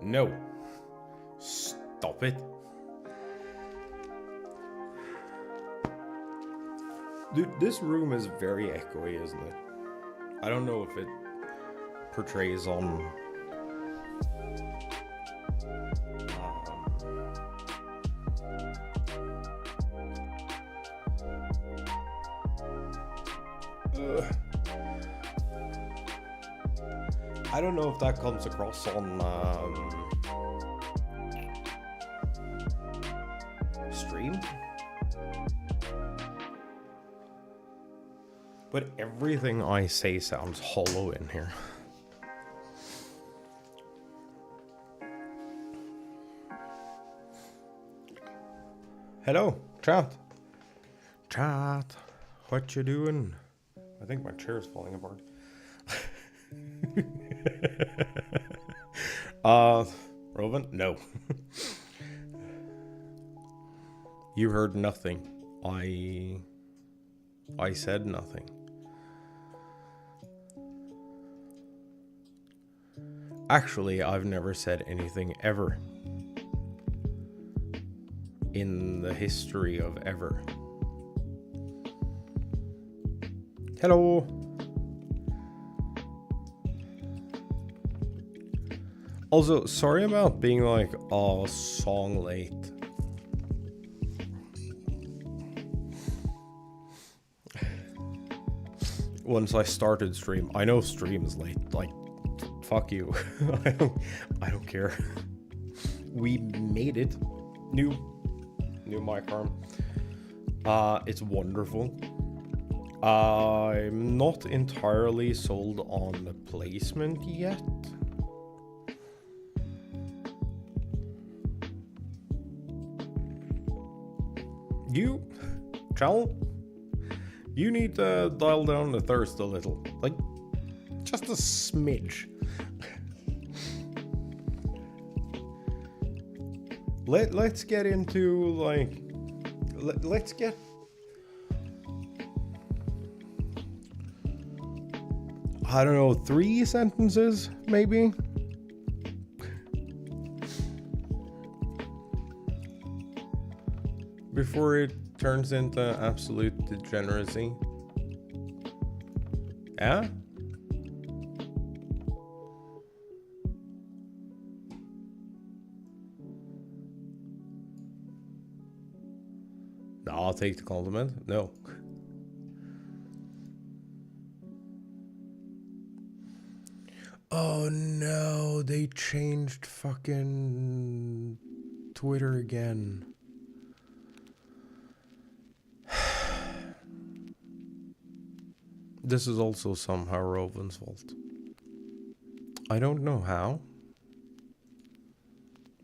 No. Stop it. Dude, this room is very echoey, isn't it? I don't know if it portrays on... I don't know if that comes across on stream, but everything I say sounds hollow in here. Hello, chat. Chat, what you doing? I think my chair is falling apart. Rovan? No. You heard nothing. I said nothing. Actually, I've never said anything ever in the history of ever. Hello. Also, sorry about being like a song late. Once I started stream, I know stream is late. Like, fuck you. I don't care. We made it. New mic arm. It's wonderful. I'm not entirely sold on the placement yet. You, channel, you need to dial down the thirst a little. Like, just a smidge. Let's get into, like, let's get... I don't know, 3 sentences, maybe? Before it turns into absolute degeneracy. Yeah? No, I'll take the compliment. No. Oh no, they changed fucking Twitter again. This is also somehow Roven's fault. I don't know how.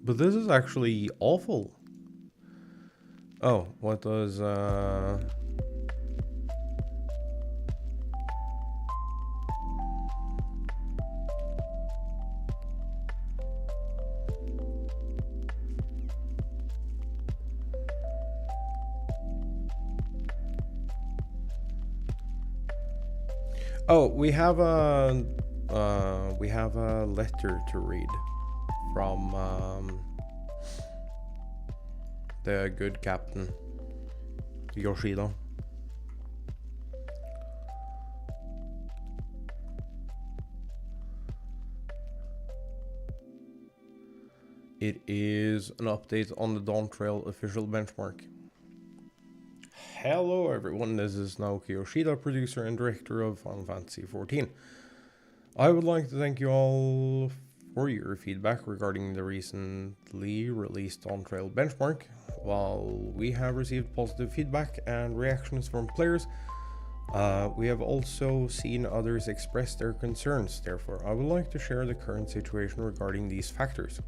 But this is actually awful. Oh, what does Oh, we have a letter to read from the good captain Yoshida. It is an update on the Dawn Trail official benchmark. Hello everyone, this is Naoki Yoshida, producer and director of Final Fantasy XIV. I would like to thank you all for your feedback regarding the recently released Dawn Trail benchmark. While we have received positive feedback and reactions from players, we have also seen others express their concerns. Therefore, I would like to share the current situation regarding these factors.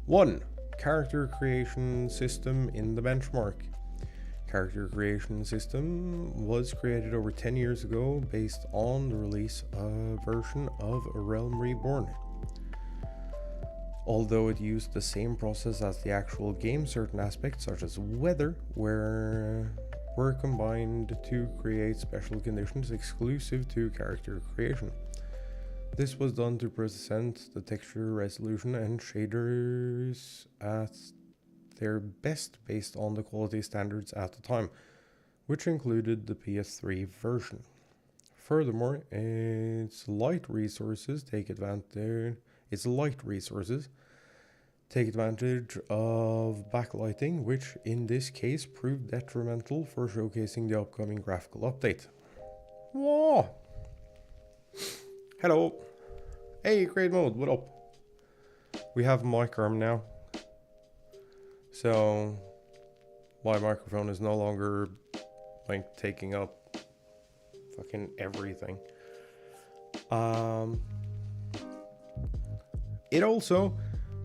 1. Character creation system in the benchmark. Character creation system was created over 10 years ago based on the release version of A Realm Reborn. Although it used the same process as the actual game, certain aspects such as weather were combined to create special conditions exclusive to character creation. This was done to present the texture resolution and shaders at their best based on the quality standards at the time, which included the PS3 version. Furthermore, its light resources take advantage of backlighting, which in this case proved detrimental for showcasing the upcoming graphical update. Whoa! Hello! Hey, great mode, what up? We have a mic arm now. So, my microphone is no longer, like, taking up fucking everything. It also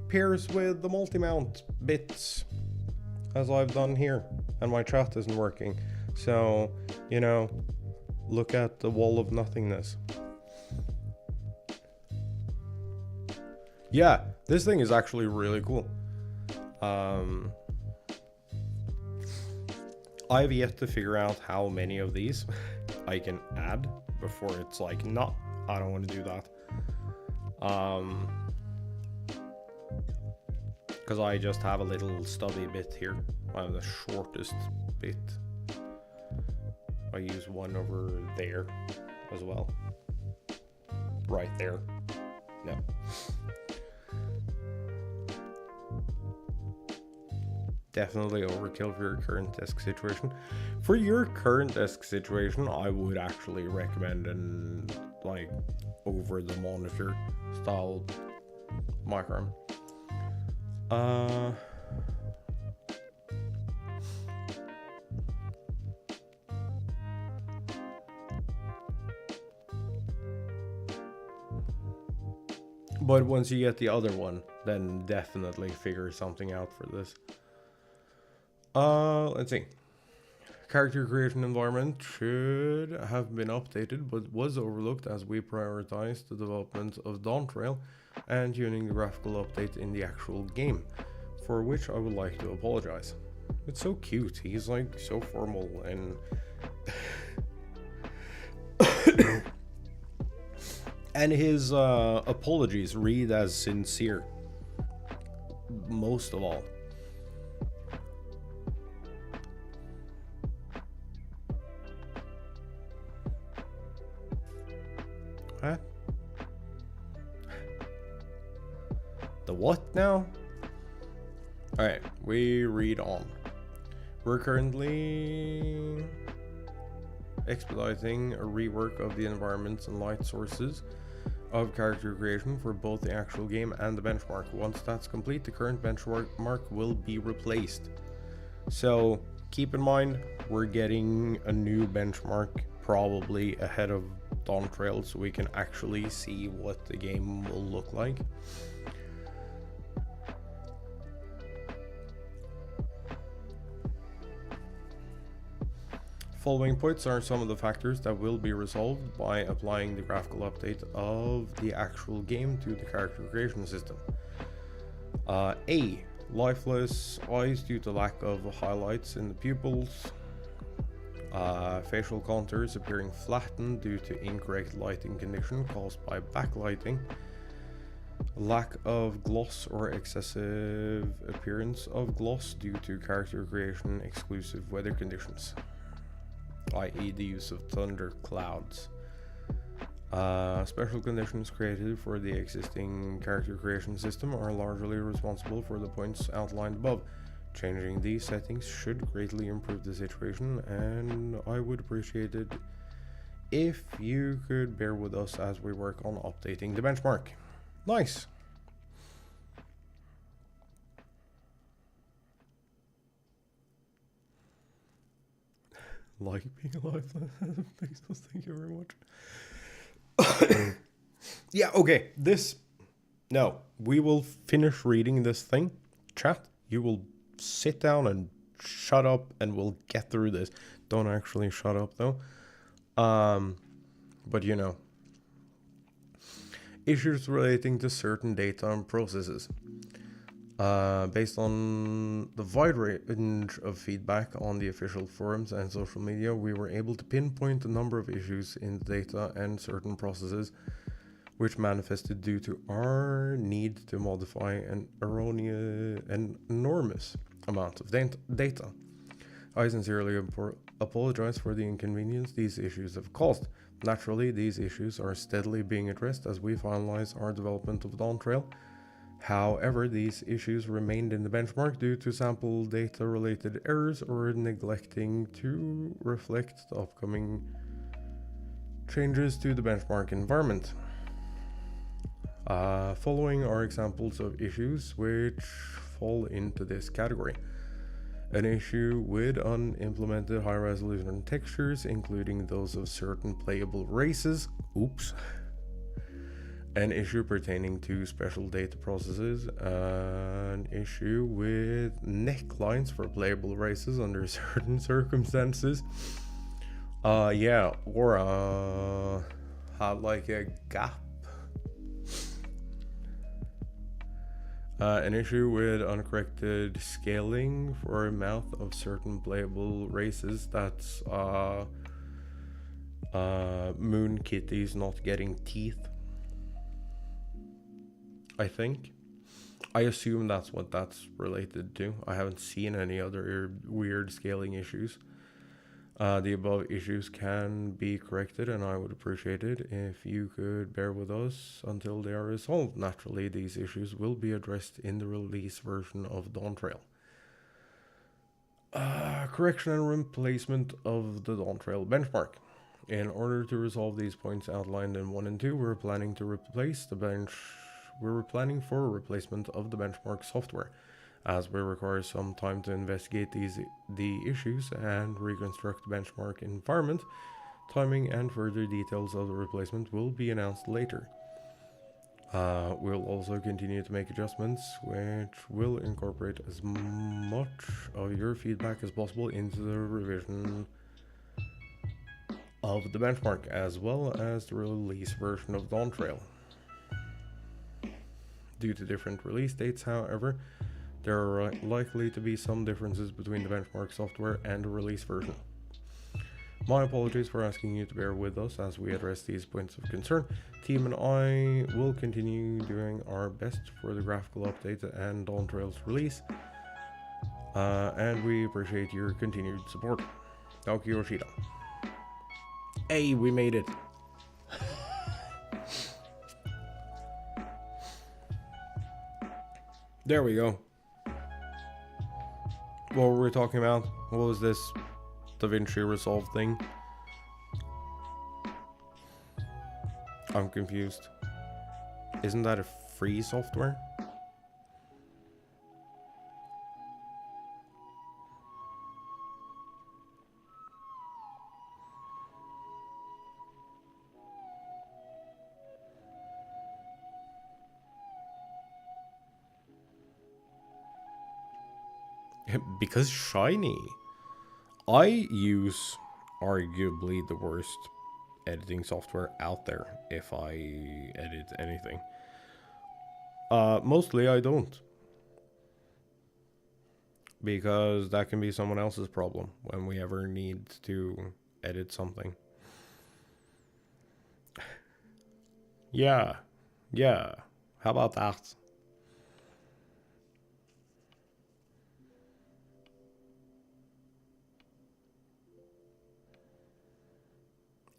pairs with the multi-mount bits, as I've done here, and my chat isn't working. So, you know, look at the wall of nothingness. Yeah, this thing is actually really cool. I've yet to figure out how many of these I can add before it's like, no, I don't want to do that. Because I just have a little stubby bit here. I have the shortest bit. I use one over there as well. Right there. No. Definitely overkill for your current desk situation. For your current desk situation, I would actually recommend an like over the monitor style microphone. But once you get the other one, then definitely figure something out for this. Let's see. Character creation environment should have been updated, but was overlooked as we prioritized the development of Dawntrail and tuning the graphical update in the actual game, for which I would like to apologize. It's so cute. He's like so formal and and his apologies read as sincere. Most of all. Huh? The what now? Alright, we read on. We're currently expediting a rework of the environments and light sources of character creation for both the actual game and the benchmark. Once that's complete, the current benchmark will be replaced. So keep in mind, we're getting a new benchmark probably ahead of Dawntrail, so we can actually see what the game will look like. Following points are some of the factors that will be resolved by applying the graphical update of the actual game to the character creation system. A. Lifeless eyes due to lack of highlights in the pupils. Facial contours appearing flattened due to incorrect lighting condition caused by backlighting. Lack of gloss or excessive appearance of gloss due to character creation exclusive weather conditions, i.e. the use of thunder clouds. Special conditions created for the existing character creation system are largely responsible for the points outlined above. Changing these settings should greatly improve the situation, and I would appreciate it if you could bear with us as we work on updating the benchmark. Nice! Like being alive. Thank you very much. Yeah, okay. No, we will finish reading this thing. Chat, you will sit down and shut up and we'll get through this. Don't actually shut up though. But you know. Issues relating to certain data and processes. Based on the wide range of feedback on the official forums and social media, we were able to pinpoint a number of issues in the data and certain processes which manifested due to our need to modify an enormous amount of data. I sincerely apologize for the inconvenience these issues have caused. Naturally, these issues are steadily being addressed as we finalize our development of Dawntrail. However, these issues remained in the benchmark due to sample data related errors or neglecting to reflect the upcoming changes to the benchmark environment. Following are examples of issues which fall into this category. An issue with unimplemented high-resolution textures, including those of certain playable races. Oops. An issue pertaining to special data processes. An issue with necklines for playable races under certain circumstances. Yeah, or had like a gap. An issue with uncorrected scaling for mouth of certain playable races. That's moon kitties not getting teeth, I think. I assume that's what that's related to. I haven't seen any other weird scaling issues. The above issues can be corrected, and I would appreciate it if you could bear with us until they are resolved. Naturally, these issues will be addressed in the release version of Dawn Trail. Correction and replacement of the Dawn Trail benchmark. In order to resolve these points outlined in 1 and 2, we're planning for a replacement of the benchmark software, as we require some time to investigate the issues and reconstruct the benchmark environment. Timing and further details of the replacement will be announced later. We'll also continue to make adjustments, which will incorporate as much of your feedback as possible into the revision of the benchmark, as well as the release version of Dawn Trail. Due to different release dates, however, there are likely to be some differences between the benchmark software and the release version. My apologies for asking you to bear with us as we address these points of concern. Team and I will continue doing our best for the graphical update and Dawn Trail's release, and we appreciate your continued support. Naoki Yoshida. Hey, we made it! There we go. What were we talking about? What was this DaVinci Resolve thing? I'm confused. Isn't that a free software? Because shiny. I use arguably the worst editing software out there if I edit anything. Mostly I don't. Because that can be someone else's problem when we ever need to edit something. Yeah. How about that?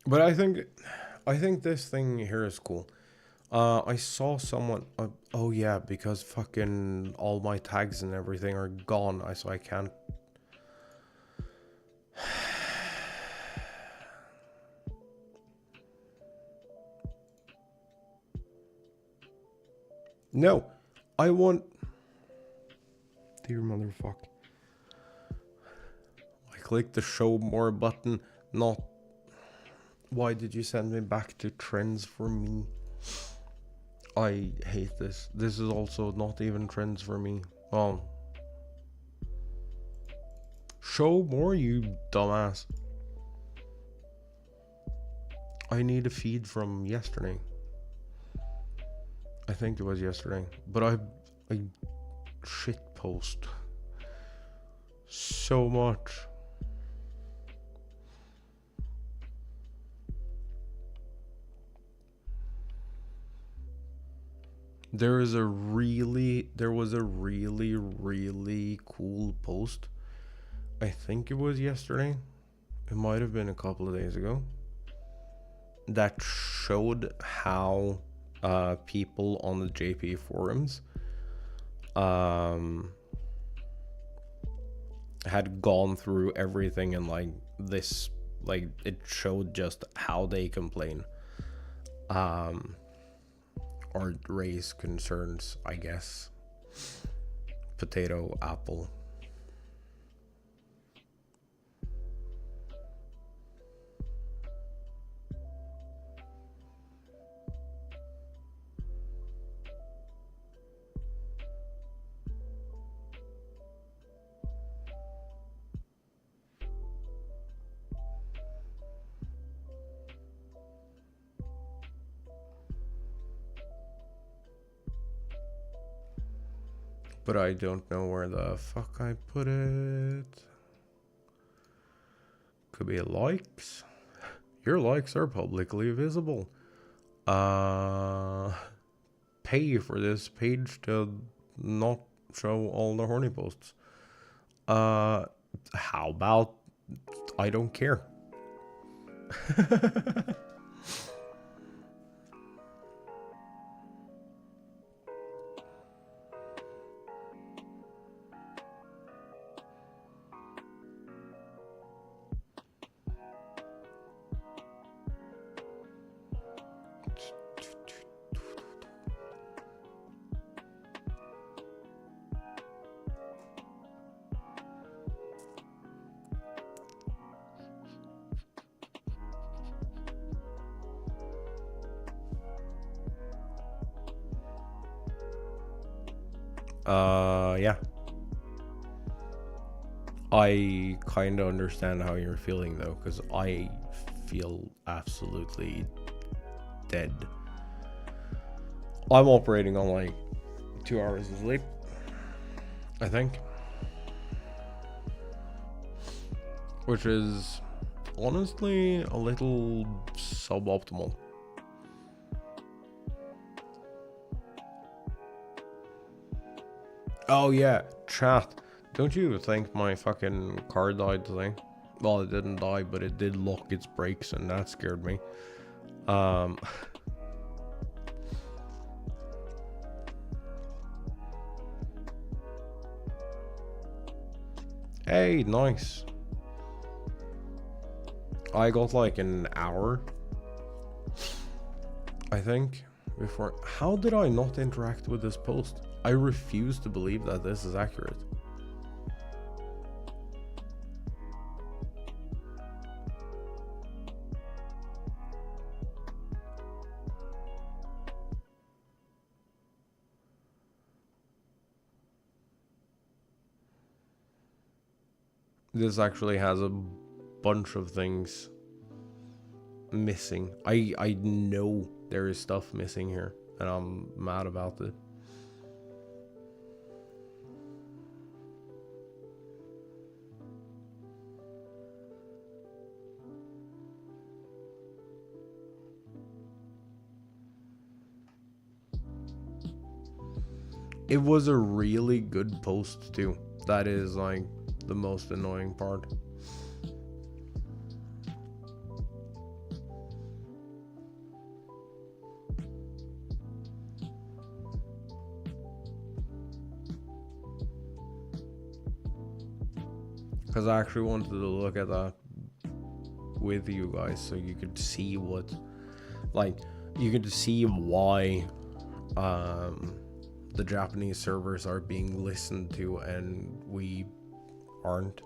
But I think this thing here is cool. I saw someone. Oh yeah, because fucking all my tags and everything are gone. So I can't. No, I want. Dear motherfucker. I clicked the show more button, not. Why did you send me back to trends for me? I hate this. This is also not even trends for me. Well, show more, you dumbass. I need a feed from yesterday. I think it was yesterday. But I shit post so much. There was a really cool post. I think it was yesterday. It might have been a couple of days ago. That showed how people on the JP forums had gone through everything, and it showed just how they complain. Or raise concerns, I guess. Potato, apple. But I don't know where the fuck I put it. Could be likes. Your likes are publicly visible. Pay for this page to not show all the horny posts. How about I don't care. Yeah. I kind of understand how you're feeling though, because I feel absolutely dead. I'm operating on like 2 hours of sleep, I think, which is honestly a little suboptimal. Oh yeah, chat. Don't you think my fucking car died today? Well, it didn't die, but it did lock its brakes, and that scared me. Hey, nice. I got like an hour, I think, before. How did I not interact with this post? I refuse to believe that this is accurate. This actually has a bunch of things missing. I know there is stuff missing here, and I'm mad about it. It was a really good post too. That is like the most annoying part. Because I actually wanted to look at that with you guys so you could see what, like, you could see why the Japanese servers are being listened to and we aren't.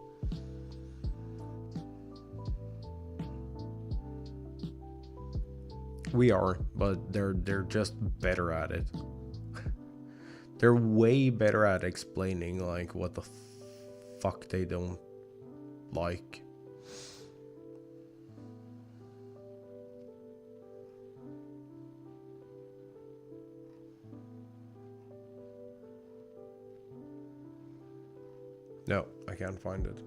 We are, but they're just better at it. They're way better at explaining like what the fuck they don't like. No, I can't find it.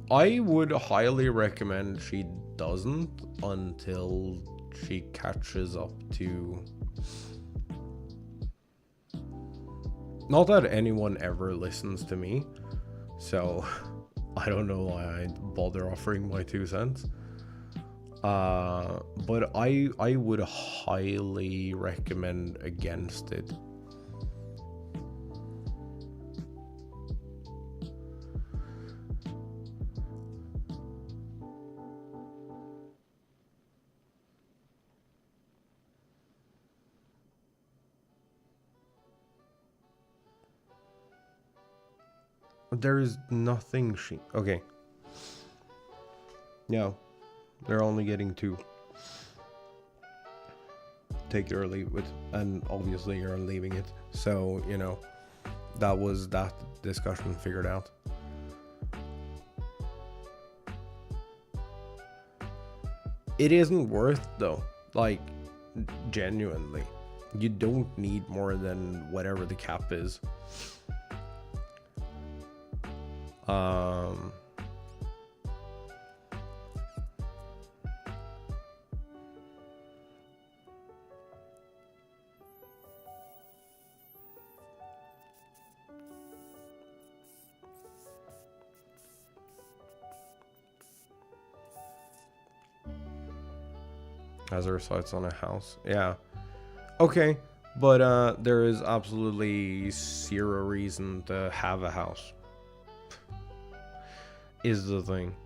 I would highly recommend she doesn't until she catches up to... Not that anyone ever listens to me, so I don't know why I'd bother offering my 2 cents. But I would highly recommend against it. There is nothing she... Okay. No. They're only getting 2. Take it or leave it. And obviously you're leaving it. So, you know, that was that discussion figured out. It isn't worth though. Like, genuinely. You don't need more than whatever the cap is. Um, has her sights on a house. Yeah. Okay. But there is absolutely zero reason to have a house. Is the thing.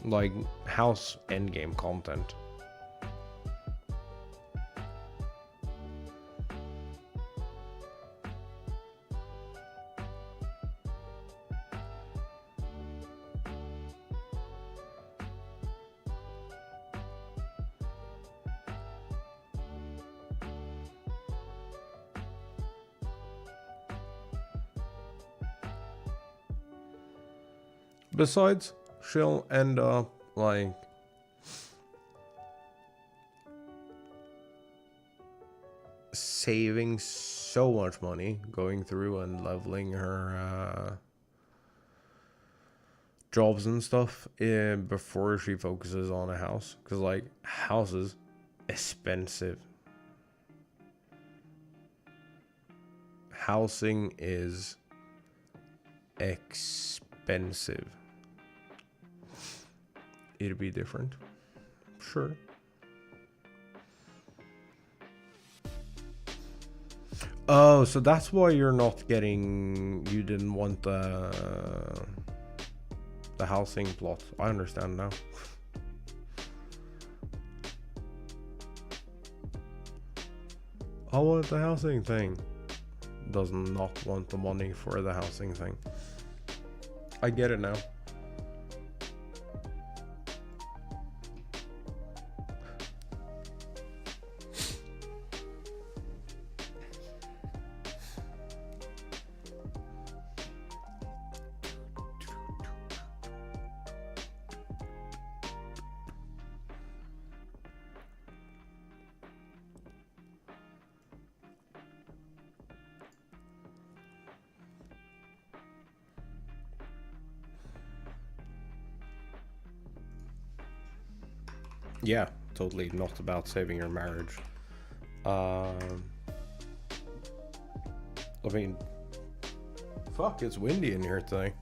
Like, house endgame content. Besides, she'll end up like saving so much money going through and leveling her jobs and stuff before she focuses on a house. Because, like, houses, expensive. Housing is expensive. It'd be different. Sure. Oh, so that's why you're not getting... You didn't want the housing plot. I understand now. I want the housing thing. Does not want the money for the housing thing. I get it now. Yeah, totally not about saving your marriage. I mean, fuck, it's windy in here today.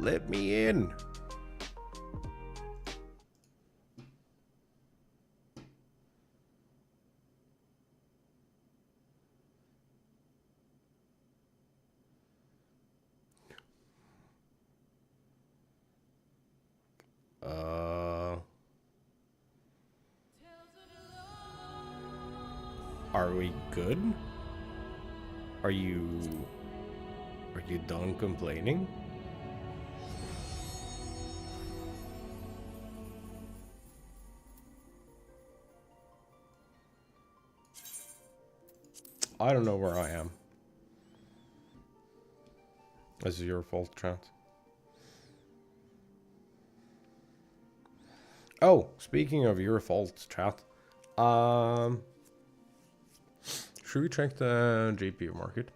Let me in. Are we good? Are you done complaining? I don't know where I am. This is your fault, chat. Oh, speaking of your fault, chat. Should we check the GPU market?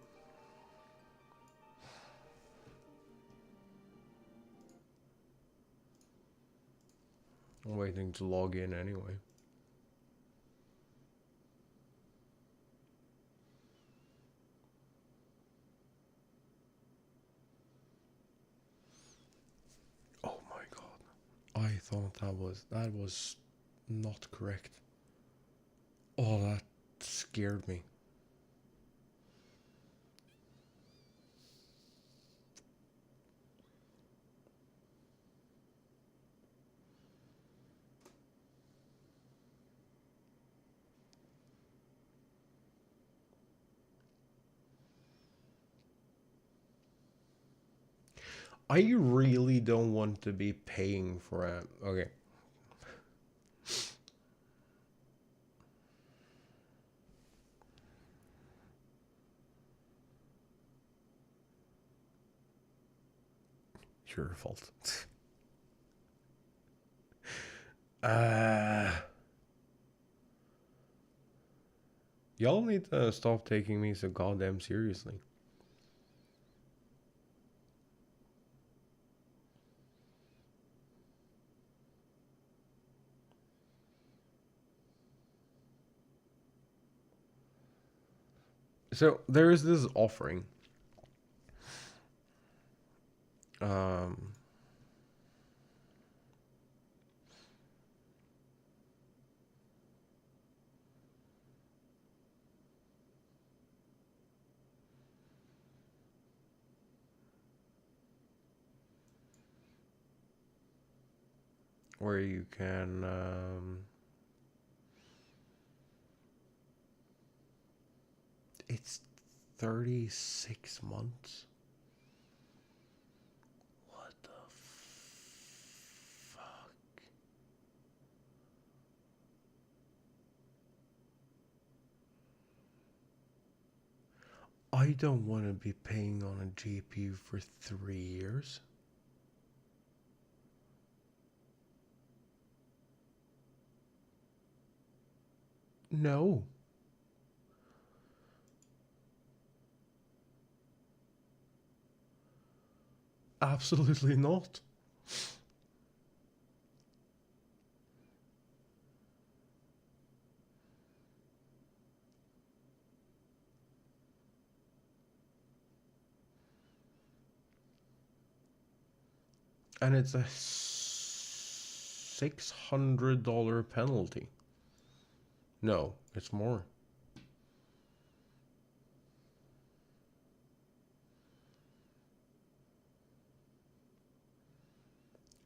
I'm waiting to log in anyway. Oh my god. I thought that was not correct. Oh, that scared me. I really don't want to be paying for a... Okay. Your fault. uh, y'all need to stop taking me so goddamn seriously. So there is this offering. Where you can it's 36 months. What the fuck? I don't want to be paying on a GPU for 3 years. No. Absolutely not. And it's a $600 penalty. No, it's more.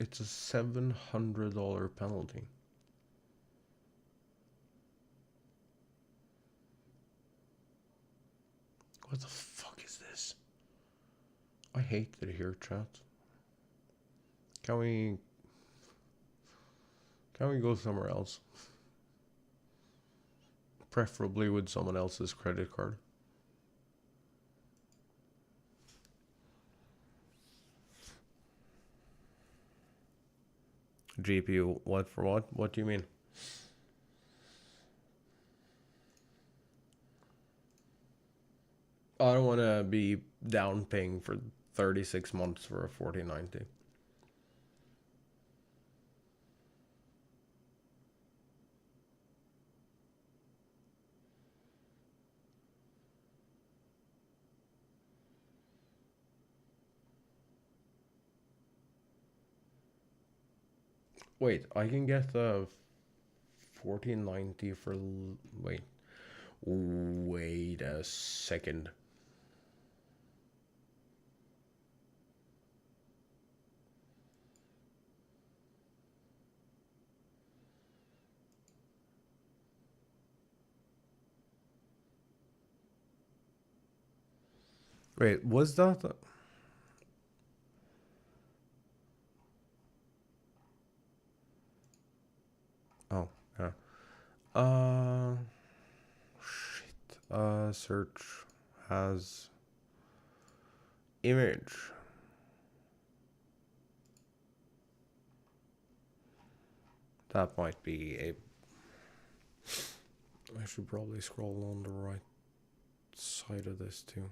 It's a $700 penalty. What the fuck is this? I hate it here, chat. Can we go somewhere else? Preferably with someone else's credit card. GPU, what for what? What do you mean? I don't want to be down paying for 36 months for a 4090. Wait, I can get the 1490 for... Wait a second. Wait, was that... Oh, yeah. Shit. Search has image. That might be a... I should probably scroll on the right side of this too.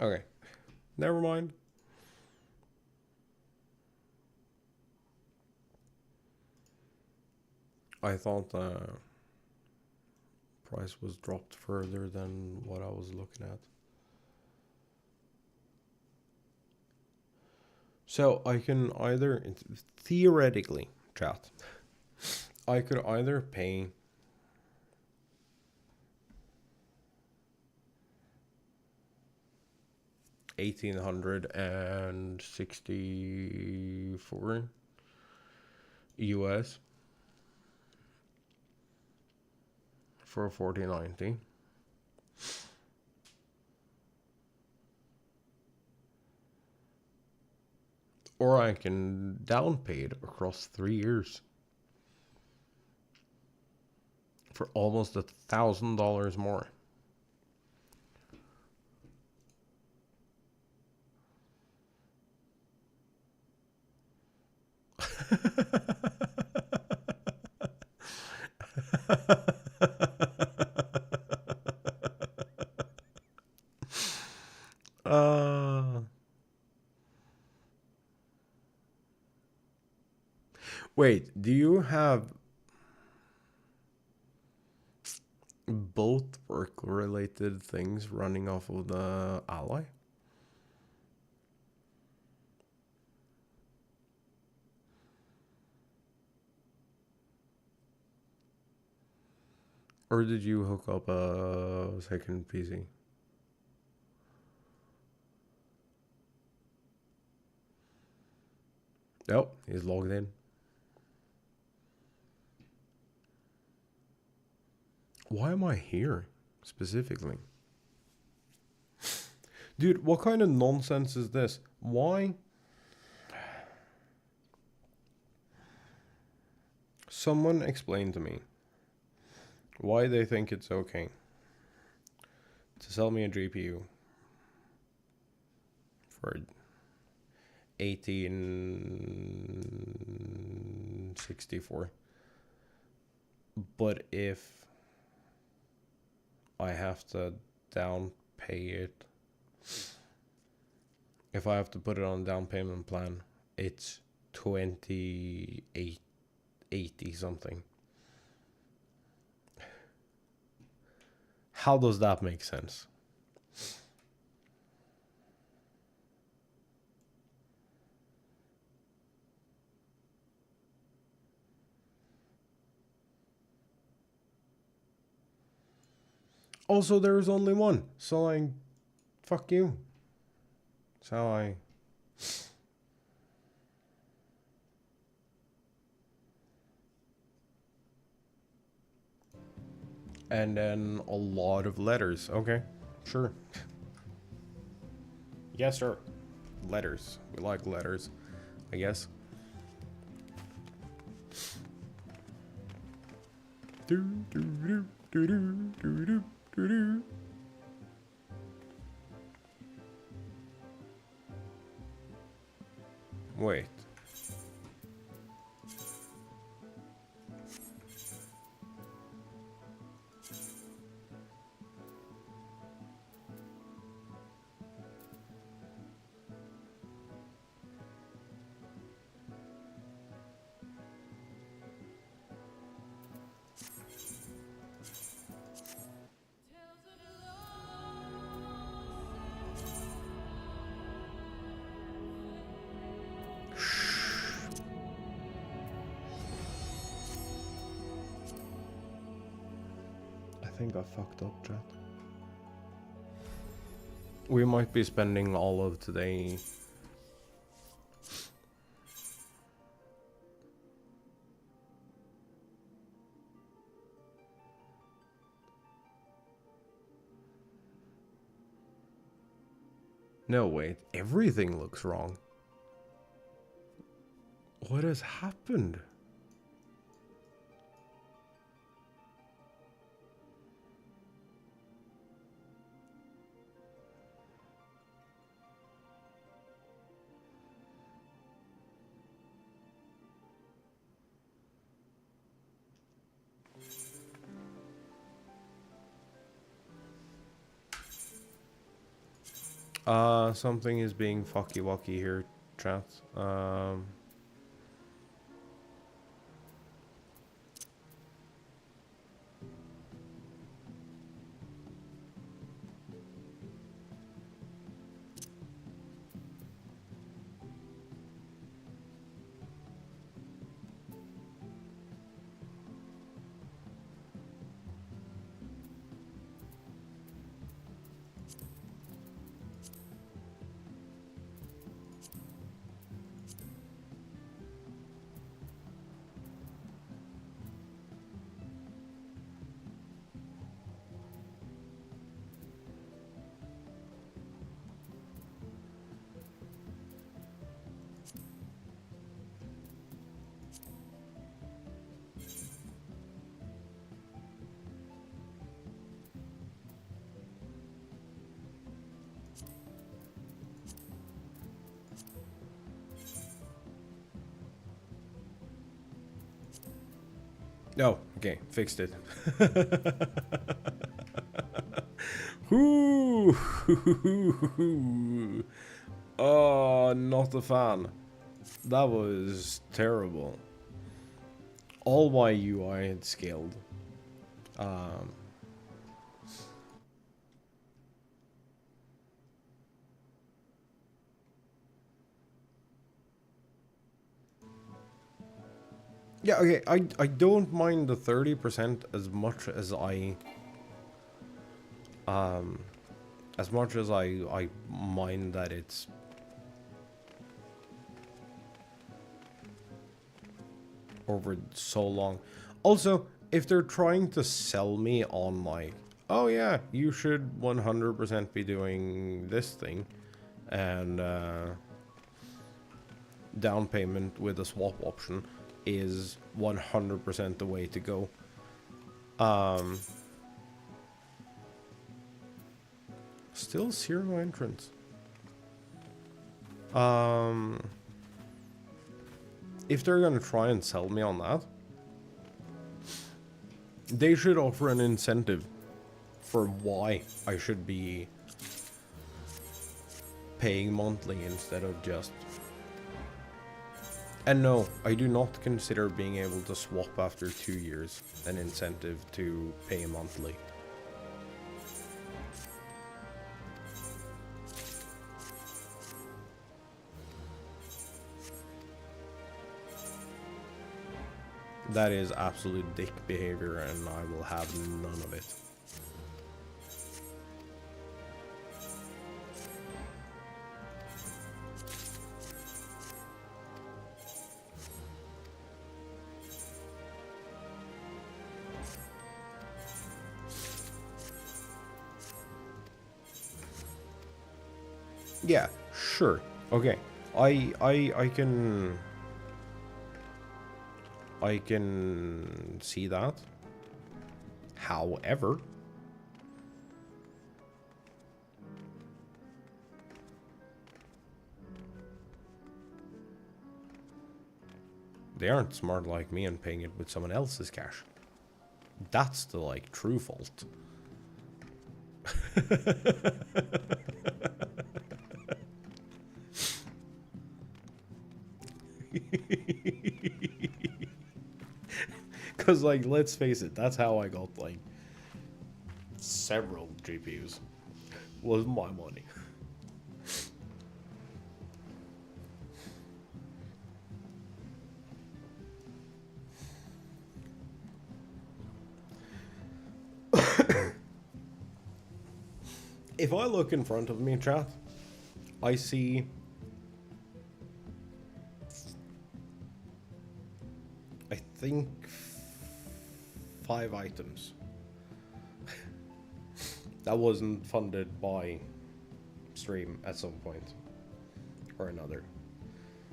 Okay, never mind. I thought the price was dropped further than what I was looking at. So I can either, theoretically, chat, I could either pay $1,864 US for a 4090, Or I can down pay it across 3 years for almost $1,000 more. uh, Wait, do you have both work-related things running off of the Ally? Or did you hook up a second PC? Yep, he's logged in. Why am I here specifically? Dude, what kind of nonsense is this? Why? Someone explain to me why they think it's okay to sell me a GPU for 1864. But if I have to down pay it, if I have to put it on a down payment plan, it's 2880 something. How does that make sense? Also, there's only one, so like, fuck you. That's how I... And then a lot of letters. Okay, sure. Yes, sir. Letters. We like letters, I guess. Wait. I think I fucked up, chat. We might be spending all of today No, wait. Everything looks wrong. What has happened? Something is being fucky-wucky here, chat. Oh, okay, fixed it. Ooh. Oh, not a fan. That was terrible. All my UI had scaled. Yeah, okay, I don't mind the 30% as much as I mind that it's over so long. Also, if they're trying to sell me on like, oh yeah, you should 100% be doing this thing, and down payment with a swap option is 100% the way to go. Still 0 entrants. If they're gonna try and sell me on that, they should offer an incentive for why I should be paying monthly instead of just... And no, I do not consider being able to swap after 2 years an incentive to pay monthly. That is absolute dick behavior, and I will have none of it. Yeah, sure. Okay. I can see that. However, they aren't smart like me and paying it with someone else's cash. That's the, like, true fault. Because, like, let's face it, that's how I got, like, several GPUs. Was my money. If I look in front of me, chat, I see I think 5 items. That wasn't funded by Stream at some point or another.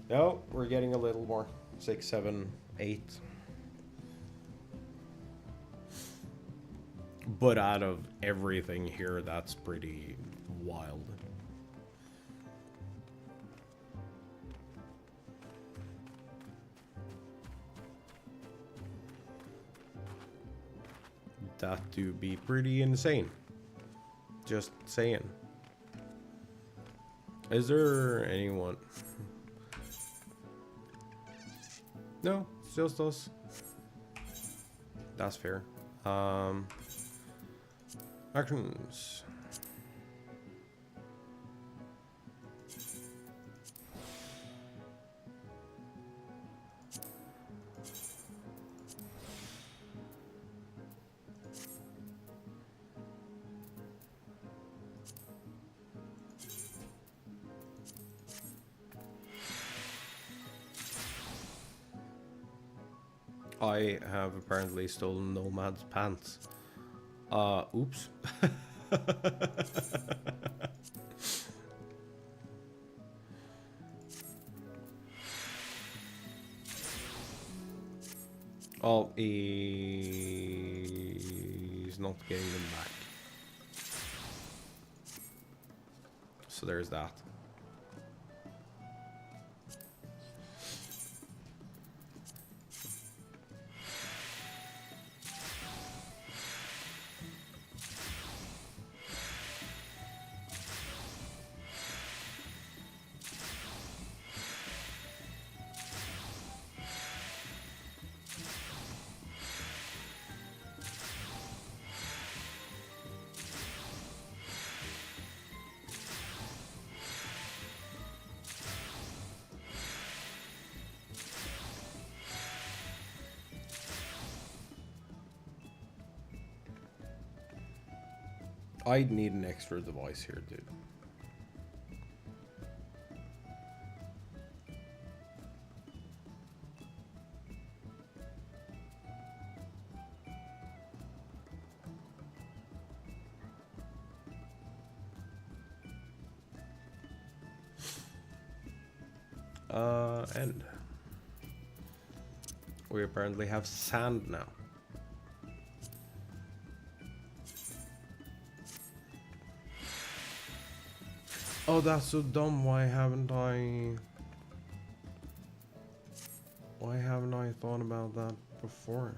No, we're getting a little more. 6, 7, 8. But out of everything here, that's pretty wild. That do be pretty insane. Just saying. Is there anyone? No, it's just us. That's fair. Actions. I have apparently stolen Nomad's pants. Oops. Oh, he's not getting them back. So there's that. I'd need an extra device here, dude. And we apparently have sand now. Oh, that's so dumb. Why haven't I thought about that before?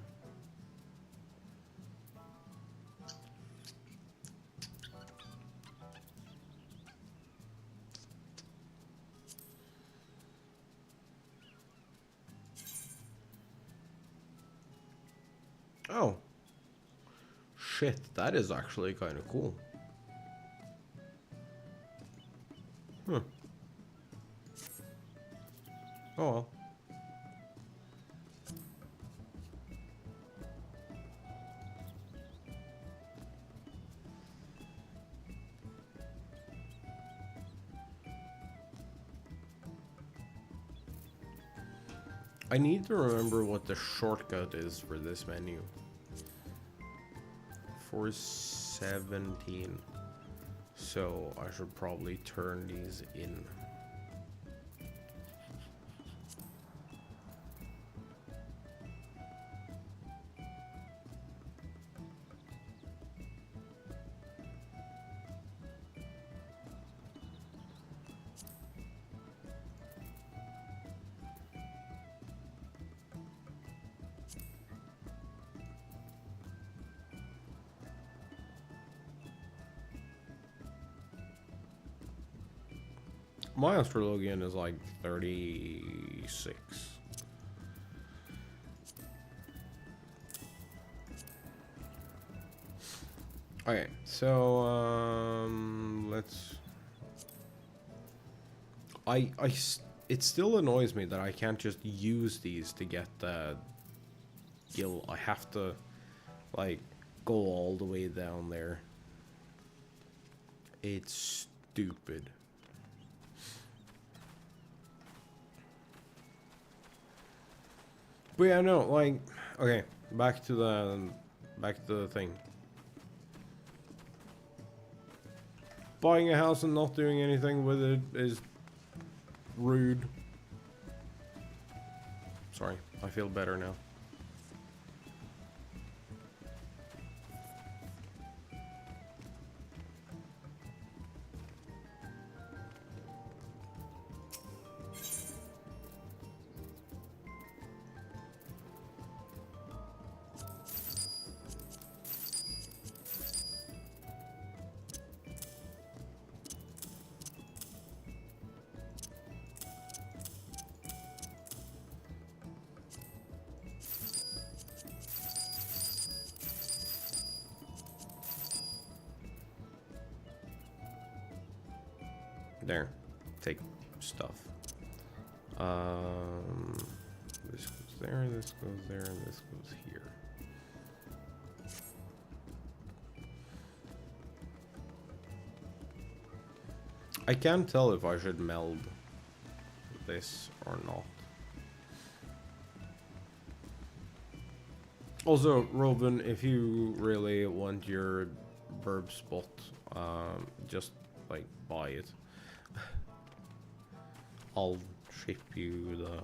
Oh. Shit, that is actually kind of cool. Hmm. Oh well. I need to remember what the shortcut is for this menu. 417. So I should probably turn these in. My Astrologian is like 36. Okay, so let's. It still annoys me that I can't just use these to get the gil. I have to like go all the way down there. It's stupid. But yeah, no, like, okay, back to the thing. Buying a house and not doing anything with it is rude. Sorry, I feel better now. There, take stuff. This goes there, this goes there, and this goes here. I can't tell if I should meld this or not. Also, Robin, if you really want your verb spot, just like buy it. I'll ship you the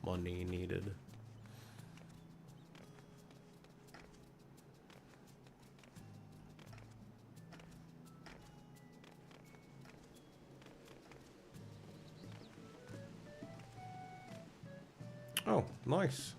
money needed. Oh, nice.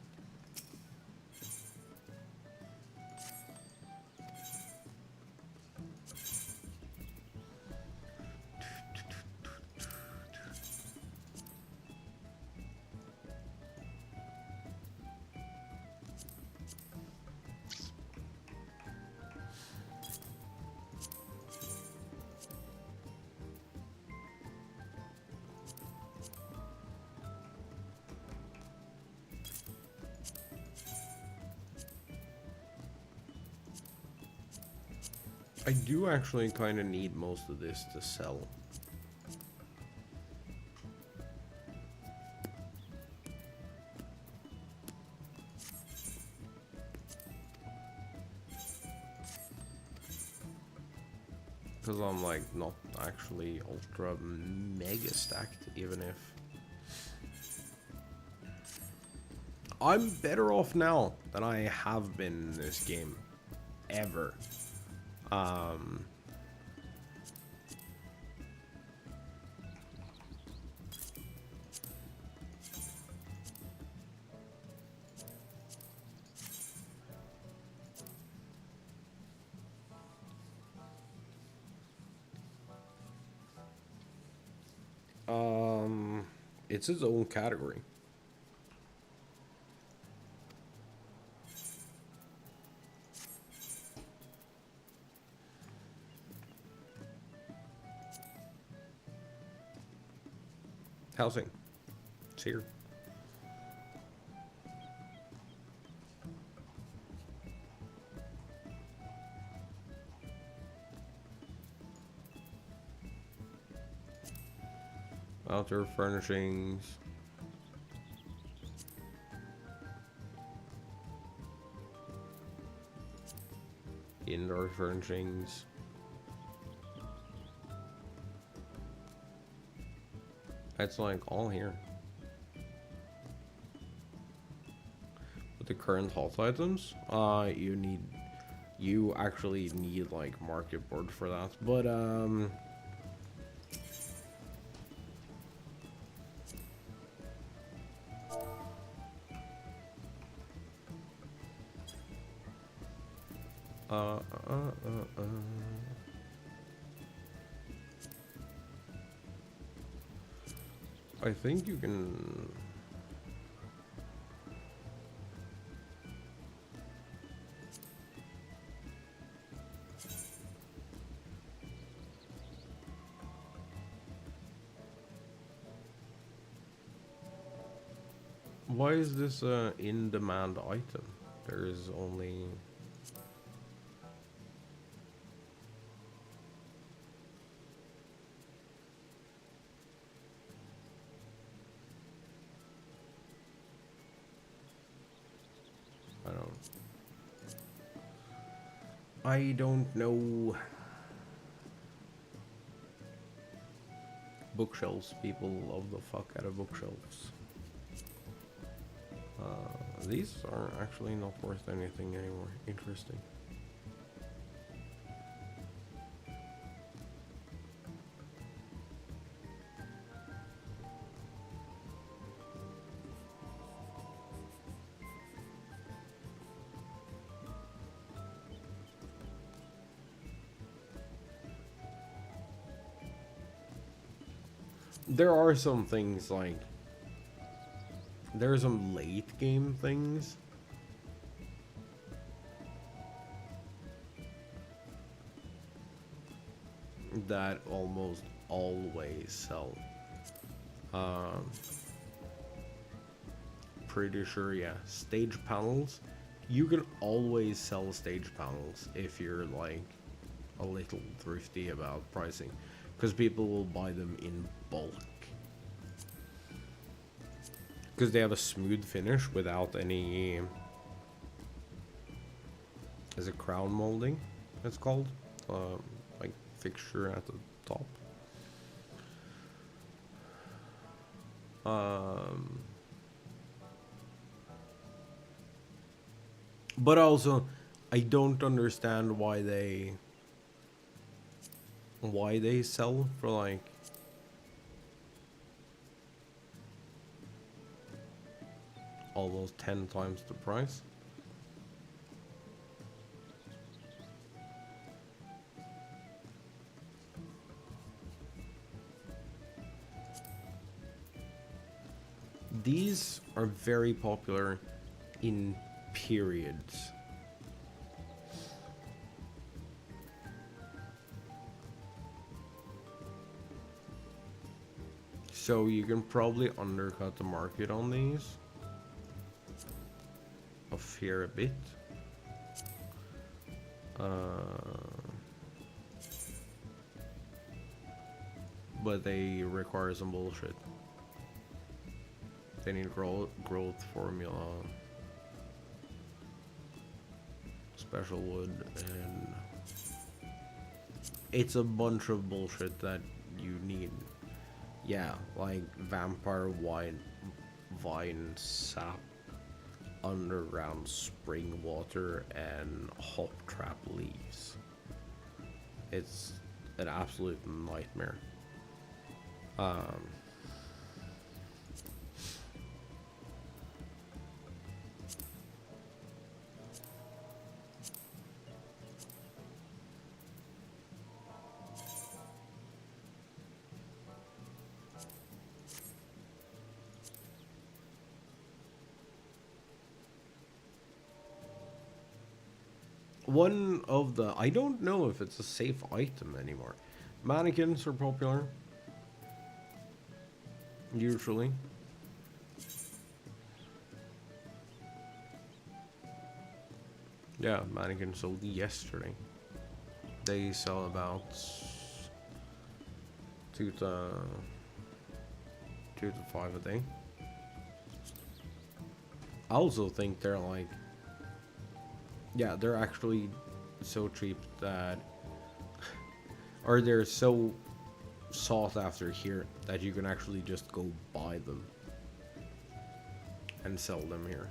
I do actually kind of need most of this to sell. Because I'm like not actually ultra mega stacked, even if I'm better off now than I have been in this game ever. It's its own category. Housing. It's here. Outdoor furnishings. Indoor furnishings. It's like all here. With the current hot items, you actually need like market board for that. But I think you can. Why is this a in-demand item? There is only. I don't know. Bookshelves. People love the fuck out of bookshelves. These are actually not worth anything anymore. Interesting. There are some things like there are some late game things that almost always sell. Pretty sure, yeah. Stage panels. You can always sell stage panels if you're like a little thrifty about pricing, because people will buy them in bulk. Because they have a smooth finish without any. Is it crown molding? It's called, like fixture at the top. But also, I don't understand why they sell for like almost 10 times the price. These are very popular in periods. So you can probably undercut the market on these a fair bit. but they require some bullshit. They need growth formula, special wood, and it's a bunch of bullshit that you need. Yeah, like vampire vine sap, underground spring water, and hop trap leaves. It's an absolute nightmare. One of the, I don't know if it's a safe item anymore. Mannequins are popular. Usually. Yeah, mannequins sold yesterday. They sell about 2 to 5 a day. I also think they're like, yeah, they're actually so cheap that, or they're so sought after here that you can actually just go buy them and sell them here.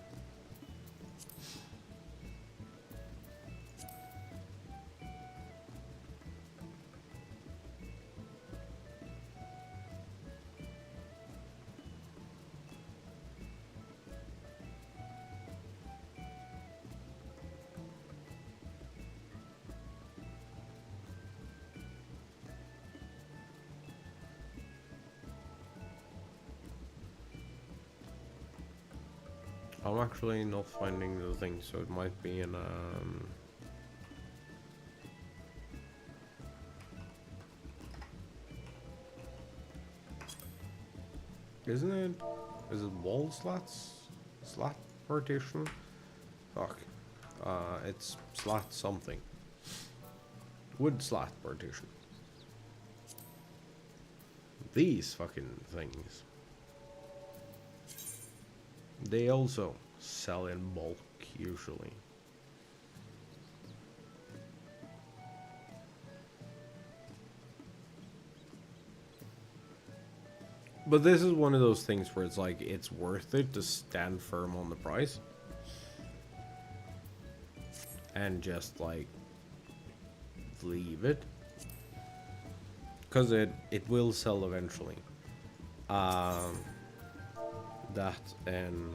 I'm actually not finding the thing, so it might be in isn't it? Is it wall slats? Slat partition? Fuck. It's slat something. Wood slat partition. These fucking things. They also sell in bulk, usually. But this is one of those things where it's like, it's worth it to stand firm on the price. And just, like, leave it. Because it will sell eventually. That and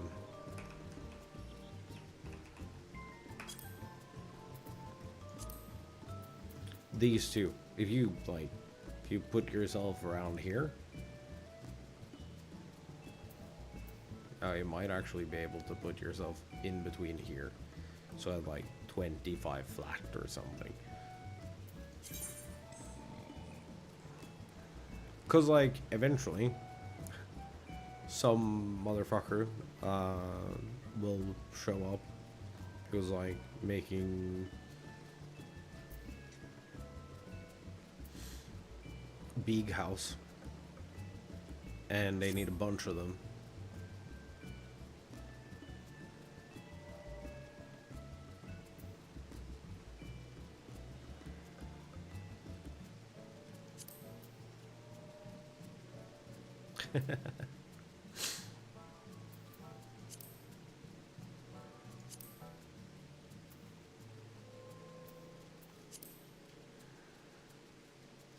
these two. If you put yourself around here, you might actually be able to put yourself in between here, so at like 25 flat or something. Cause like eventually some motherfucker will show up who's like making big house and they need a bunch of them.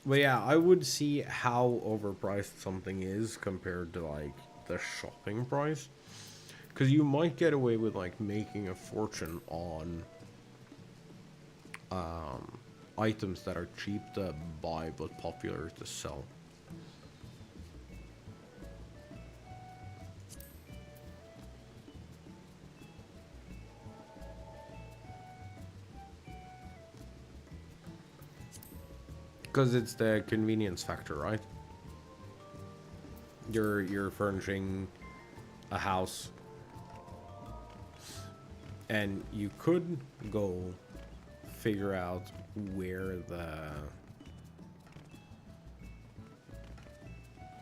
But yeah, I would see how overpriced something is compared to like the shopping price, because you might get away with like making a fortune on items that are cheap to buy but popular to sell. Because it's the convenience factor, right? You're furnishing a house, and you could go figure out where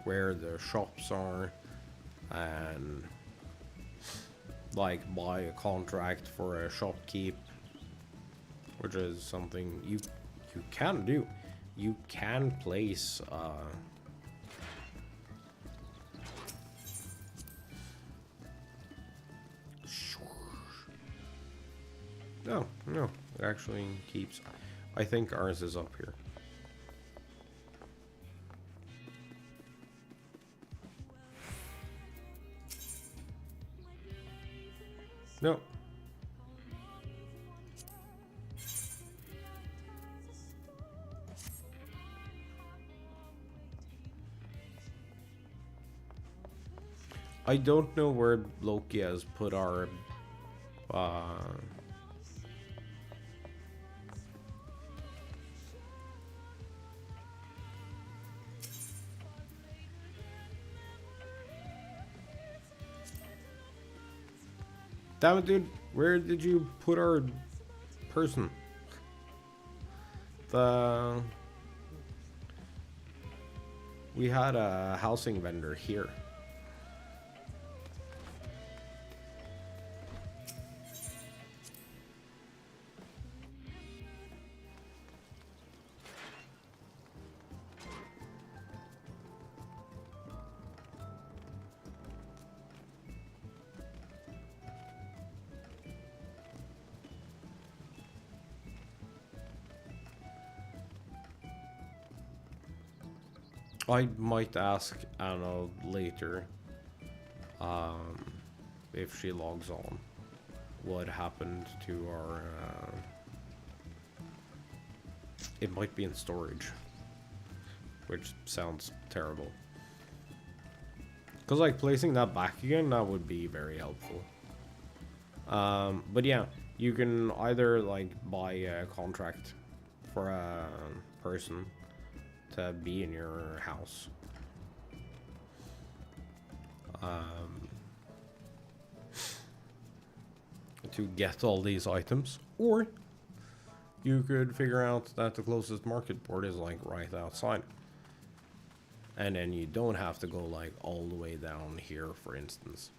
where the shops are, and like buy a contract for a shopkeep, which is something you can do. You can place no, it actually keeps. I think ours is up here. No. I don't know where Loki has put our damn it, dude, where did you put our person? We had a housing vendor here. I might ask Anna later, if she logs on, what happened to our, it might be in storage, which sounds terrible. Because like placing that back again, that would be very helpful. But yeah, you can either like buy a contract for a person to be in your house. To get all these items, or you could figure out that the closest market board is like right outside, and then you don't have to go like all the way down here, for instance.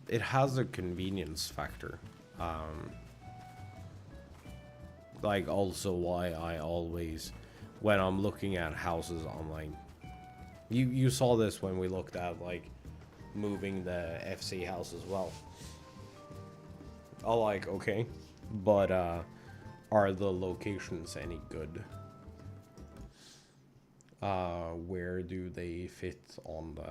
It has a convenience factor. Like also why I always, when I'm looking at houses online, you saw this when we looked at like moving the FC house as well. I'm like, okay, but are the locations any good? Where do they fit on the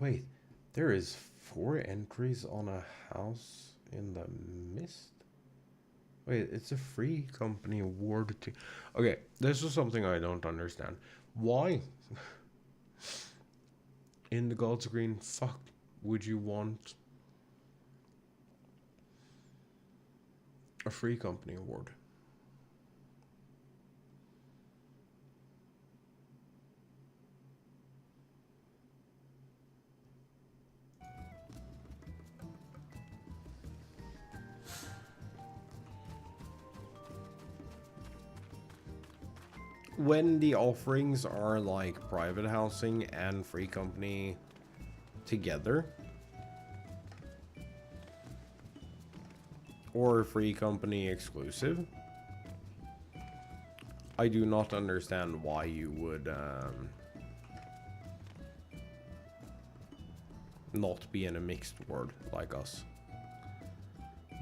wait, there is 4 entries on a house in the mist? Wait, it's a free company award to... Okay, this is something I don't understand. Why? In the God's green fuck would you want a free company award? When the offerings are like private housing and free company together, or Free Company exclusive. I do not understand why you would not be in a mixed world like us.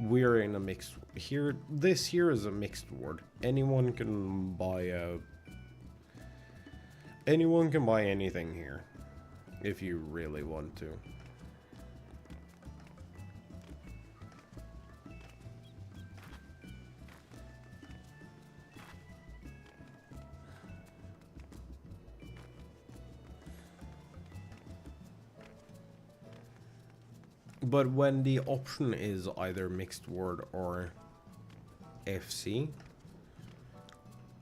We're in a mixed here. This here is a mixed world. Anyone can buy anything here if you really want to. But when the option is either mixed word or FC,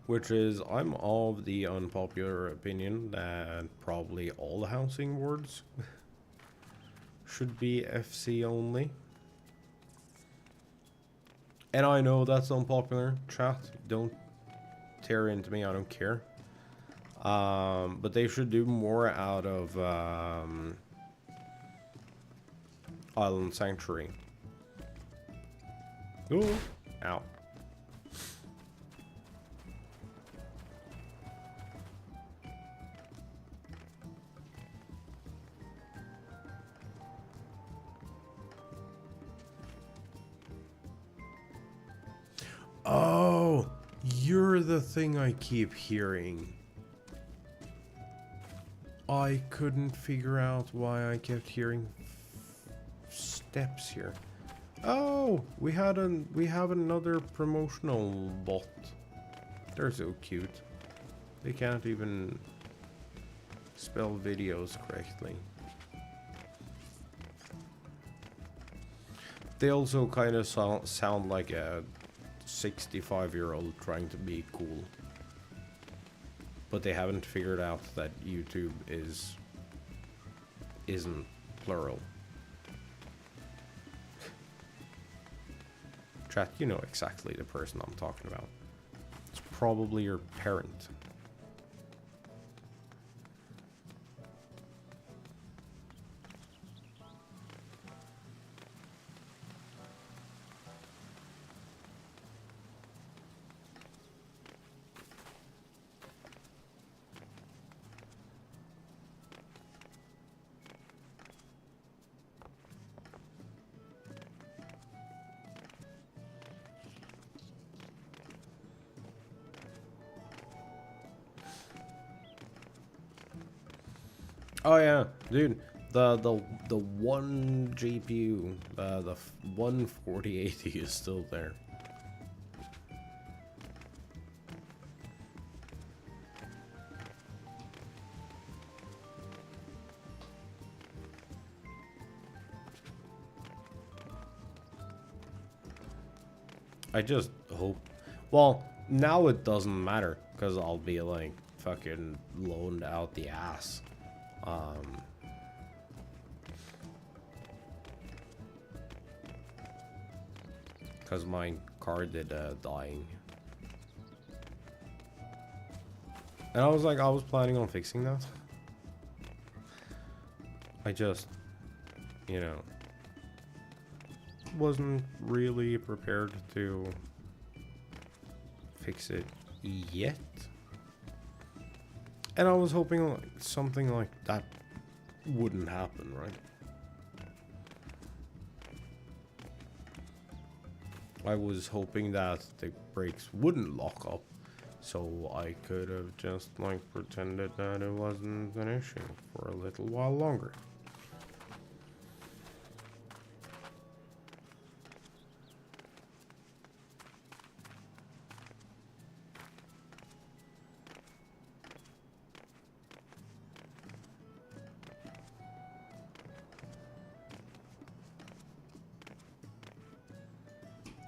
which is, I'm of the unpopular opinion that probably all the housing words should be FC only. And I know that's unpopular, chat. Don't tear into me, I don't care. But they should do more out of Island Sanctuary. Ooh, ow. Oh, you're the thing I keep hearing. I couldn't figure out why I kept hearing steps here. Oh, we have another promotional bot. They're so cute. They can't even spell videos correctly. They also kind of sound like a 65-year-old trying to be cool. But they haven't figured out that YouTube isn't plural. Chat, you know exactly the person I'm talking about. It's probably your parent. Oh yeah, dude, the one GPU, the 14080 is still there. I just hope. Well, now it doesn't matter because I'll be like fucking loaned out the ass. Because my car did dying. And I was planning on fixing that. I just, you know, wasn't really prepared to fix it yet. And I was hoping like something like that wouldn't happen, right? I was hoping that the brakes wouldn't lock up, so I could have just like pretended that it wasn't an issue for a little while longer.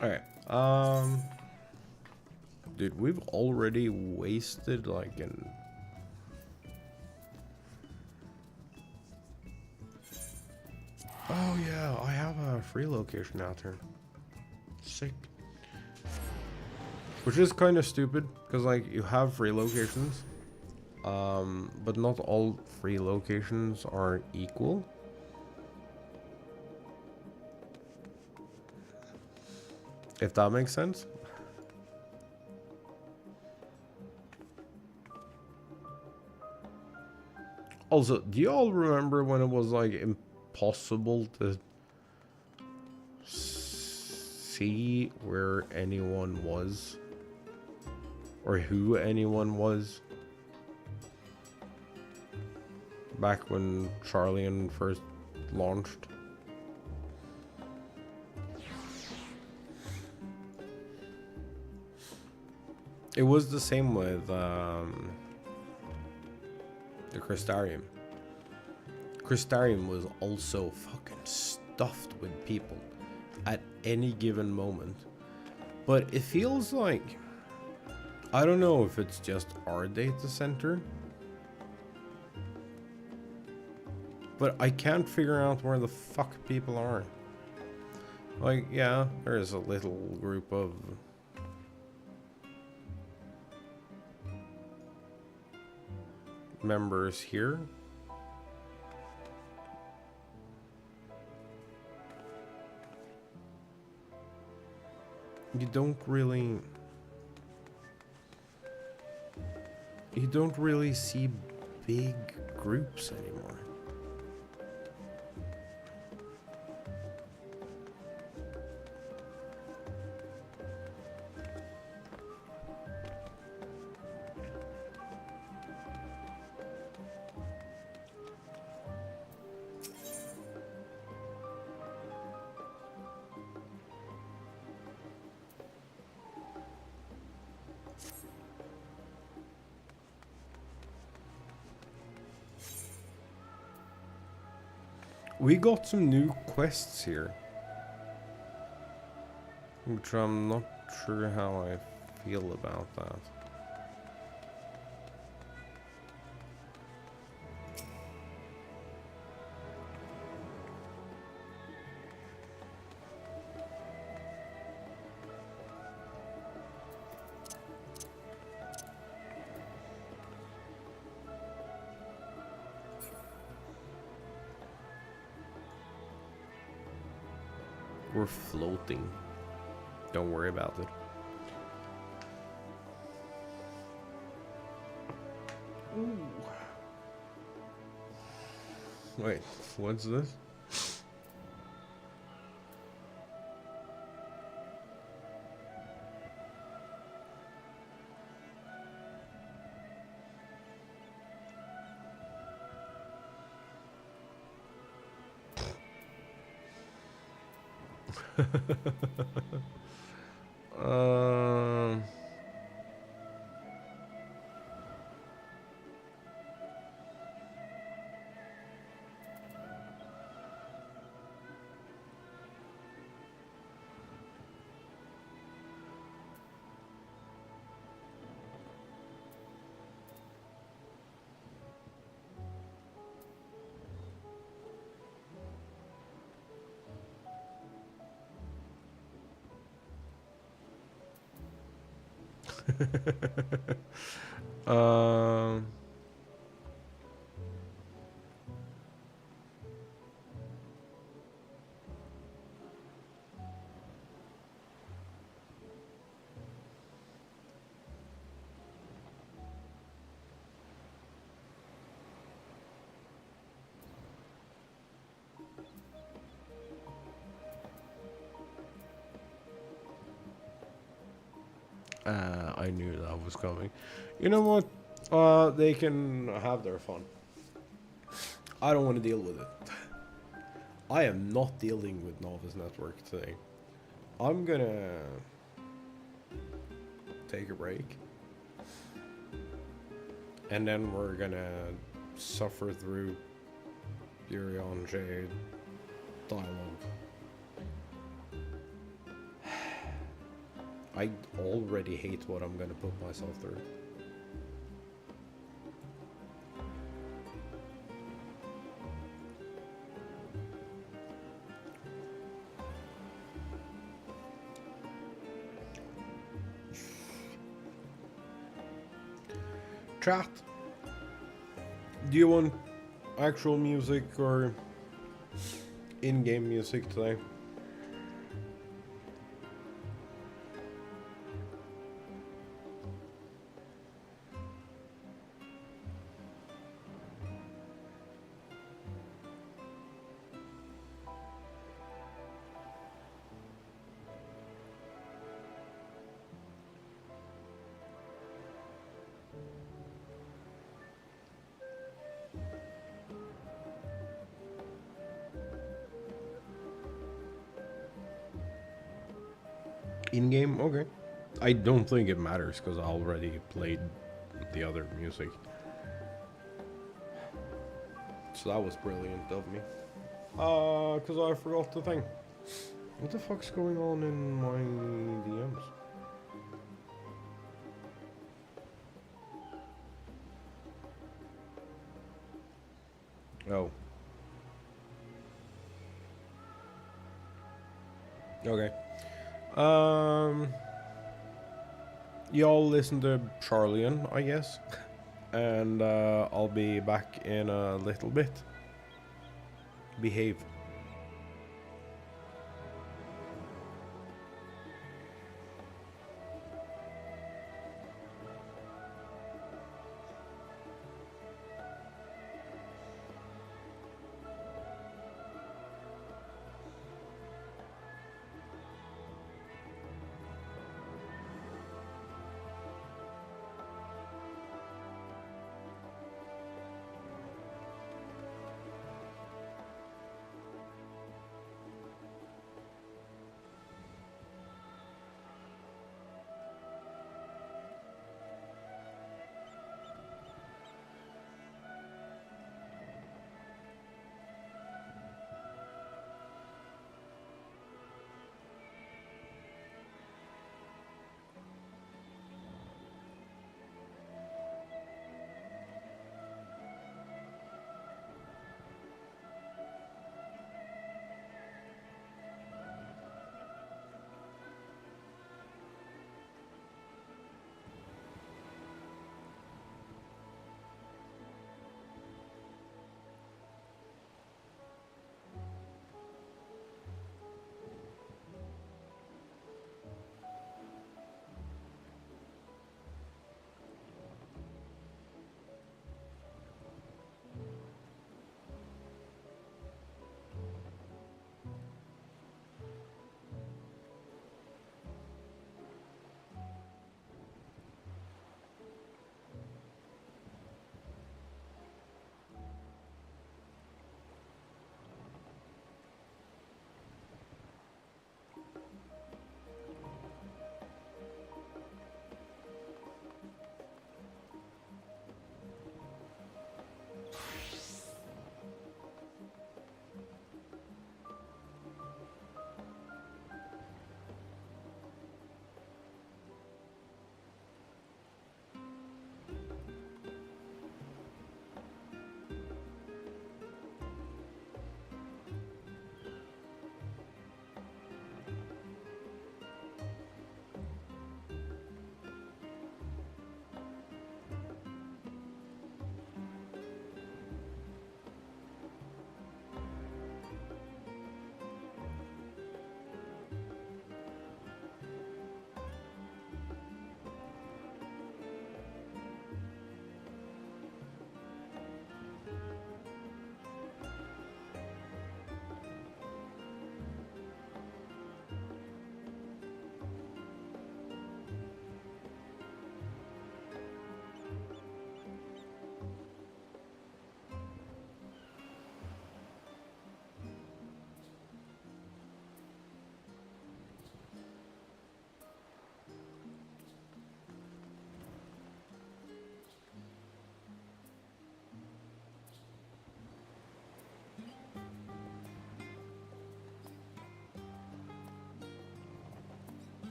Alright, dude, we've already wasted like an... Oh yeah, I have a free location out here. Sick. Which is kind of stupid, because like, you have free locations, but not all free locations are equal. If that makes sense. Also, do you all remember when it was like impossible to see where anyone was? Or who anyone was? Back when Charlian first launched. It was the same with the Crystarium. Crystarium was also fucking stuffed with people at any given moment. But it feels like, I don't know if it's just our data center, but I can't figure out where the fuck people are. Like, yeah, there's a little group of members here. You don't really see big groups anymore. We got some new quests here, which I'm not sure how I feel about that. We're floating. Don't worry about it. Ooh. Wait, what's this? um, um, I knew that was coming. You know what? They can have their fun. I don't want to deal with it. I am not dealing with Novice Network today. I'm gonna take a break. And then we're gonna suffer through Yurion Jade dialogue. I already hate what I'm gonna put myself through. Chat. Do you want actual music or in-game music today? In-game? Okay. I don't think it matters because I already played the other music. So that was brilliant of me. Because I forgot the thing. What the fuck's going on in my DMs? Oh. Okay. Y'all listen to Charlian, I guess. And I'll be back in a little bit. Behave.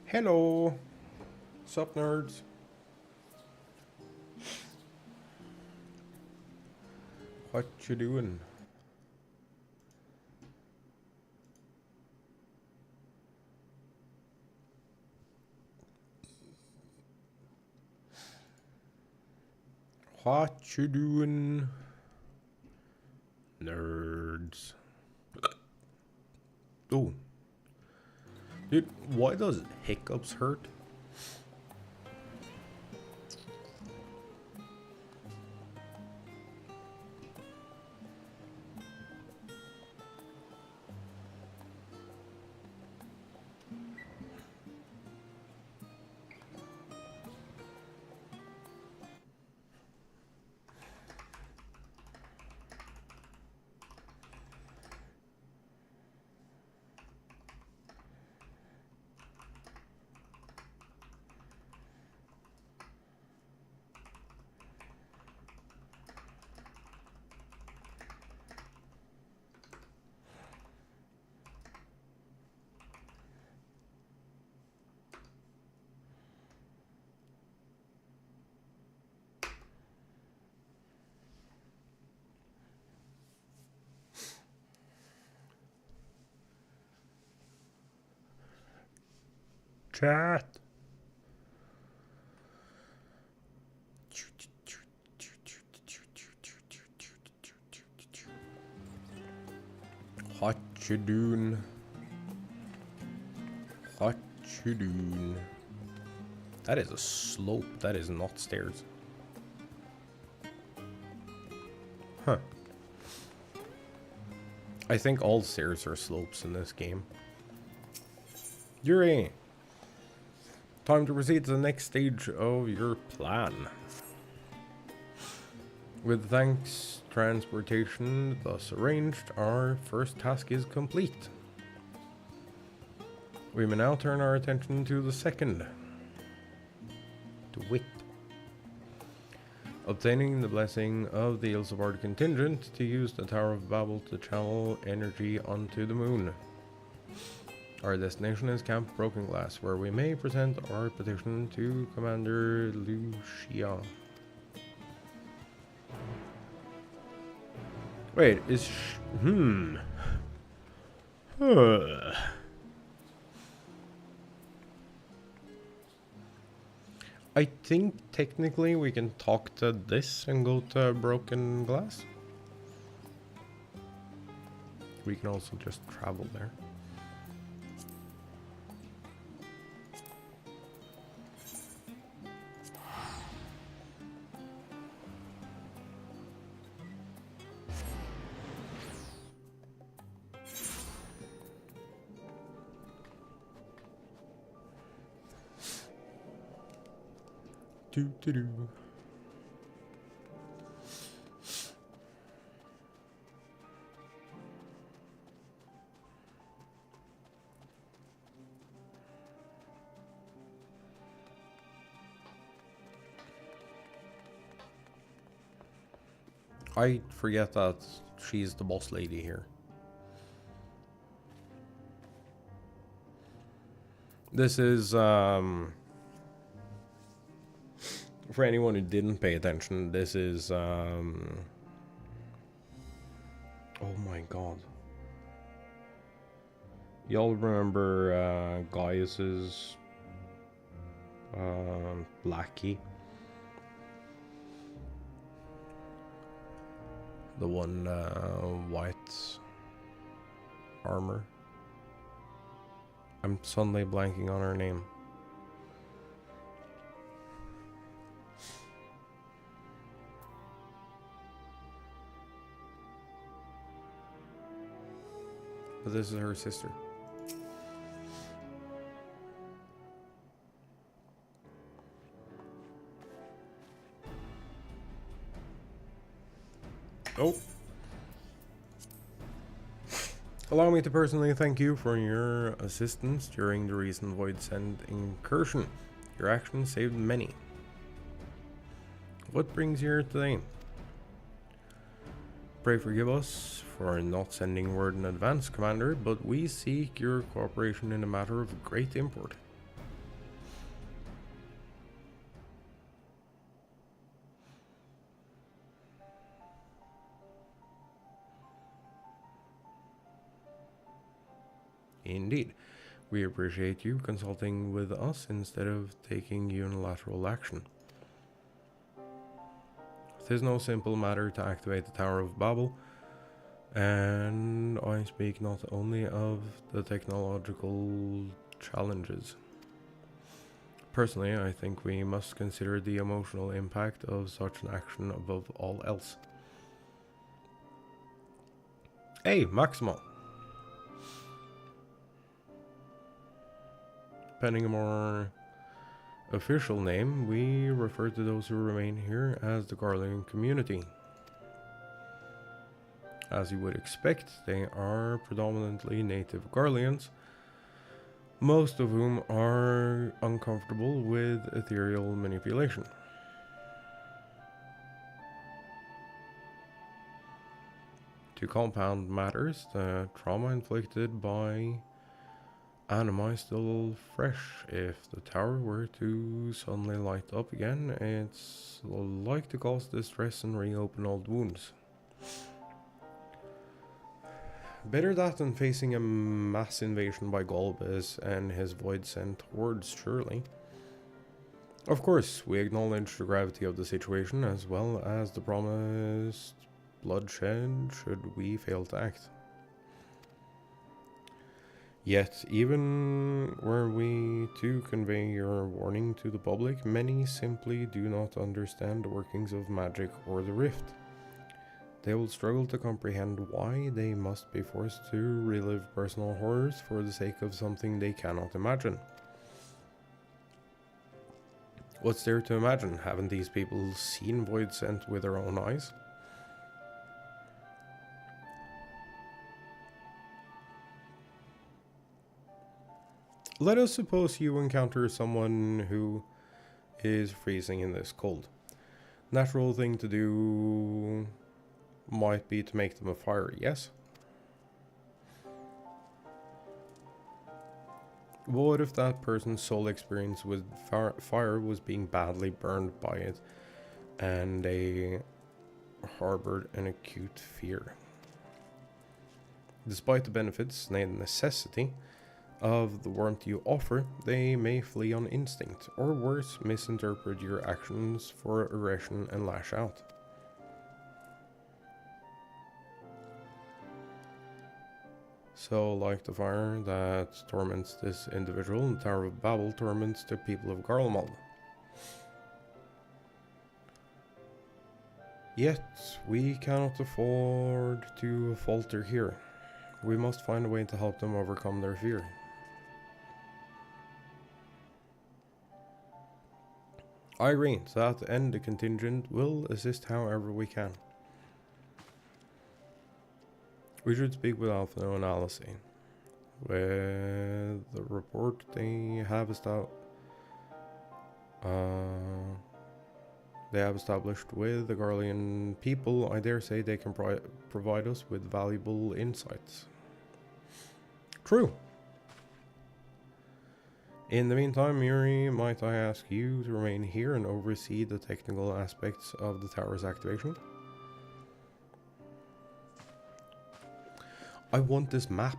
Hello. Sup, nerds? What you doing? What you doing? Nerds. Oh. Dude, why does hiccups hurt? Chat. What you doing? What you doing? That is a slope. That is not stairs. Huh. I think all stairs are slopes in this game. Yuri! Time to proceed to the next stage of your plan. With thanks transportation thus arranged, our first task is complete. We may now turn our attention to the second. To wit. Obtaining the blessing of the Ilsabard contingent to use the Tower of Babel to channel energy onto the moon. Our destination is Camp Broken Glass, where we may present our petition to Commander Lucia. Wait, is I think technically we can talk to this and go to Broken Glass. We can also just travel there. Do. I forget that she's the boss lady here. This is for anyone who didn't pay attention, this is oh my god. Y'all remember Gaius's Blackie? The one white armor. I'm suddenly blanking on her name. But this is her sister. Oh. Allow me to personally thank you for your assistance during the recent Void Send incursion. Your action saved many. What brings you here today? Pray forgive us for not sending word in advance, Commander, but we seek your cooperation in a matter of great import. indeed. We appreciate you consulting with us instead of taking unilateral action. It is no simple matter to activate the Tower of Babel, and I speak not only of the technological challenges. Personally, I think we must consider the emotional impact of such an action above all else. Hey, Maximal! Pending a more official name, we refer to those who remain here as the Garlean community. As you would expect, they are predominantly native Garleans, most of whom are uncomfortable with ethereal manipulation. To compound matters, the trauma inflicted by Anima is still fresh. If the tower were to suddenly light up again, it's like to cause distress and reopen old wounds. Better that than facing a mass invasion by Golbez and his void sent hordes, surely. Of course, we acknowledge the gravity of the situation as well as the promised bloodshed should we fail to act. Yet, even were we to convey your warning to the public, many simply do not understand the workings of magic or the rift. They will struggle to comprehend why they must be forced to relive personal horrors for the sake of something they cannot imagine. What's there to imagine? Haven't these people seen Void Sent with their own eyes? Let us suppose you encounter someone who is freezing in this cold. Natural thing to do might be to make them a fire, yes? What if that person's sole experience with fire was being badly burned by it and they harbored an acute fear? Despite the benefits and necessity of the warmth you offer, they may flee on instinct, or worse, misinterpret your actions for aggression and lash out. So, like the fire that torments this individual, the Tower of Babel torments the people of Garlemald. Yet, we cannot afford to falter here. We must find a way to help them overcome their fear. I agree. To that end, the contingent will assist however we can. We should speak with Alpha and Alice. With the report they have established with the Garlean people, I dare say they can provide us with valuable insights. True. In the meantime, Yuri, might I ask you to remain here and oversee the technical aspects of the tower's activation? I want this map.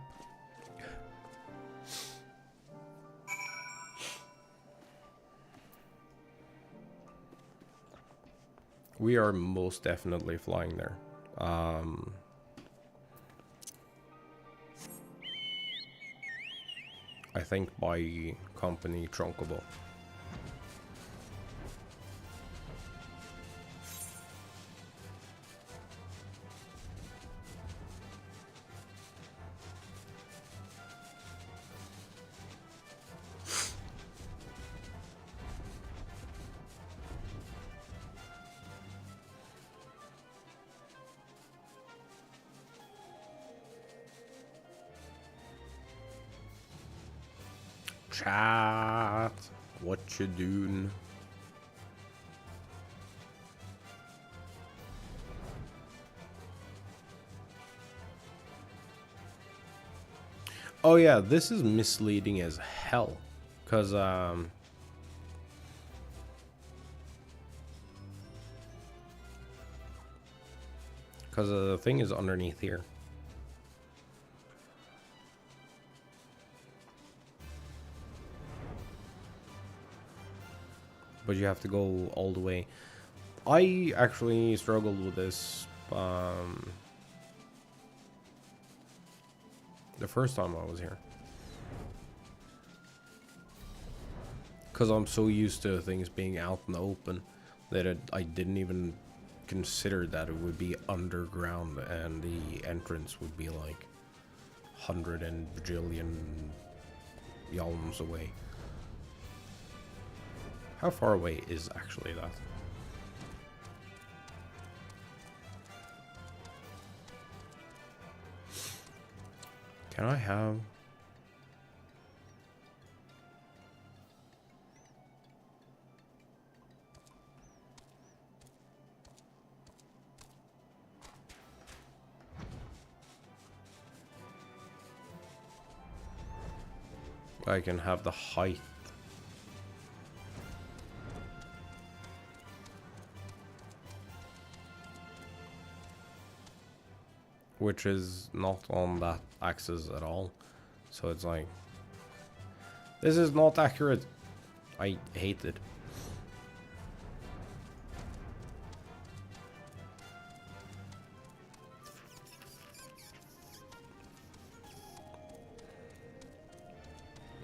We are most definitely flying there. I think by company Trunkobo. Chat, what you doing? Oh yeah, this is misleading as hell, cause the thing is underneath here. but you have to go all the way. I actually struggled with this the first time I was here, because I'm so used to things being out in the open that I didn't even consider that it would be underground and the entrance would be like 100 and bajillion yalms away. How far away is actually that? Can I have... I can have the height. Which is not on that axis at all. So it's like, this is not accurate. I hate it.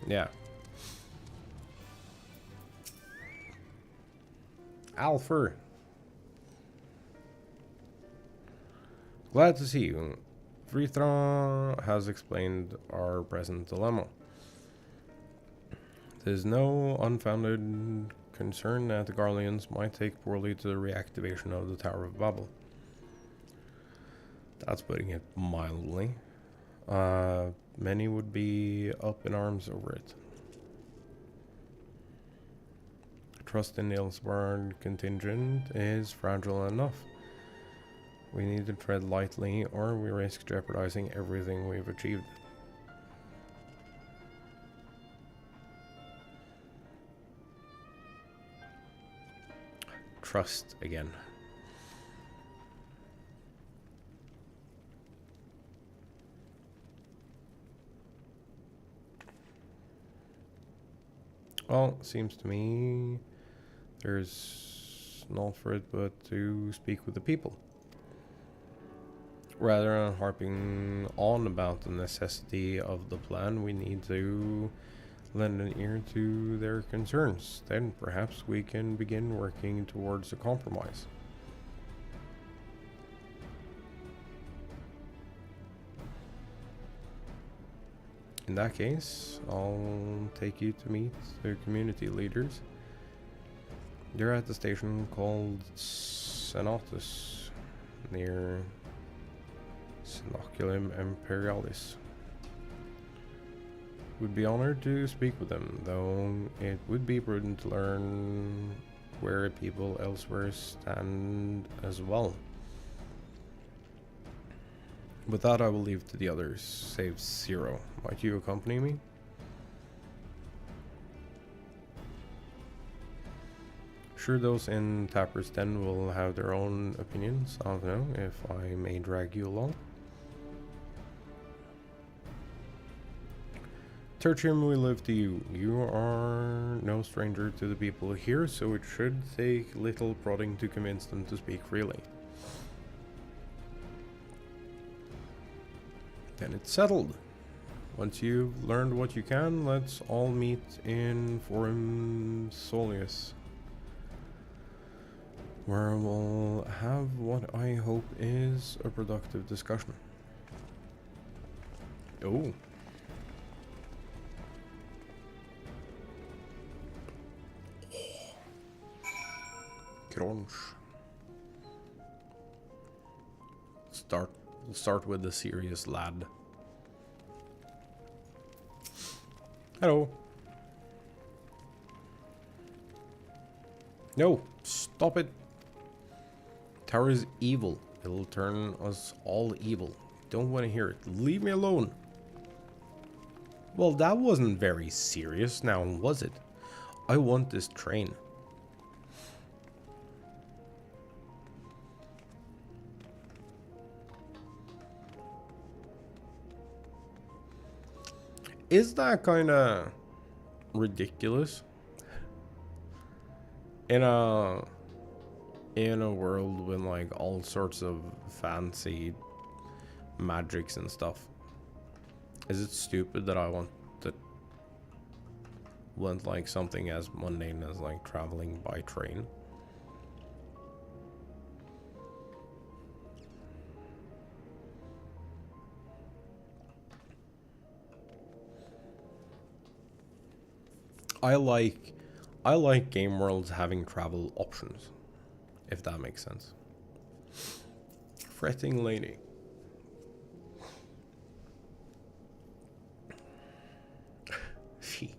Yeah. Alfred. Glad to see you. Frithra has explained our present dilemma. There's no unfounded concern that the Garleans might take poorly to the reactivation of the Tower of Babel. That's putting it mildly. Many would be up in arms over it. Trust in the Elsbard contingent is fragile enough. We need to tread lightly, or we risk jeopardizing everything we've achieved. Trust again. Well, seems to me there's naught for it but to speak with the people. Rather than harping on about the necessity of the plan, we need to lend an ear to their concerns. Then perhaps we can begin working towards a compromise. In that case, I'll take you to meet the community leaders. They're at the station called Senatus, near Sinoculum Imperialis. Would be honored to speak with them, though it would be prudent to learn where people elsewhere stand as well. With that, I will leave to the others, save Zero. Might you accompany me? Sure, those in Tapper's Den will have their own opinions. I don't know if I may drag you along. Tertium, we live to you. You are no stranger to the people here, so it should take little prodding to convince them to speak freely. Then it's settled. Once you've learned what you can, let's all meet in Forum Solius, where we'll have what I hope is a productive discussion. Oh. Crunch. We'll start with the serious lad. Hello. No, stop it. Tower is evil. It'll turn us all evil. Don't want to hear it. Leave me alone. Well, that wasn't very serious now, was it? I want this train. Is that kind of ridiculous? In a world with like all sorts of fancy magics and stuff, is it stupid that I want like something as mundane as like traveling by train? I like game worlds having travel options, if that makes sense. Fretting lady. Fee.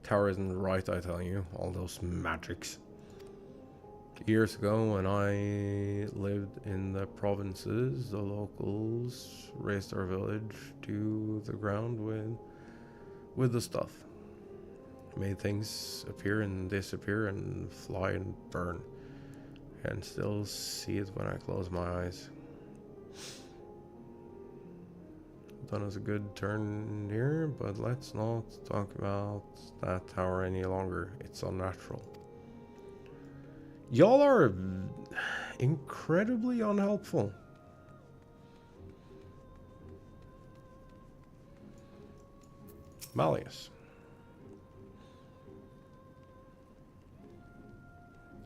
Tower isn't right, I tell you. All those magics. Years ago, when I lived in the provinces, the locals raised our village to the ground with the stuff. Made things appear and disappear and fly and burn. And still see it when I close my eyes. Done us a good turn here, but let's not talk about that tower any longer. It's unnatural. Y'all are incredibly unhelpful. Malleus.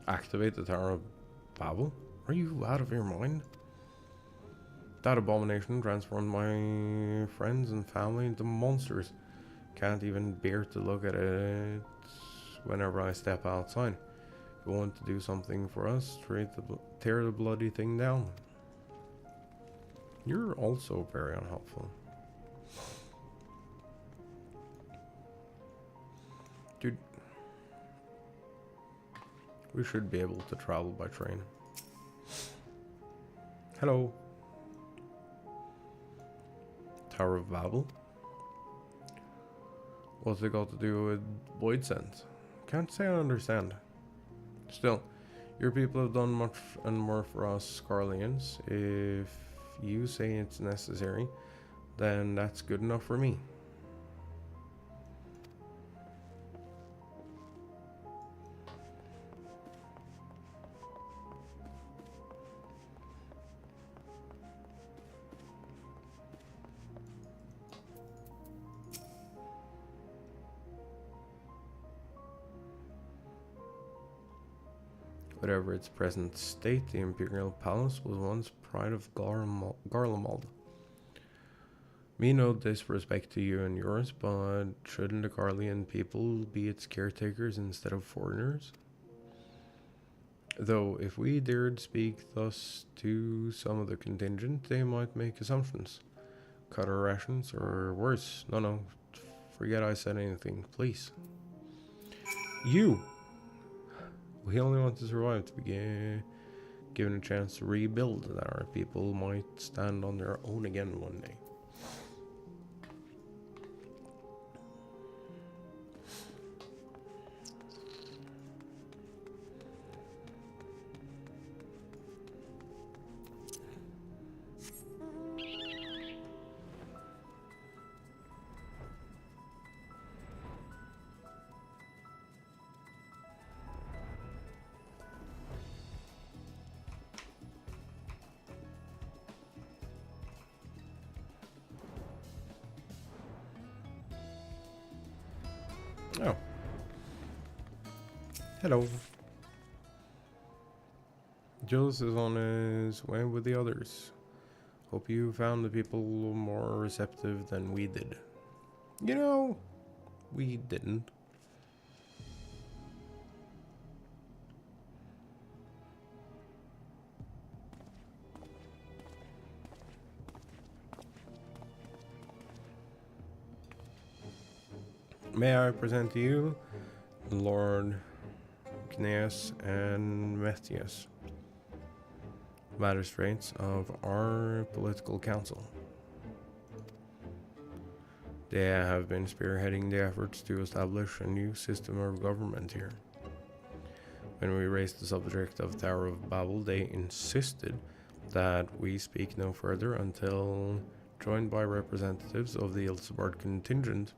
Activate the Tower of Babel? Are you out of your mind? That abomination transformed my friends and family into monsters. Can't even bear to look at it whenever I step outside. If you want to do something for us, tear the bloody thing down. You're also very unhelpful. Dude. We should be able to travel by train. Hello. Tower of Babel. What's it got to do with Void Sense? Can't say I understand. Still, your people have done much and more for us Scarlians. If you say it's necessary, then that's good enough for me. Whatever its present state, the Imperial Palace was once pride of Garlemald. Me no disrespect to you and yours, but shouldn't the Garlean people be its caretakers instead of foreigners? Though, if we dared speak thus to some of the contingent, they might make assumptions. Cut our rations, or worse. No, forget I said anything, please. You! We only want to survive to be given a chance to rebuild, that our people might stand on their own again one day. Oh. Hello. Jules is on his way with the others. Hope you found the people more receptive than we did. You know, we didn't. May I present to you Lord Gneas and Methius, magistrates of our political council. They have been spearheading the efforts to establish a new system of government here. When we raised the subject of Tower of Babel, they insisted that we speak no further until joined by representatives of the Ilsebard contingent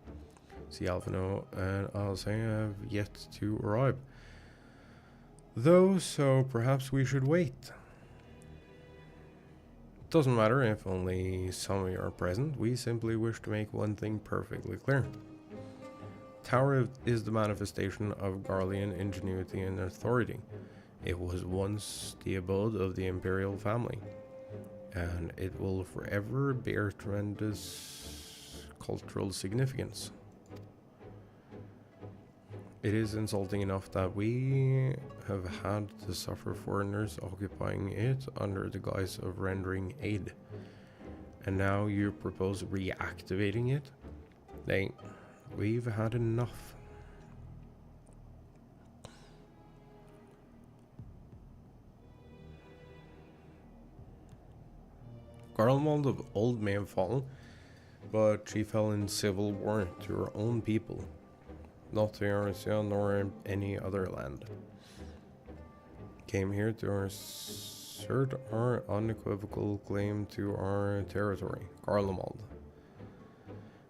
See, Alphino and Alcé have yet to arrive. Though, so perhaps we should wait. Doesn't matter if only some of you are present, we simply wish to make one thing perfectly clear. Tower is the manifestation of Garlean ingenuity and authority. It was once the abode of the imperial family, and it will forever bear tremendous cultural significance. It is insulting enough that we have had to suffer foreigners occupying it under the guise of rendering aid. And now you propose reactivating it? We've had enough. Garlemald of old may have fallen, but she fell in civil war to her own people. Not to Arisia nor any other land. Came here to assert our unequivocal claim to our territory, Garlemald,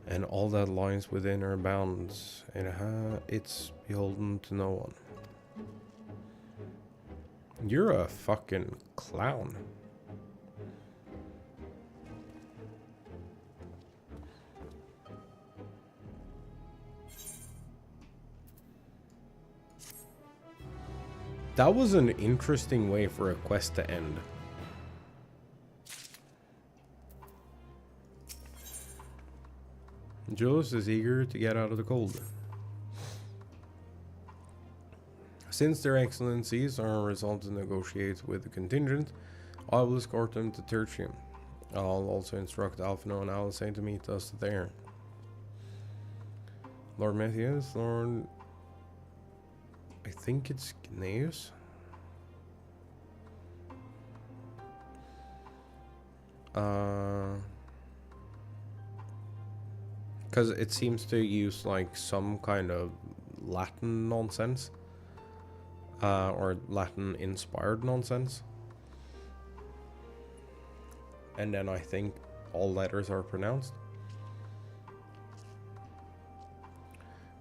and all that lies within our bounds. It's beholden to no one. You're a fucking clown. That was an interesting way for a quest to end. Julius is eager to get out of the cold. Since their excellencies are resolved to negotiate with the contingent, I will escort them to Tertium. I'll also instruct Alphino and Alcé to meet us there. Lord Matthias, Lord... I think it's Gnaeus. Because it seems to use like some kind of Latin nonsense. Or Latin inspired nonsense. And then I think all letters are pronounced.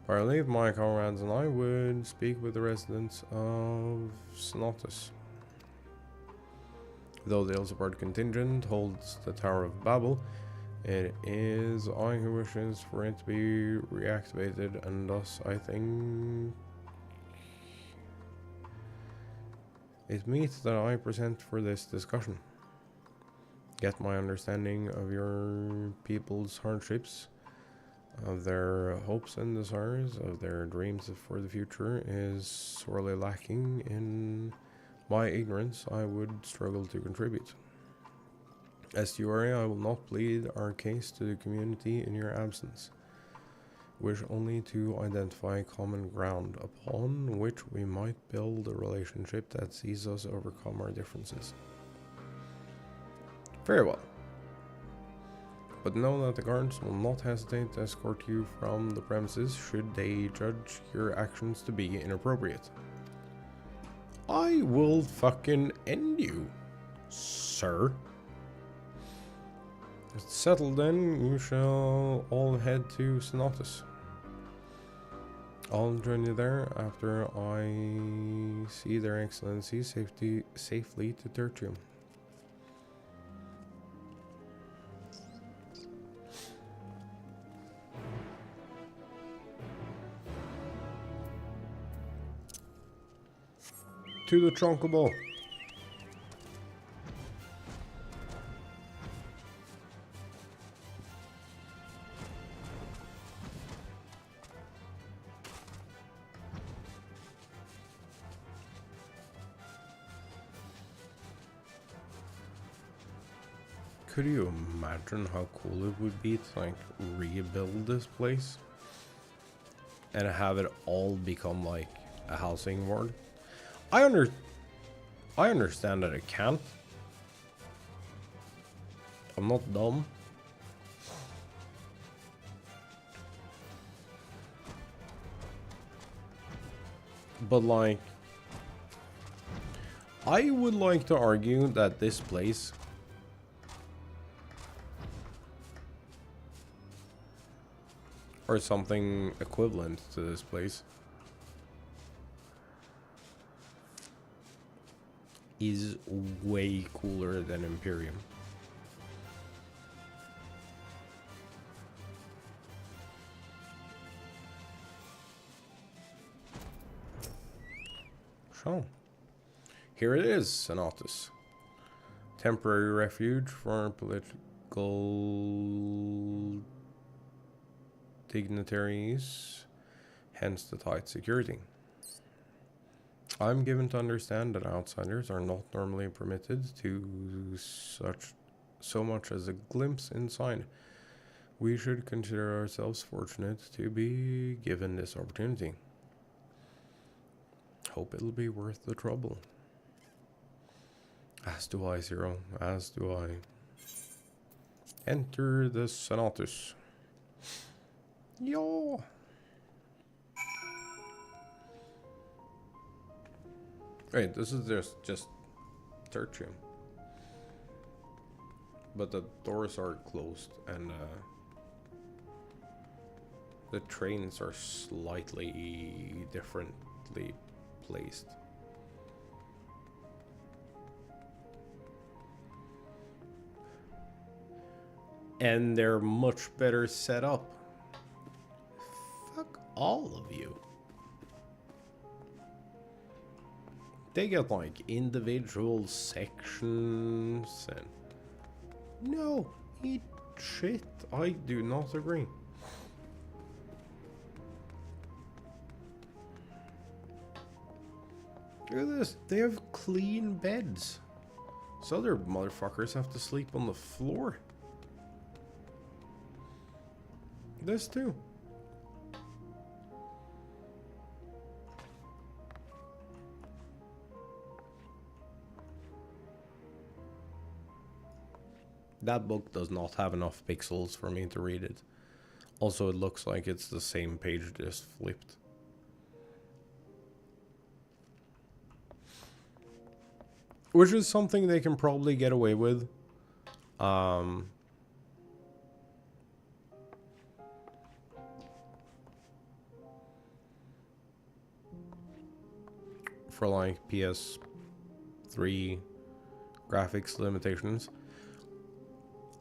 I leave, my comrades and I would speak with the residents of Schlatts. Though the Elsebard contingent holds the Tower of Babel, it is I who wishes for it to be reactivated, and thus I think it meets that I present for this discussion. Get my understanding of your people's hardships, of their hopes and desires, of their dreams for the future is sorely lacking. In my ignorance, I would struggle to contribute. As to your I will not plead our case to the community in your absence. Wish only to identify common ground upon which we might build a relationship that sees us overcome our differences. Very well. But know that the guards will not hesitate to escort you from the premises should they judge your actions to be inappropriate. I will fucking end you, sir. It's settled then, you shall all head to Schlatts. I'll join you there after I see their excellency safely to Tertium. To the Trunkable. Could you imagine how cool it would be to like rebuild this place and have it all become like a housing ward? I understand that it can't. I'm not dumb. But like, I would like to argue that this place or something equivalent to this place, is way cooler than Emporium. So, here it is, Schlatts. Temporary refuge for political dignitaries, hence the tight security. I'm given to understand that outsiders are not normally permitted to so much as a glimpse inside. We should consider ourselves fortunate to be given this opportunity. Hope it'll be worth the trouble. As do I, Zero. As do I. Enter the Schlatts. Yo. Wait, this is just third room. But the doors are closed and the trains are slightly differently placed. And they're much better set up. Fuck all of you. They get like individual sections and... No, eat shit. I do not agree. Look at this. They have clean beds. So other motherfuckers have to sleep on the floor. This too. That book does not have enough pixels for me to read it. Also, it looks like it's the same page just flipped. Which is something they can probably get away with. For like PS3 graphics limitations.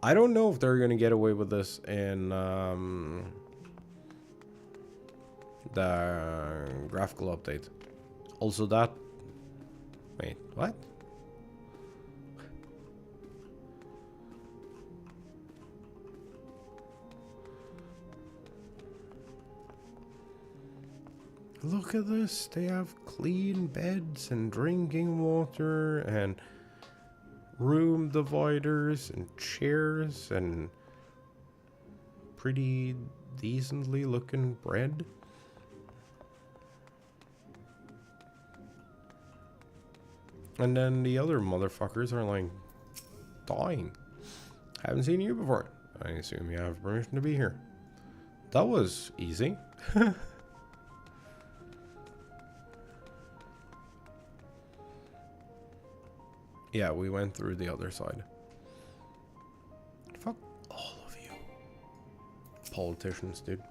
I don't know if they're gonna get away with this in the graphical update. Also that... Wait, what? Look at this, they have clean beds and drinking water and room dividers and chairs and pretty decently looking bread. And then the other motherfuckers are like dying. Haven't seen you before. I assume you have permission to be here. That was easy. Yeah, we went through the other side. Fuck all of you. Politicians, dude.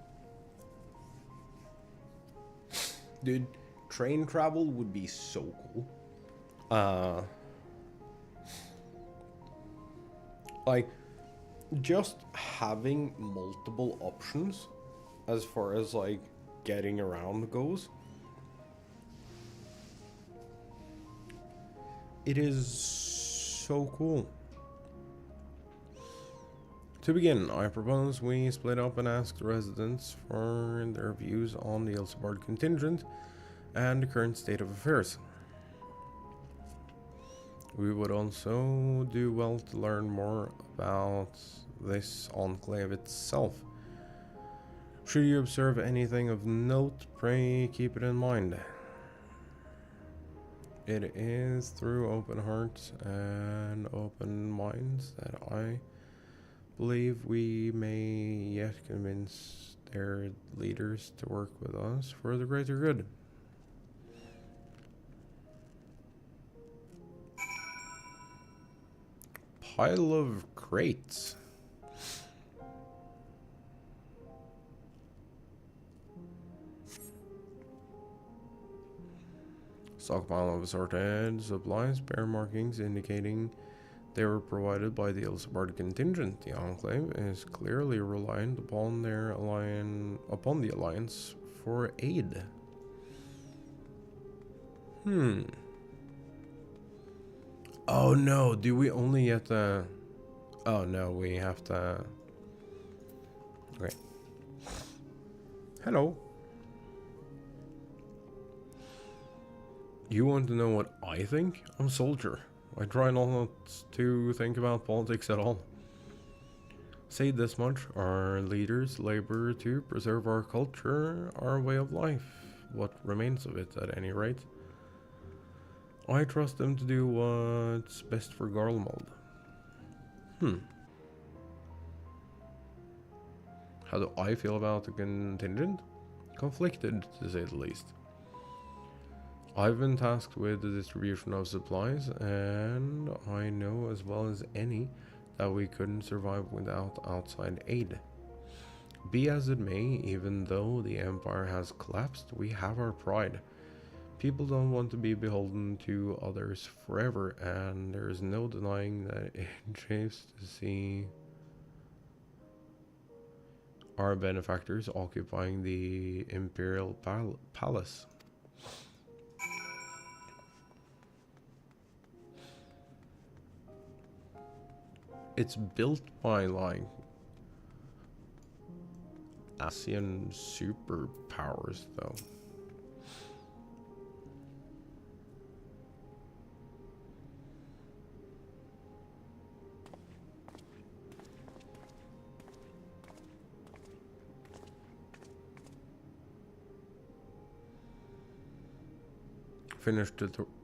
Dude, train travel would be so cool. Like, just having multiple options as far as, like, getting around goes. It is so cool. To begin, I propose we split up and ask the residents for their views on the Elsebard contingent and the current state of affairs. We would also do well to learn more about this enclave itself. Should you observe anything of note, pray keep it in mind. It is through open hearts and open minds that I believe we may yet convince their leaders to work with us for the greater good. Pile of crates. Stockpile of assorted supplies bear markings indicating they were provided by the Ilsabard contingent. The Enclave is clearly reliant upon the Alliance for aid. Oh no, do we only get the... Oh no, we have to... Okay. Hello. You want to know what I think? I'm a soldier. I try not to think about politics at all. Say this much, our leaders labor to preserve our culture, our way of life, what remains of it at any rate. I trust them to do what's best for Garlemald. How do I feel about the contingent? Conflicted, to say the least. I've been tasked with the distribution of supplies, and I know as well as any that we couldn't survive without outside aid. Be as it may, even though the Empire has collapsed, we have our pride. People don't want to be beholden to others forever, and there is no denying that it chafes to see our benefactors occupying the Imperial Palace. It's built by, like, Asian superpowers, though.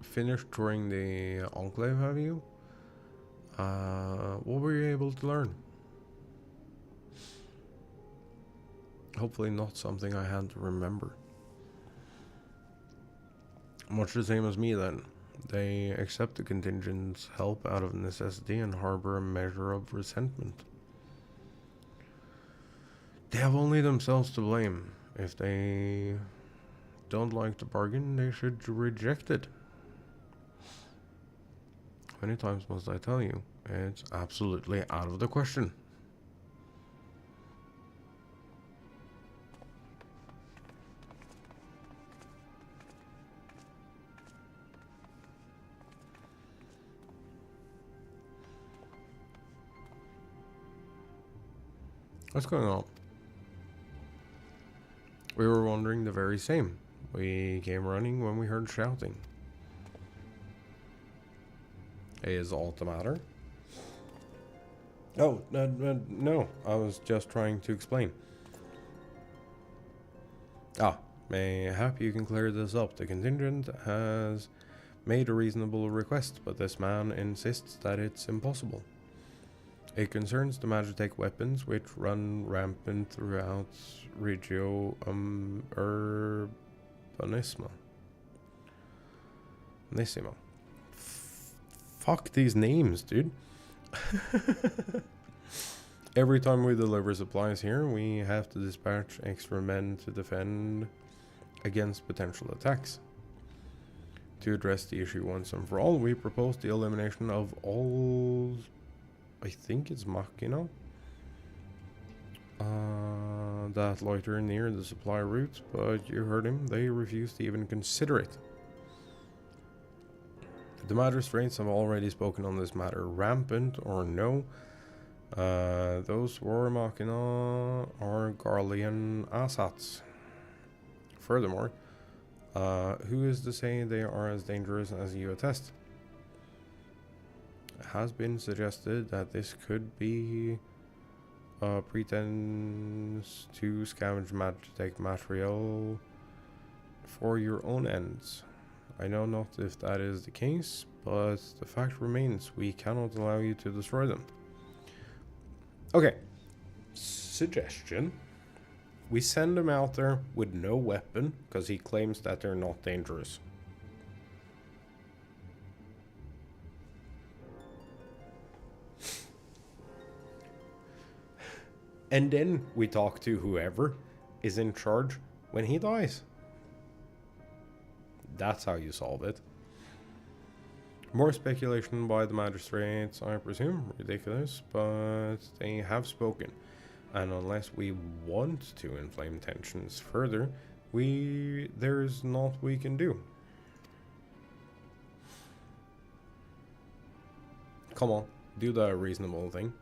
Finished touring the Enclave, have you? What were you able to learn? Hopefully not something I had to remember. Much the same as me then. They accept the contingent's help out of necessity and harbor a measure of resentment. They have only themselves to blame. If they don't like the bargain, they should reject it. How many times must I tell you? It's absolutely out of the question. What's going on? We were wondering the very same. We came running when we heard shouting. Is all the matter? Oh, no. I was just trying to explain. Mayhap you can clear this up. The contingent has made a reasonable request, but this man insists that it's impossible. It concerns the Magitech weapons which run rampant throughout Regio Urbanisma. Nissima. Fuck these names, dude. Every time we deliver supplies here, we have to dispatch extra men to defend against potential attacks. To address the issue once and for all, we propose the elimination of all... I think it's Machina that loiter near the supply routes, but you heard him, they refuse to even consider it. The magistrates have already spoken on this matter, rampant or no. Those war Machina are Garlean assets. Furthermore, who is to say they are as dangerous as you attest? It has been suggested that this could be a pretense to scavenge Magitech material for your own ends. I know not if that is the case, but the fact remains we cannot allow you to destroy them. Okay, suggestion. We send him out there with no weapon because he claims that they're not dangerous. And then we talk to whoever is in charge when he dies. That's how you solve it. More speculation by the magistrates, I presume. Ridiculous, but they have spoken. And unless we want to inflame tensions further, there's not we can do. Come on, do the reasonable thing.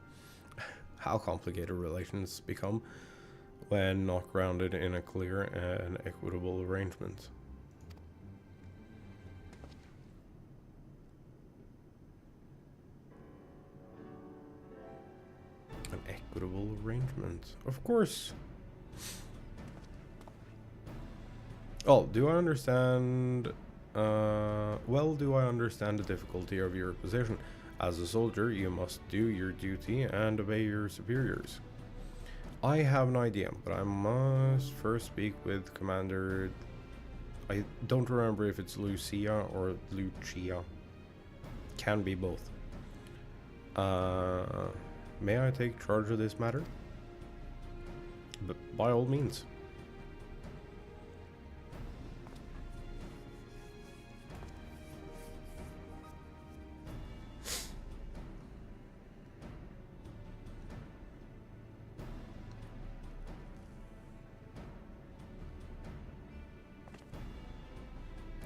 How complicated relations become when not grounded in a clear and equitable arrangement. An equitable arrangement, of course. Oh, do I understand? Well, do I understand the difficulty of your position? As a soldier, you must do your duty and obey your superiors. I have an idea, but I must first speak with Commander... I don't remember if it's Lucia or Lucia. Can be both. May I take charge of this matter? But by all means.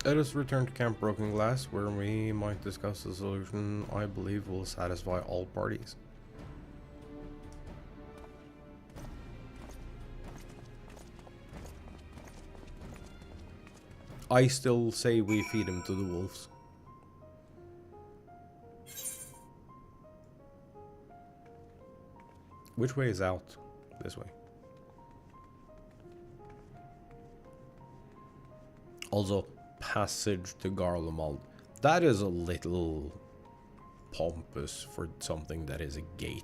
Let us return to Camp Broken Glass, where we might discuss a solution I believe will satisfy all parties. I still say we feed him to the wolves. Which way is out? This way. Also, passage to Garlemald. That is a little pompous for something that is a gate.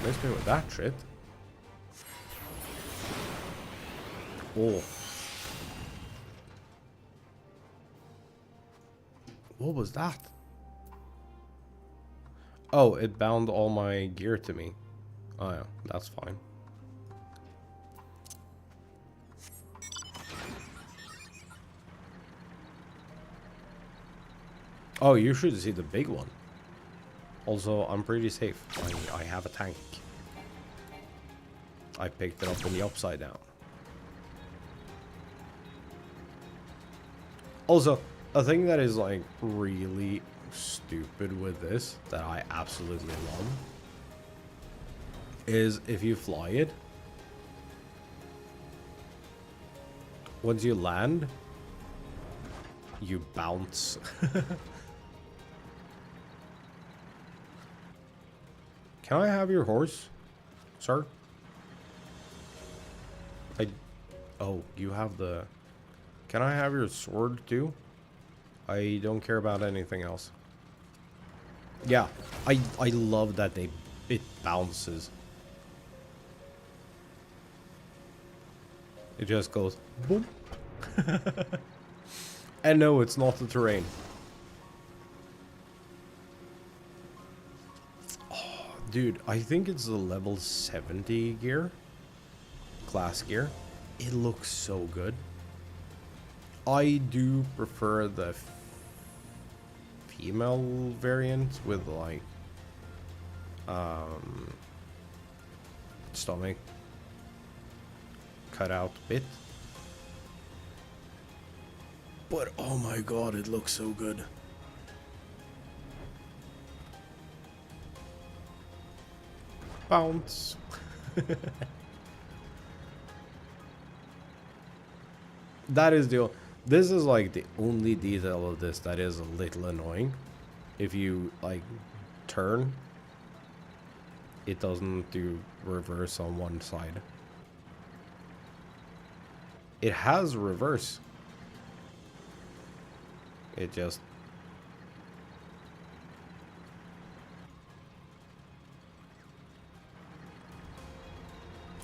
Miss me with that shit. Oh. What was that? Oh, it bound all my gear to me. Oh yeah, that's fine. Oh, you should see the big one. Also, I'm pretty safe. I have a tank. I picked it up in the upside down. Also, a thing that is like really stupid with this, that I absolutely love, is if you fly it, once you land, you bounce. Can I have your horse, sir? Oh, you have the... Can I have your sword too? I don't care about anything else. Yeah, I love that it bounces. It just goes boom. And no, it's not the terrain. Oh, dude, I think it's the level 70 gear. Class gear. It looks so good. I do prefer the female variant with like stomach cut out bit. But oh my god, it looks so good. Bounce. That is this is like the only detail of this that is a little annoying. If you like turn, it doesn't do reverse on one side. It has reverse. It just...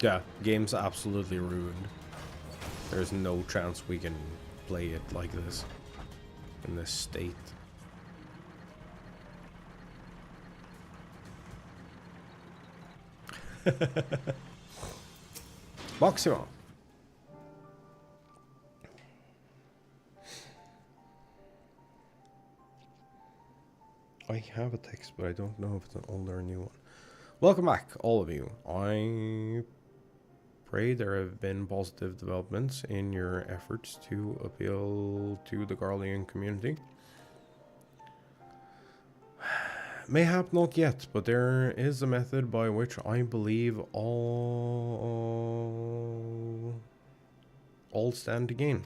Yeah, game's absolutely ruined. There's no chance we can play it like this, in this state. Maxima. I have a text, but I don't know if it's an old or a new one. Welcome back, all of you. I pray there have been positive developments in your efforts to appeal to the Garlean community. Mayhap not yet, but there is a method by which I believe all stand to gain.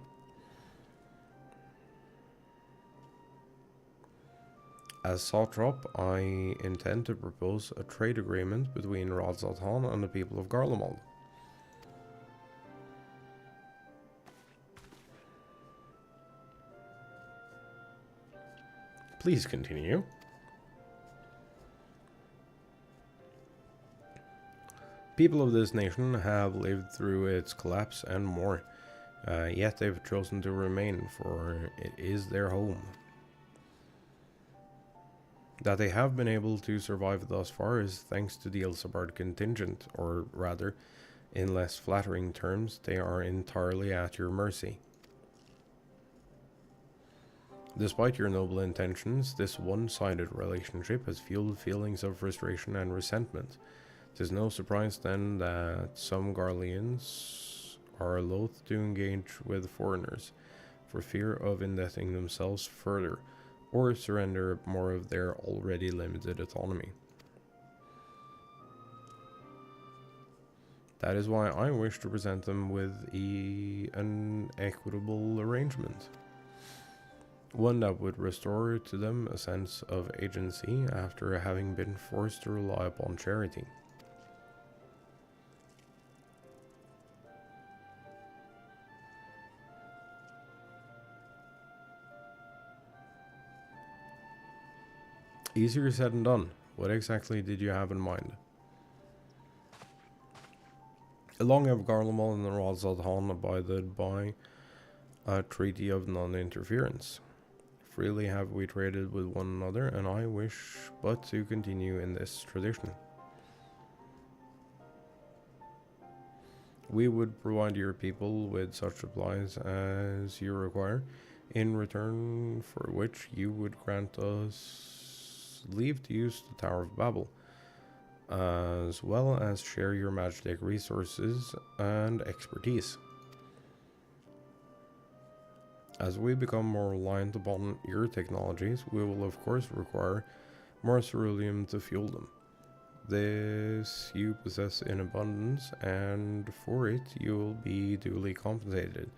As Satrap, I intend to propose a trade agreement between Radzatan and the people of Garlemald. Please continue. People of this nation have lived through its collapse and more, yet they've chosen to remain, for it is their home. That they have been able to survive thus far is thanks to the Ilsabard contingent, or rather, in less flattering terms, they are entirely at your mercy. Despite your noble intentions, this one-sided relationship has fueled feelings of frustration and resentment. It is no surprise then that some Garleans are loath to engage with foreigners, for fear of indebting themselves further, or surrender more of their already limited autonomy. That is why I wish to present them with an equitable arrangement. One that would restore to them a sense of agency after having been forced to rely upon charity. Easier said than done. What exactly did you have in mind? Long have Garlemald and the Radzatan abided by a treaty of non-interference. Freely have we traded with one another, and I wish but to continue in this tradition. We would provide your people with such supplies as you require, in return for which you would grant us leave to use the Tower of Babel, as well as share your magic resources and expertise. As we become more reliant upon your technologies, we will of course require more ceruleum to fuel them. This you possess in abundance, and for it you will be duly compensated.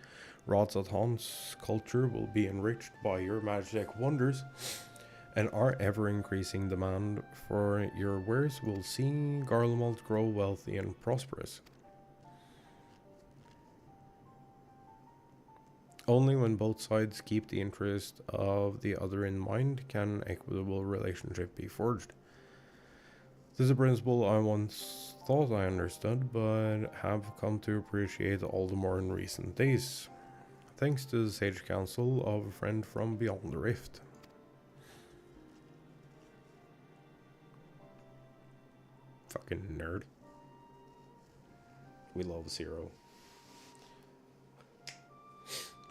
Radzatan's culture will be enriched by your magic wonders, and our ever-increasing demand for your wares will see Garlemald grow wealthy and prosperous. Only when both sides keep the interest of the other in mind can an equitable relationship be forged. This is a principle I once thought I understood, but have come to appreciate all the more in recent days, thanks to the sage counsel of a friend from beyond the rift. Fucking nerd. We love Zero.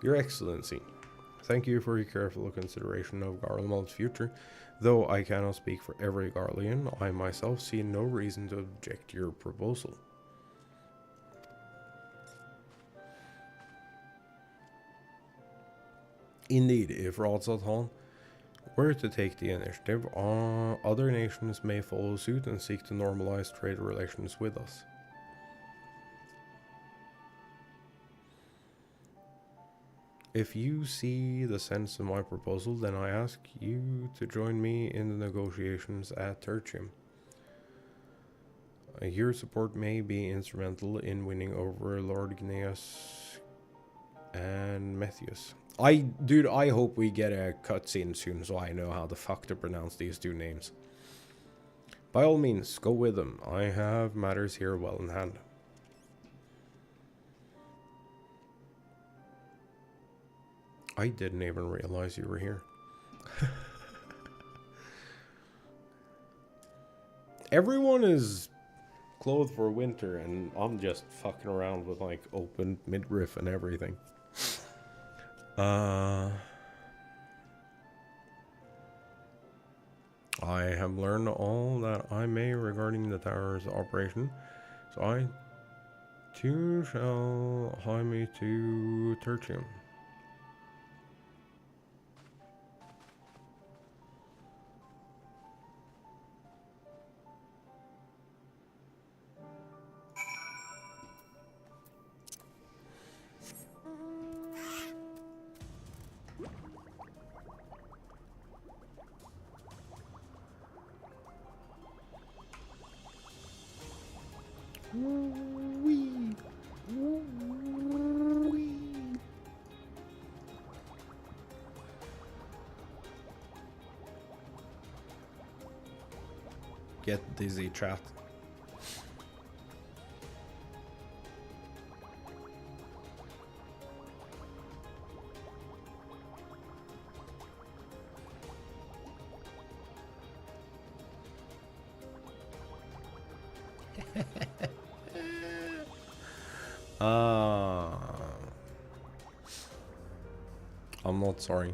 Your Excellency, thank you for your careful consideration of Garlemald's future. Though I cannot speak for every Garlean, I myself see no reason to object to your proposal. Indeed, if Radzatan were to take the initiative, other nations may follow suit and seek to normalize trade relations with us. If you see the sense of my proposal, then I ask you to join me in the negotiations at Tertium. Your support may be instrumental in winning over Lord Gneas and Methius. Dude, I hope we get a cutscene soon so I know how the fuck to pronounce these two names. By all means, go with them. I have matters here well in hand. I didn't even realize you were here. Everyone is clothed for winter, and I'm just fucking around with like open midriff and everything. I have learned all that I may regarding the tower's operation, so I too shall hie me to Tertium. Get dizzy, chat. I'm not sorry.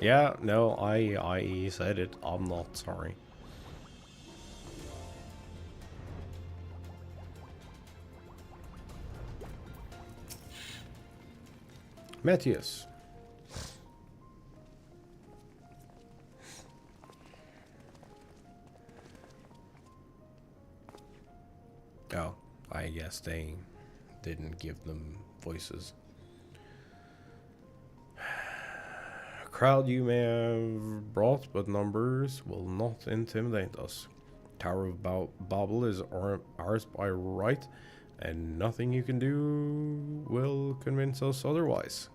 Yeah, no, I said it. I'm not sorry. Matthias. Oh, I guess they didn't give them voices. A crowd you may have brought, but numbers will not intimidate us. Tower of Babel is ours by right, and nothing you can do will convince us otherwise.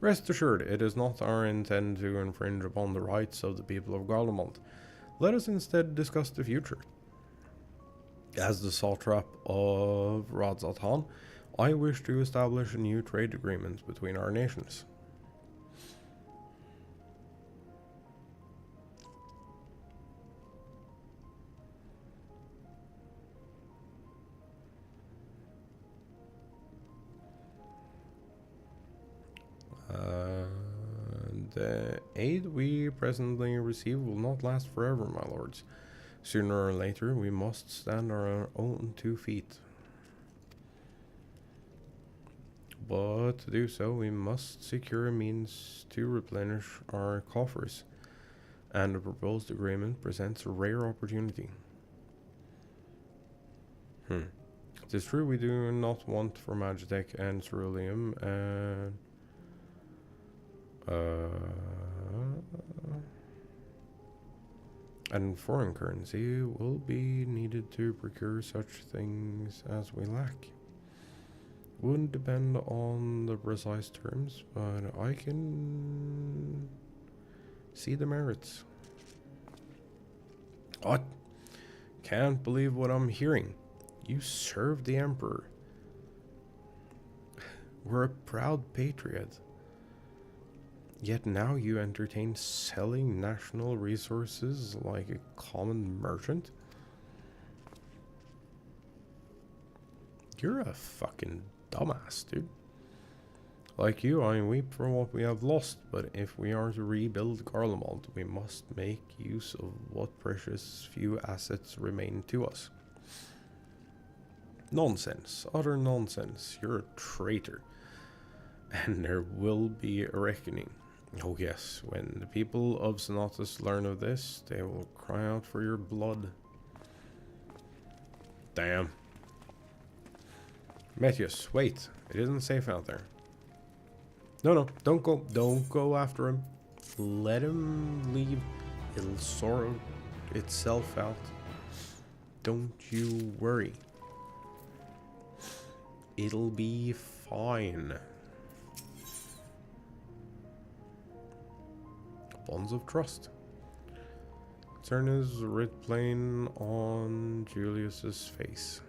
Rest assured, it is not our intent to infringe upon the rights of the people of Garlemald. Let us instead discuss the future. As the satrap of Radzatan, I wish to establish a new trade agreement between our nations. The aid we presently receive will not last forever, my lords. Sooner or later, we must stand on our own 2 feet. But to do so, we must secure a means to replenish our coffers, and the proposed agreement presents a rare opportunity. It is true we do not want for Magitech and Ceruleum and foreign currency will be needed to procure such things as we lack. Wouldn't depend on the precise terms, but I can see the merits. What? Can't believe what I'm hearing. You served the Emperor. We're a proud patriot. Yet now you entertain selling national resources like a common merchant? You're a fucking dumbass, dude. Like you, I weep for what we have lost, but if we are to rebuild Garlemald, we must make use of what precious few assets remain to us. Nonsense, utter nonsense. You're a traitor. And there will be a reckoning. Oh yes, when the people of Sonatus learn of this, they will cry out for your blood. Damn. Matthias, wait. It isn't safe out there. No, don't go after him. Let him leave. It'll sort itself out. Don't you worry. It'll be fine. Bonds of trust. Turn his red plane on Julius's face.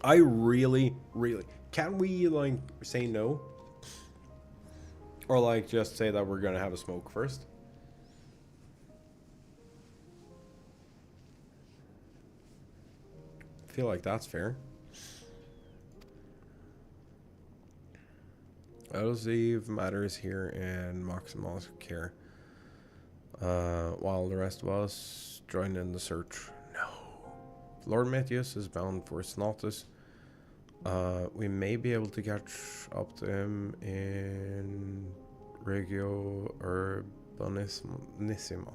I really, can we like say no? Or like just say that we're gonna have a smoke first? I feel like that's fair. Elsive matters here and Maximus care. While the rest of us join in the search. No. Lord Matthias is bound for Schlatts. We may be able to catch up to him in Regio Urbanissima.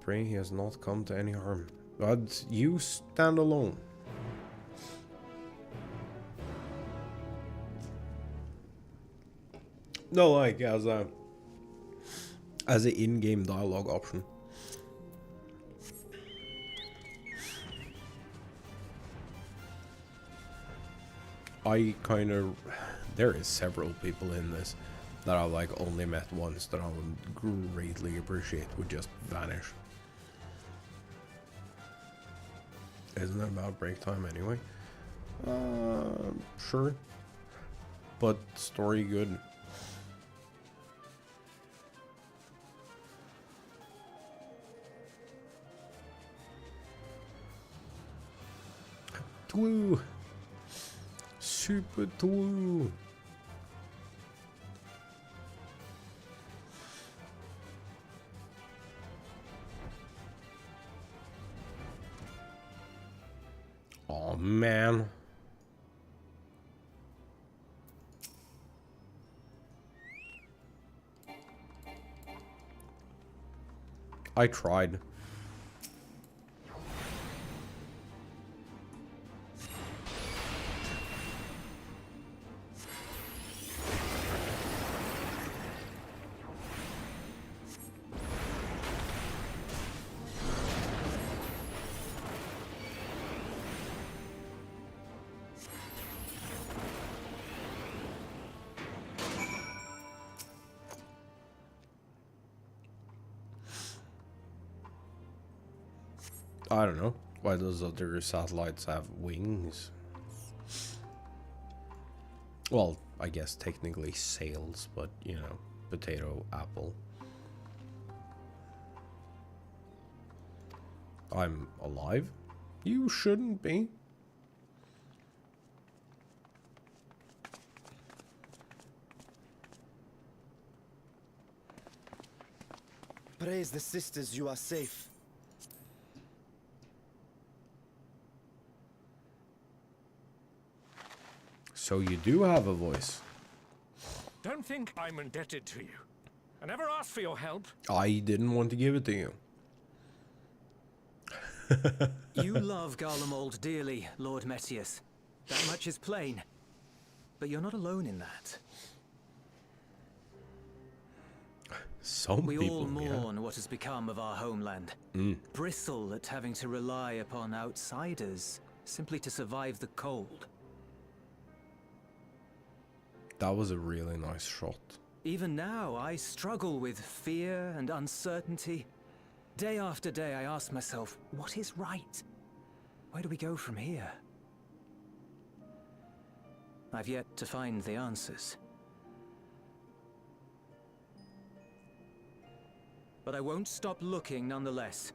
Praying he has not come to any harm. But you stand alone. No, like as an in-game dialogue option. I kind of, there is several people in this that I've like only met once that I would greatly appreciate would just vanish. Isn't it about break time anyway? Sure. But story good. Twoo! Super twoo! Oh man. I tried. I don't know. Why those other satellites have wings? Well, I guess technically sails, but you know, potato, apple. I'm alive? You shouldn't be. Praise the sisters, you are safe. So you do have a voice. Don't think I'm indebted to you. I never asked for your help. I didn't want to give it to you. You love Garlemald dearly, Lord Metius. That much is plain. But you're not alone in that. We all mourn what has become of our homeland. Bristle at having to rely upon outsiders simply to survive the cold. That was a really nice shot. Even now, I struggle with fear and uncertainty. Day after day, I ask myself, what is right? Where do we go from here? I've yet to find the answers. But I won't stop looking nonetheless.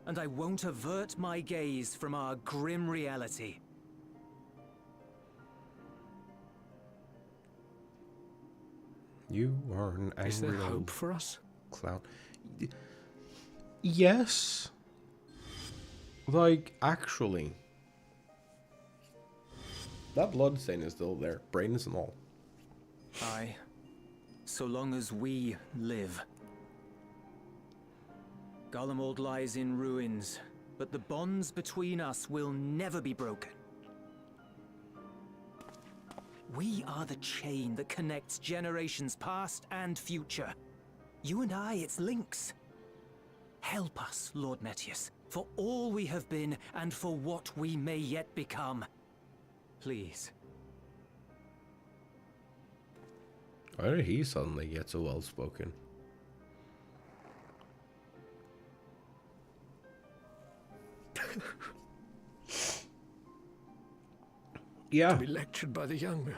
And I won't avert my gaze from our grim reality. You are an angry Is there old hope for us? clown. Yes. Like, actually. That bloodstain is still there. Brains and all. Aye. So long as we live. Garlemald lies in ruins, but the bonds between us will never be broken. We are the chain that connects generations past and future. You and I, it's links. Help us, Lord Metius, for all we have been and for what we may yet become. Please. Why did he suddenly get so well spoken? Yeah. To be lectured by the young man.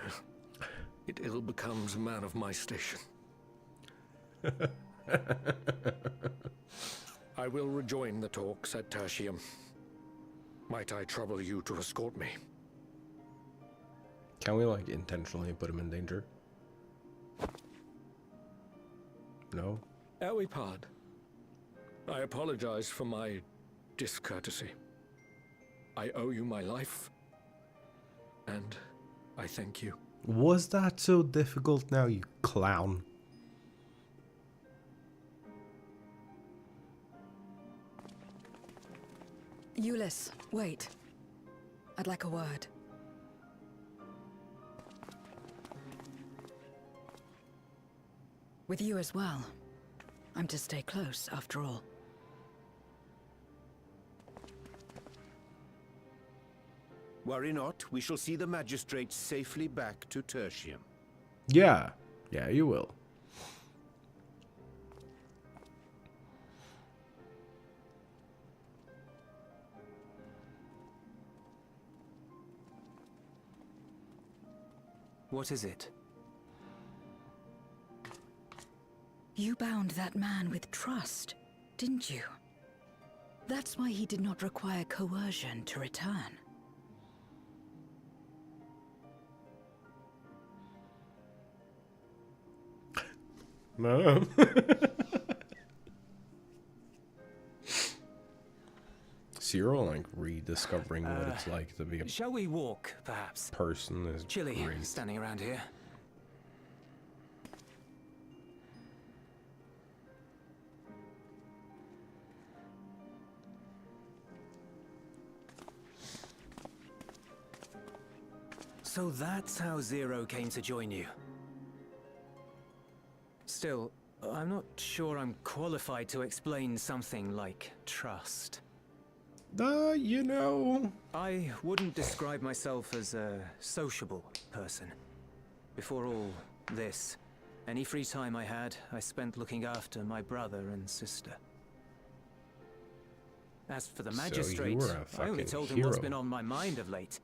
It ill becomes a man of my station. I will rejoin the talks at Tertium. Might I trouble you to escort me? Can we, like, intentionally put him in danger? No? Ewipard, I apologize for my discourtesy. I owe you my life, and I thank you. Was that so difficult now, you clown? Euless, wait. I'd like a word. With you as well. I'm to stay close, after all. Worry not, we shall see the magistrates safely back to Tertium. Yeah. Yeah, you will. What is it? You bound that man with trust, didn't you? That's why he did not require coercion to return. No. Cyril, like, rediscovering what it's like to be a Shall we walk, perhaps? person is Chilly, great. standing around here. So that's how Zero came to join you. Still, I'm not sure I'm qualified to explain something like trust. You know. I wouldn't describe myself as a sociable person. Before all this, any free time I had, I spent looking after my brother and sister. As for the magistrate, were a I only fucking told him what's hero. been on my mind of late.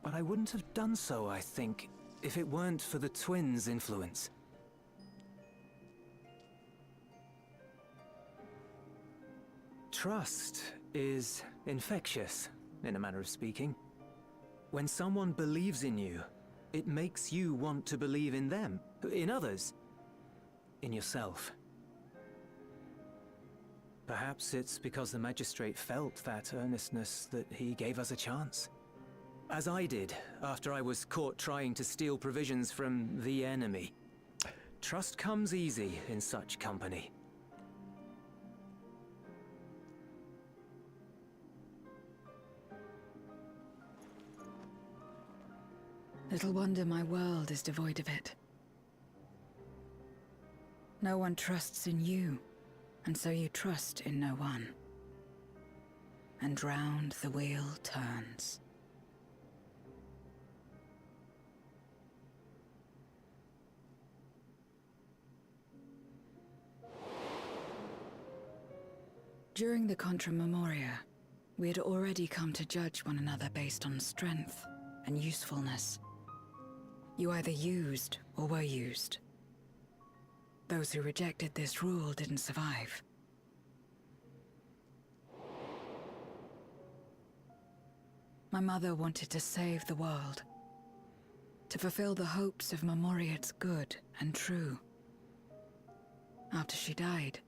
But I wouldn't have done so, I think, if it weren't for the twins' influence. Trust is infectious, in a manner of speaking. When someone believes in you, it makes you want to believe in them, in others, in yourself. Perhaps it's because the magistrate felt that earnestness that he gave us a chance. As I did, after I was caught trying to steal provisions from the enemy. Trust comes easy in such company. Little wonder my world is devoid of it. No one trusts in you, and so you trust in no one. And round the wheel turns. During the Contra Memoria, we had already come to judge one another based on strength and usefulness. You either used or were used. Those who rejected this rule didn't survive. My mother wanted to save the world, to fulfill the hopes of Memoria's good and true. After she died,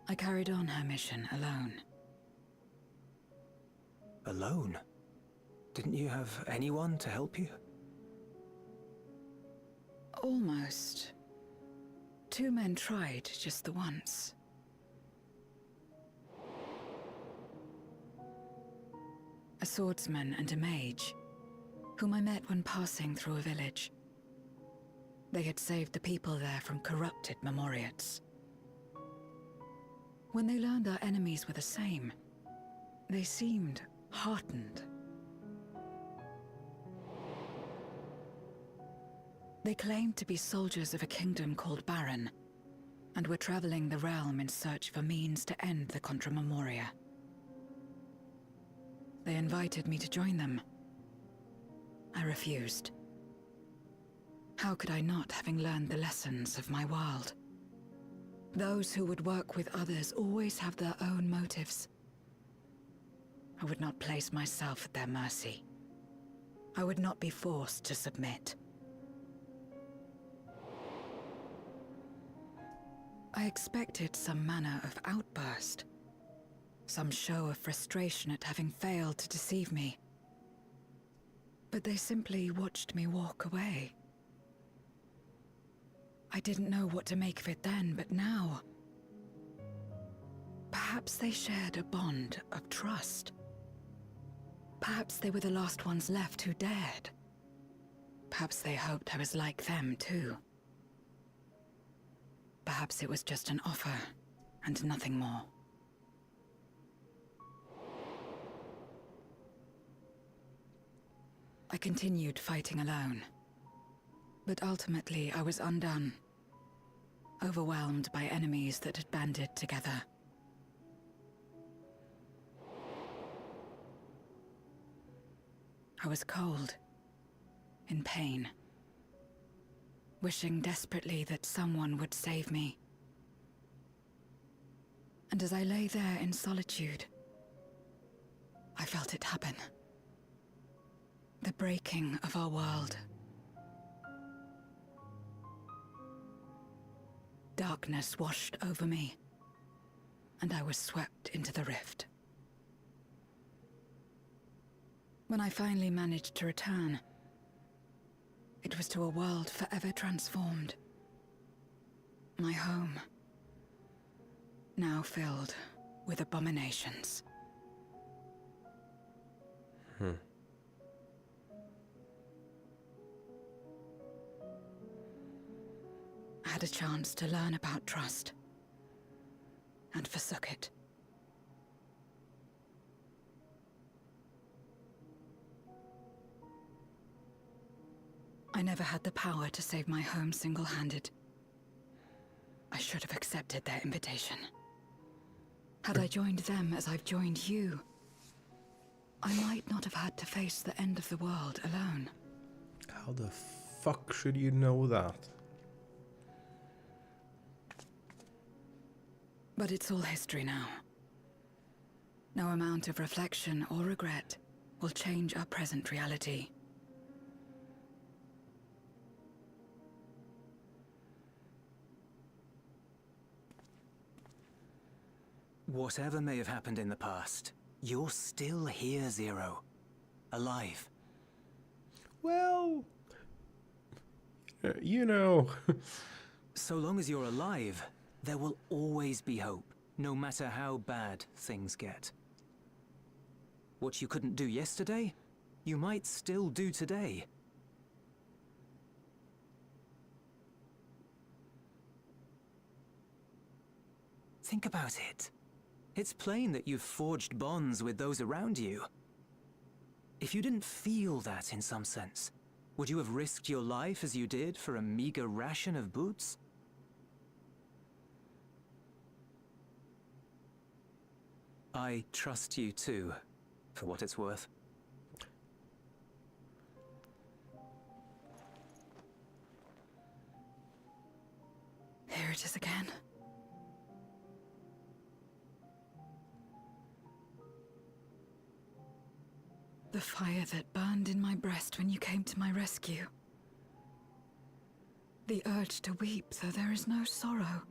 I carried on her mission alone. Alone? Didn't you have anyone to help you? Almost. 2 men tried just the once. a swordsman and a mage, whom I met when passing through a village. They had saved the people there from corrupted Memoriats. When they learned our enemies were the same, they seemed heartened. They claimed to be soldiers of a kingdom called Baron, and were traveling the realm in search for means to end the Contra Memoria. They invited me to join them. I refused. How could I not, having learned the lessons of my world? Those who would work with others always have their own motives. I would not place myself at their mercy. I would not be forced to submit. I expected some manner of outburst, some show of frustration at having failed to deceive me. But they simply watched me walk away. I didn't know what to make of it then, but now... Perhaps they shared a bond of trust. Perhaps they were the last ones left who dared. Perhaps they hoped I was like them, too. Perhaps it was just an offer, and nothing more. I continued fighting alone. But ultimately, I was undone. Overwhelmed by enemies that had banded together. I was cold, in pain, wishing desperately that someone would save me. And as I lay there in solitude, I felt it happen. The breaking of our world. Darkness washed over me, and I was swept into the rift. When I finally managed to return, it was to a world forever transformed. My home, now filled with abominations. I had a chance to learn about trust, and forsook it. I never had the power to save my home single-handed. I should have accepted their invitation. Had I joined them as I've joined you, I might not have had to face the end of the world alone. How the fuck should you know that? But it's all history now. No amount of reflection or regret will change our present reality. Whatever may have happened in the past, you're still here, Zero. Alive. Well, you know. So long as you're alive, there will always be hope, no matter how bad things get. What you couldn't do yesterday, you might still do today. Think about it. It's plain that you've forged bonds with those around you. If you didn't feel that in some sense, would you have risked your life as you did for a meager ration of boots? I trust you too, for what it's worth. Here it is again. The fire that burned in my breast when you came to my rescue. The urge to weep, though there is no sorrow.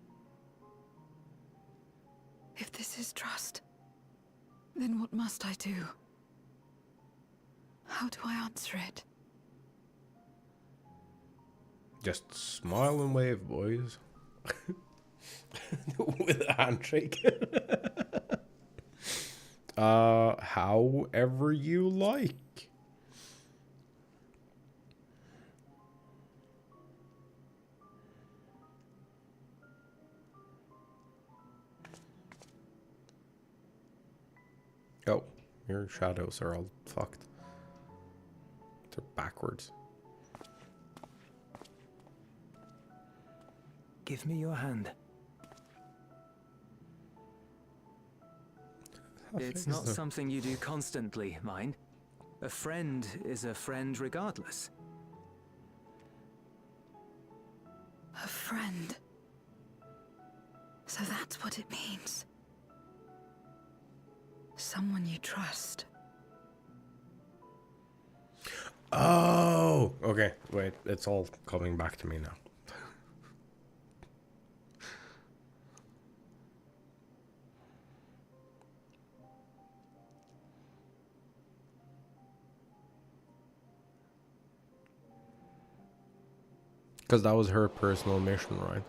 If this is trust, then what must I do? How do I answer it? Just smile and wave, boys. With a handshake. However you like. Oh, your shadows are all fucked. They're backwards. Give me your hand. It's not something you do constantly, mind. A friend is a friend regardless. A friend. So that's what it means. Someone you trust. Oh, okay. Wait, it's all coming back to me now. Because that was her personal mission, right?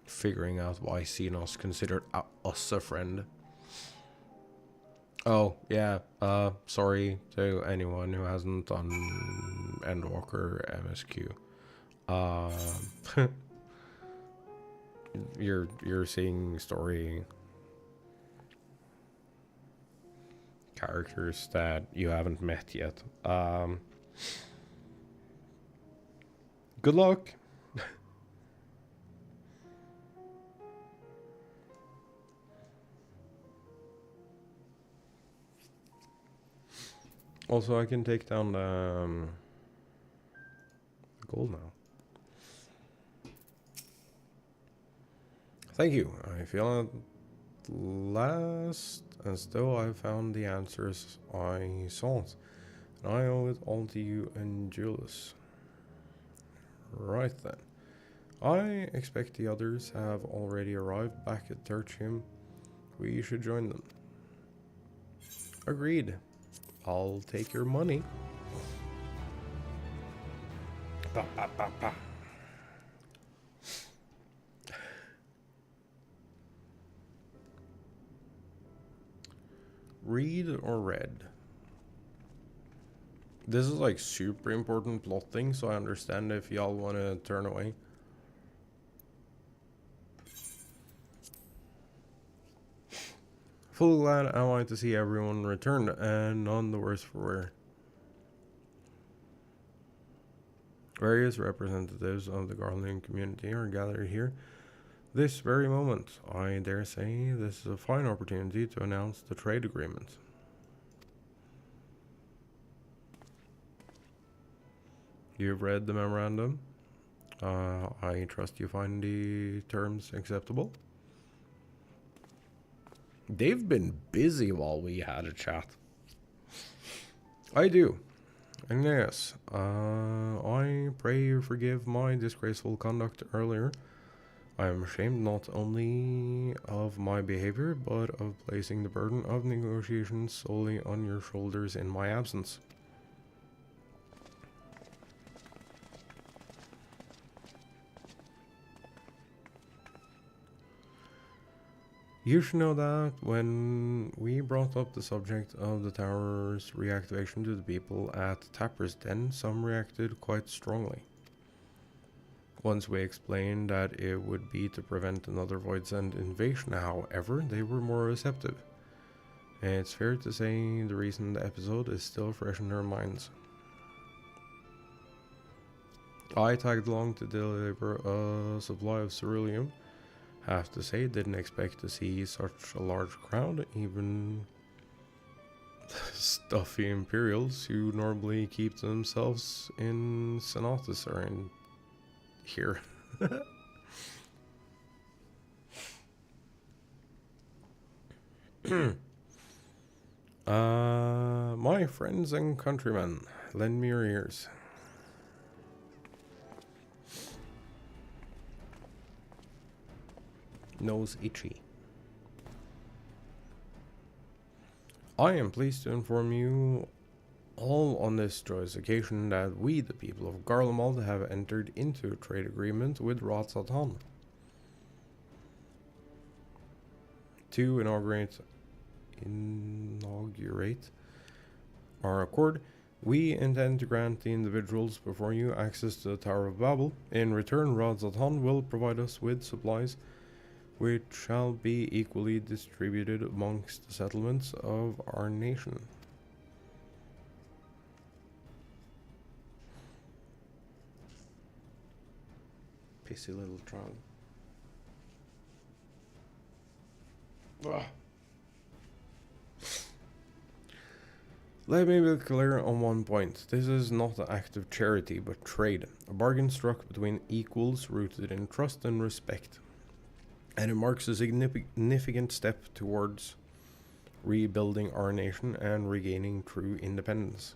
Figuring out why Xenos considered us a friend. Oh, yeah. Sorry to anyone who hasn't done Endwalker MSQ. You're seeing story characters that you haven't met yet. Good luck. Also, I can take down the gold now. Thank you. I feel at last as though I found the answers I sought, and I owe it all to you and Julius. Right then. I expect the others have already arrived back at Tertium. We should join them. Agreed. I'll take your money. Ba, ba, ba, ba. Read or read? This is like super important plot thing, so I understand if y'all want to turn away. Full glad am I to see everyone returned, and none the worse for wear. Various representatives of the Garland community are gathered here this very moment. I dare say this is a fine opportunity to announce the trade agreement. You've read the memorandum. I trust you find the terms acceptable. They've been busy while we had a chat. I do. And yes, I pray you forgive my disgraceful conduct earlier. I am ashamed not only of my behavior, but of placing the burden of negotiations solely on your shoulders in my absence. You should know that when we brought up the subject of the tower's reactivation to the people at Tapper's Den, some reacted quite strongly. Once we explained that it would be to prevent another Void's End invasion, however, they were more receptive. It's fair to say the recent episode is still fresh in their minds. I tagged along to deliver a supply of ceruleum. Have to say, didn't expect to see such a large crowd, even stuffy Imperials who normally keep themselves in Senatus are in here. My friends and countrymen, lend me your ears. Nose itchy. I am pleased to inform you All on this joyous occasion that we, the people of Garlemald, have entered into a trade agreement with Ratzatan to inaugurate our accord. We intend to grant the individuals before you access to the Tower of Babel. In return, Ratzatan will provide us with supplies which shall be equally distributed amongst the settlements of our nation. Pissy little child. Ugh. Let me be clear on one point. This is not an act of charity, but trade. A bargain struck between equals rooted in trust and respect. And it marks a significant step towards rebuilding our nation and regaining true independence.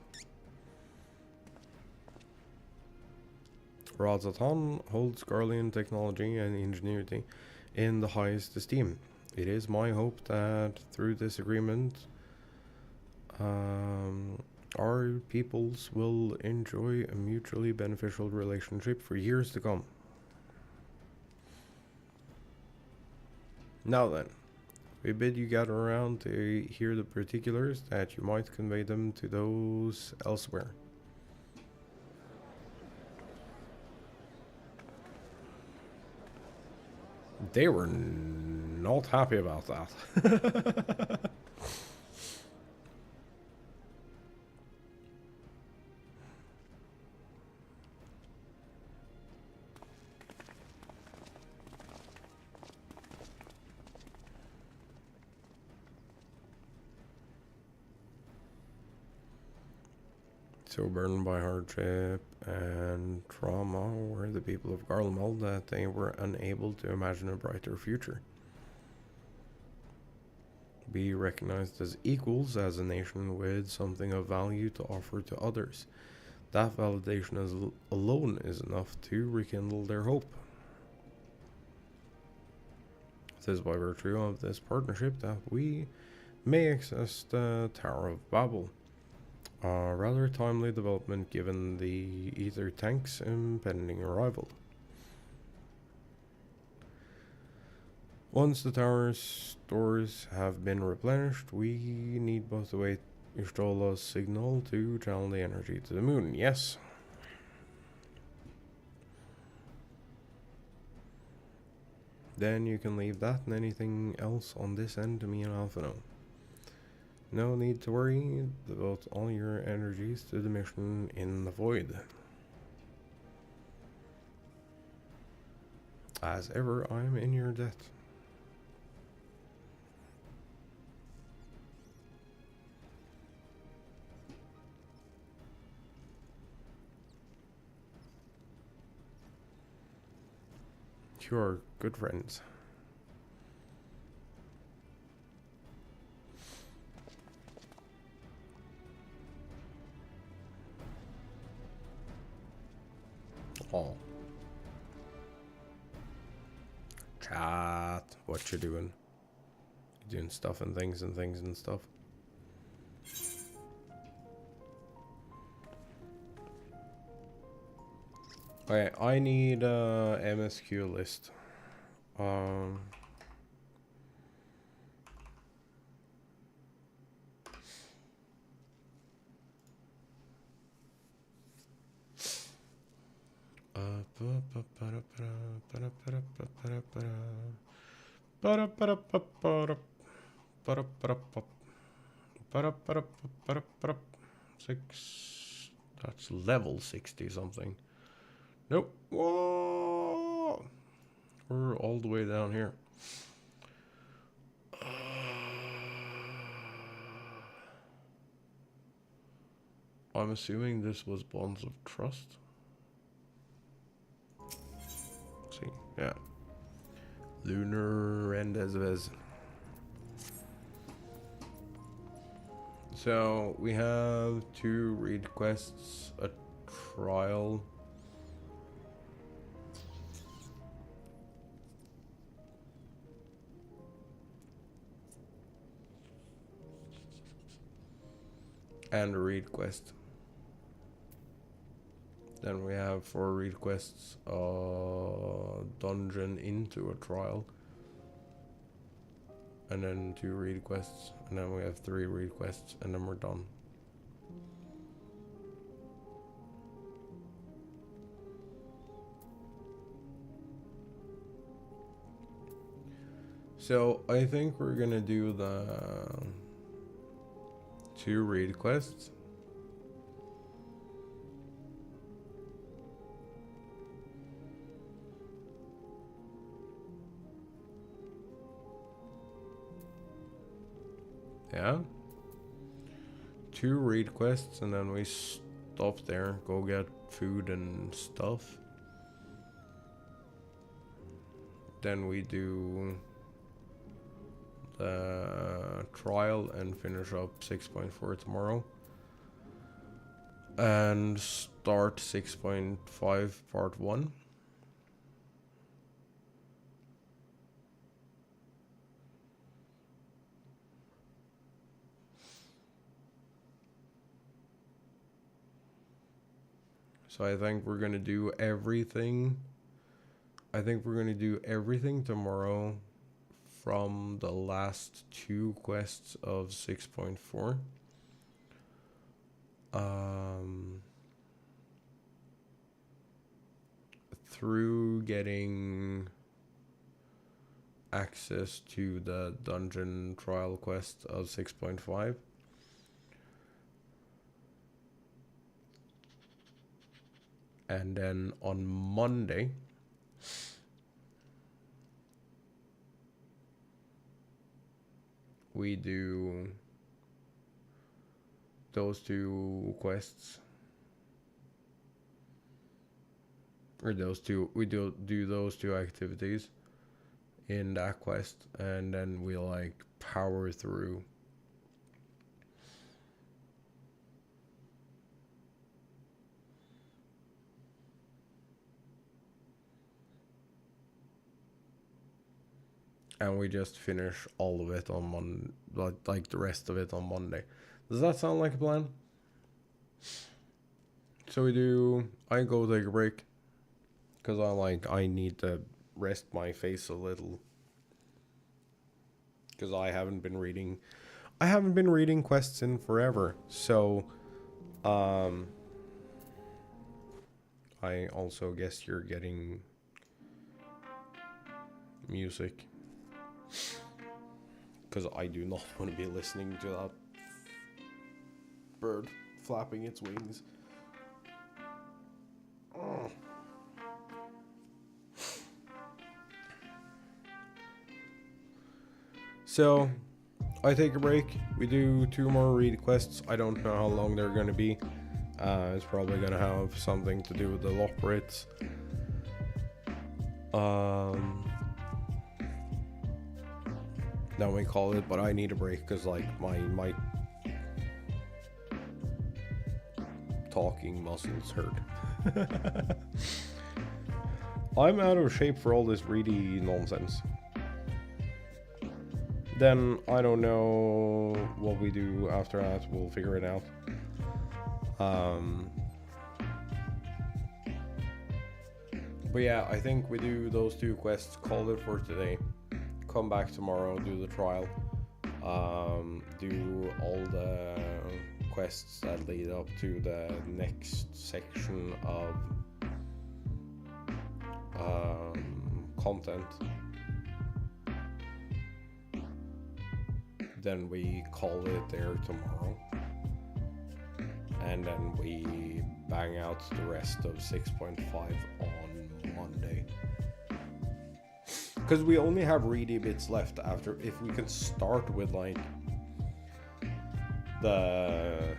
Ratzatan holds Garlean technology and ingenuity in the highest esteem. It is my hope that through this agreement, our peoples will enjoy a mutually beneficial relationship for years to come. Now then, we bid you gather around to hear the particulars that you might convey them to those elsewhere. They were not happy about that. So burdened by hardship and trauma were the people of Garlemald that they were unable to imagine a brighter future. Be recognized as equals as a nation with something of value to offer to others. That validation alone is enough to rekindle their hope. It is by virtue of this partnership that we may access the Tower of Babel. A rather timely development given the ether tank's impending arrival. Once the tower's stores have been replenished, we need both to await Ishtola's signal to channel the energy to the moon. Yes. Then you can leave that and anything else on this end to me and Alphino. No need to worry, devote all your energies to the mission in the void. As ever, I am in your debt. You are good friends. Oh. Chat, what you doing? You doing stuff and things and things and stuff. Okay, I need a MSQ list. Six. That's level 60 something. Nope. Whoa. We're all the way down here. I'm assuming this was Bonds of Trust. See, yeah. Lunar and Ezvez. So we have 2 read quests, a trial. and a read quest. Then we have 4 read quests, dungeon into a trial, and then 2 read quests, and then we have 3 read quests, and then we're done. So I think we're gonna do the 2 read quests. Yeah. 2 read quests, and then we stop there, go get food and stuff. Then we do the trial and finish up 6.4 tomorrow. And start 6.5 part 1. So I think we're gonna do everything. I think we're gonna do everything tomorrow from the last 2 quests of 6.4. Through getting access to the dungeon trial quest of 6.5. And then on Monday, we do those 2 quests, or we do those 2 activities in that quest, and then we like power through. And we just finish all of it on like the rest of it on Monday. Does that sound like a plan? So I go take a break, because I need to rest my face a little, because I haven't been reading quests in forever. So I also guess you're getting music, because I do not want to be listening to that bird flapping its wings. Oh. So I take a break. We do 2 more read quests. I don't know how long they're going to be. It's probably going to have something to do with the Loprits. Then we call it, but I need a break, because like my talking muscles hurt. I'm out of shape for all this reedy nonsense. Then I don't know what we do after that. We'll figure it out. But yeah, I think we do those 2 quests, call it for today. Come back tomorrow, do the trial, do all the quests that lead up to the next section of content. Then we call it there tomorrow, and then we bang out the rest of 6.5 on Monday. Because we only have reedy bits left after. If we can start with like the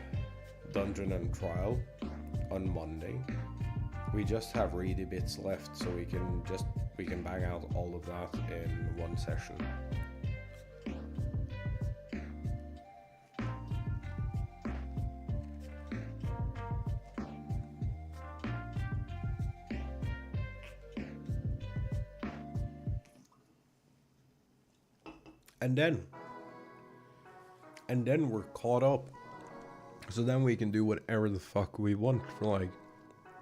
dungeon and trial on Monday, we just have reedy bits left, so we can bang out all of that in one session. And then we're caught up. So then we can do whatever the fuck we want for like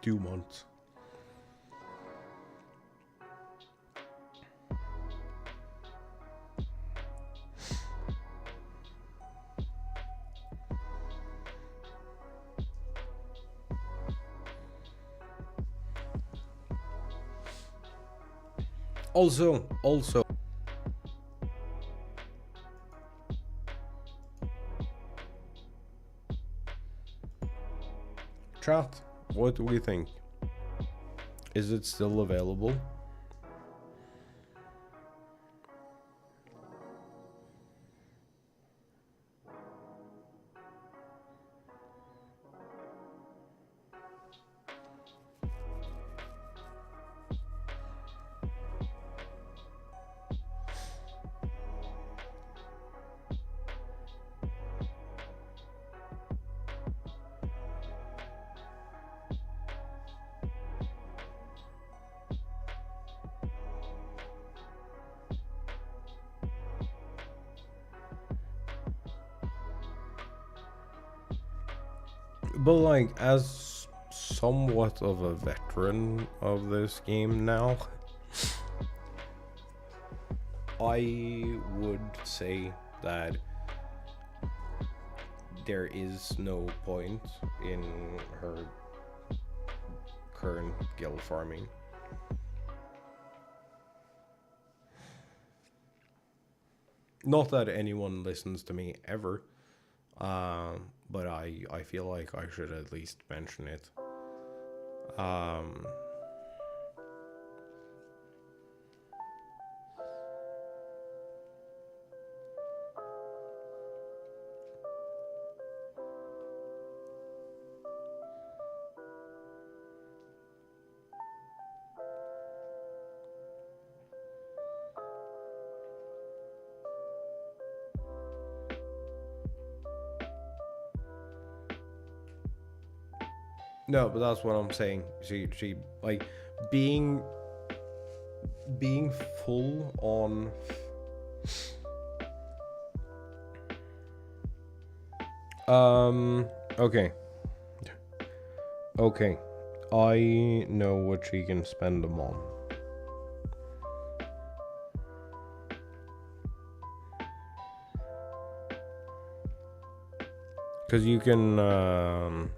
2 months. Also, chat, what do we think? Is it still available? But like, as somewhat of a veteran of this game now, I would say that there is no point in her current guild farming. Not that anyone listens to me ever, but I feel like I should at least mention it. No, but that's what I'm saying. She like being full on okay. Okay. I know what she can spend them on. Cause you can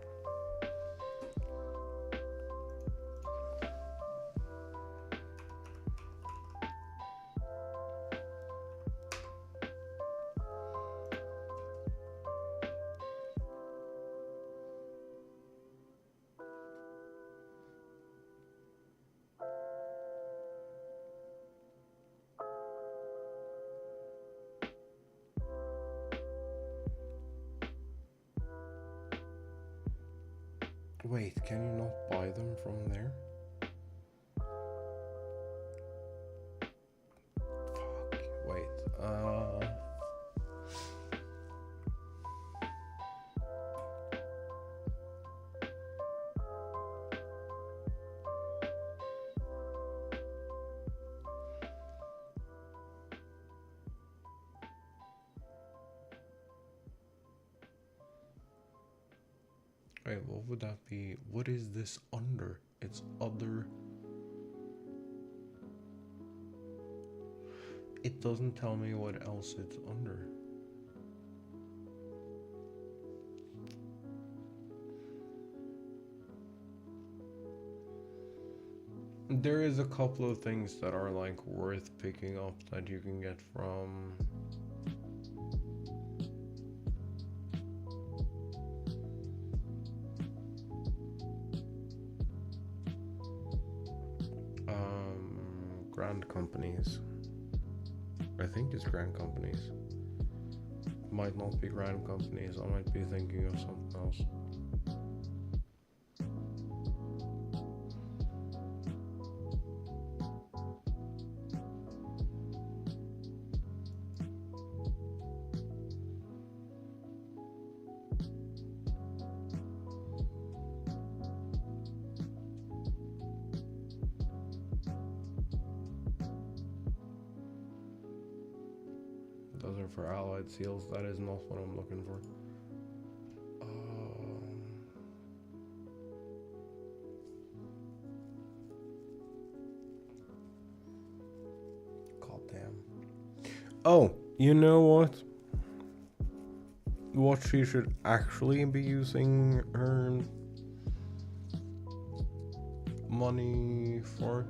wait, can you not buy them from there? Fuck, wait, wait, what would that be? What is this under? It's other. It doesn't tell me what else it's under. There is a couple of things that are like worth picking up that you can get from grand companies. I think it's grand companies. Might not be grand companies. I might be thinking of something else. Those are for allied seals. That is not what I'm looking for. Oh, you know what? What she should actually be using her money for.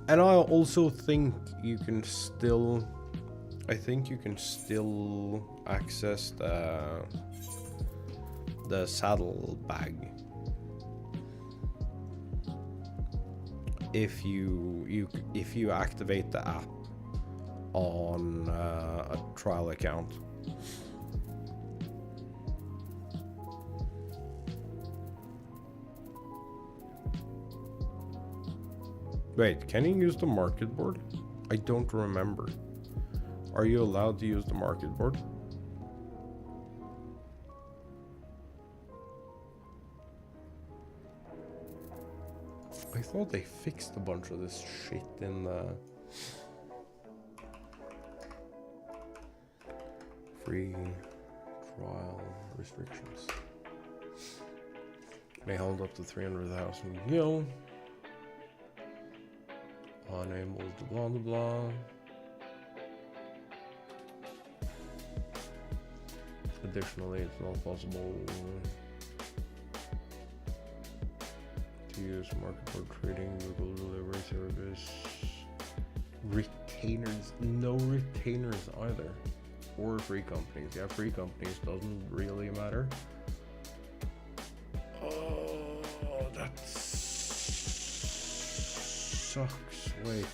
And I also think you can still, I think you can still access the saddle bag if you activate the app on a trial account. Wait, can you use the market board? I don't remember. Are you allowed to use the market board? I thought they fixed a bunch of this shit in the free trial restrictions. May hold up to 300,000 gil. Unable to blah blah blah. Additionally, it's not possible to use market board trading, Google delivery service. Retainers, no retainers either. Or free companies. Yeah, free companies doesn't really matter. Oh, that sucks. Wait.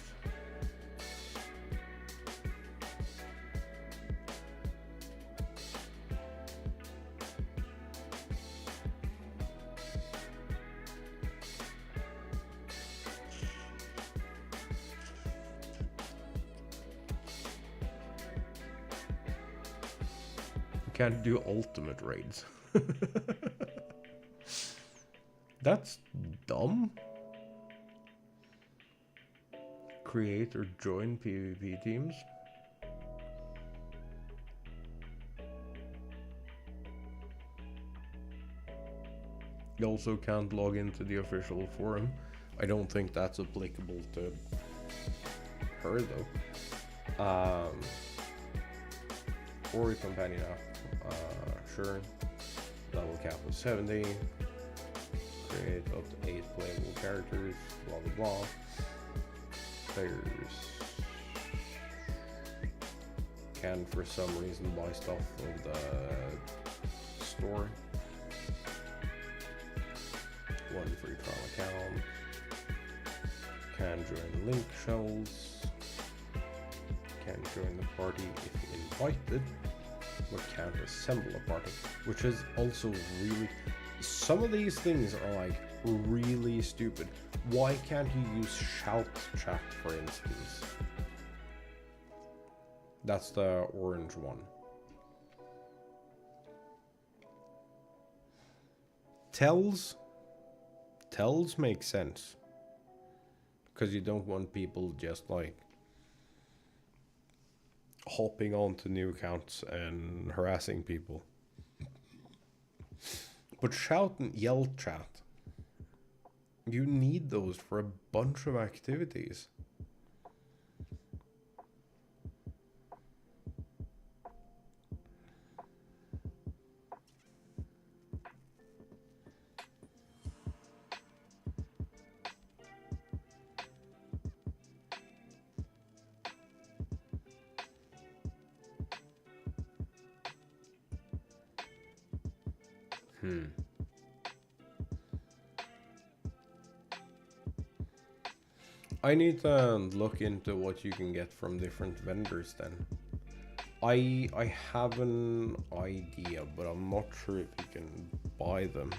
Can't do ultimate raids. That's dumb. Create or join PvP teams. You also can't log into the official forum. I don't think that's applicable to her though. Or a companion app. Sure. Level cap of 70. Create up to 8 playable characters. Blah blah blah. Players can for some reason buy stuff from the store. 1 free trial account. Can join link shells. Can join the party if invited. But can't assemble a party, which is also really, some of these things are like really stupid. Why can't you use shout chat, for instance? That's the orange one. Tells make sense because you don't want people just like hopping onto new accounts and harassing people. But shout and yell chat, you need those for a bunch of activities. I need to look into what you can get from different vendors then. I have an idea, but I'm not sure if you can buy them.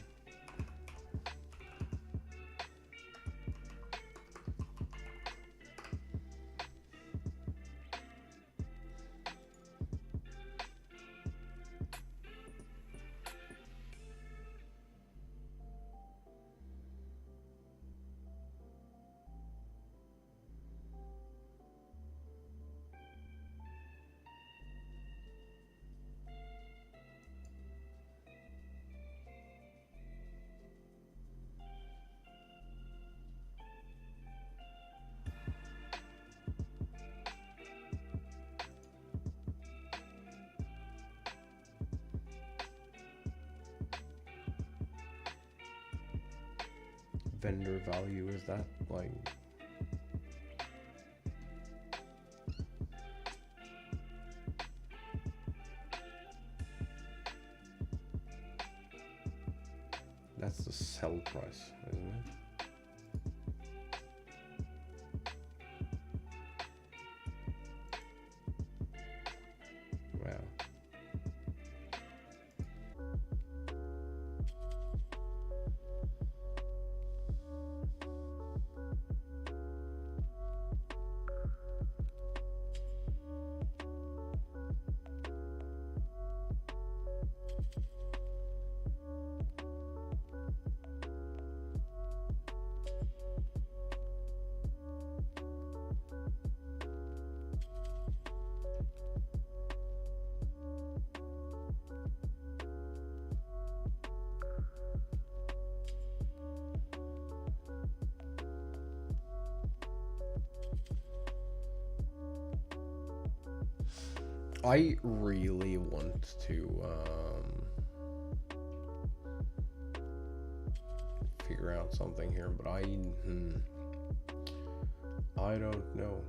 vendor value is that? Like, that's the sell price, isn't it? Wow. I really want to figure out something here, but I don't know.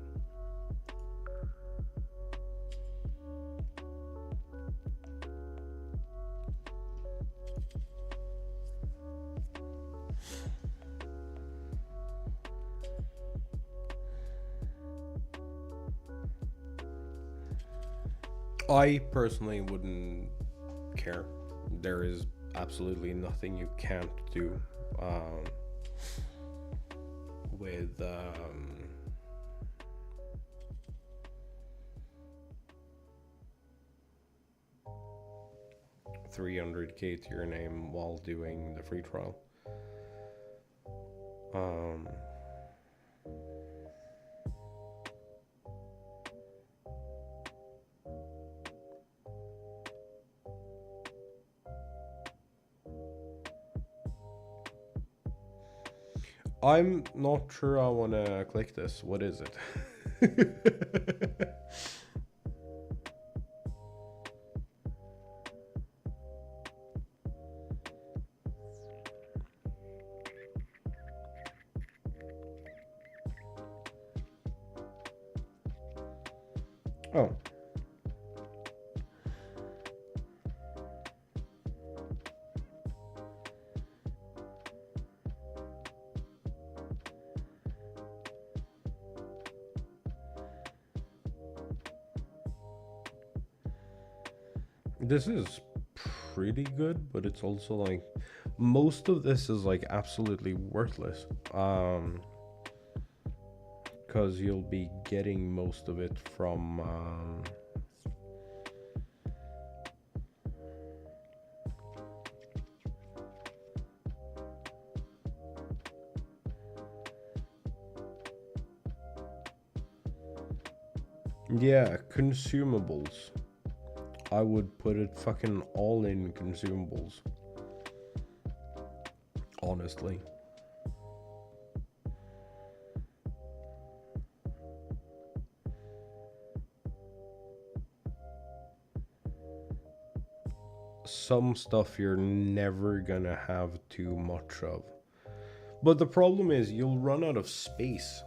I personally wouldn't care. There is absolutely nothing you can't do with 300k to your name while doing the free trial. I'm not sure I want to click this. What is it? Oh. This is pretty good, but it's also like most of this is like absolutely worthless. Because you'll be getting most of it from yeah, consumables. I would put it fucking all in consumables. Honestly. Some stuff you're never gonna have too much of. But the problem is you'll run out of space.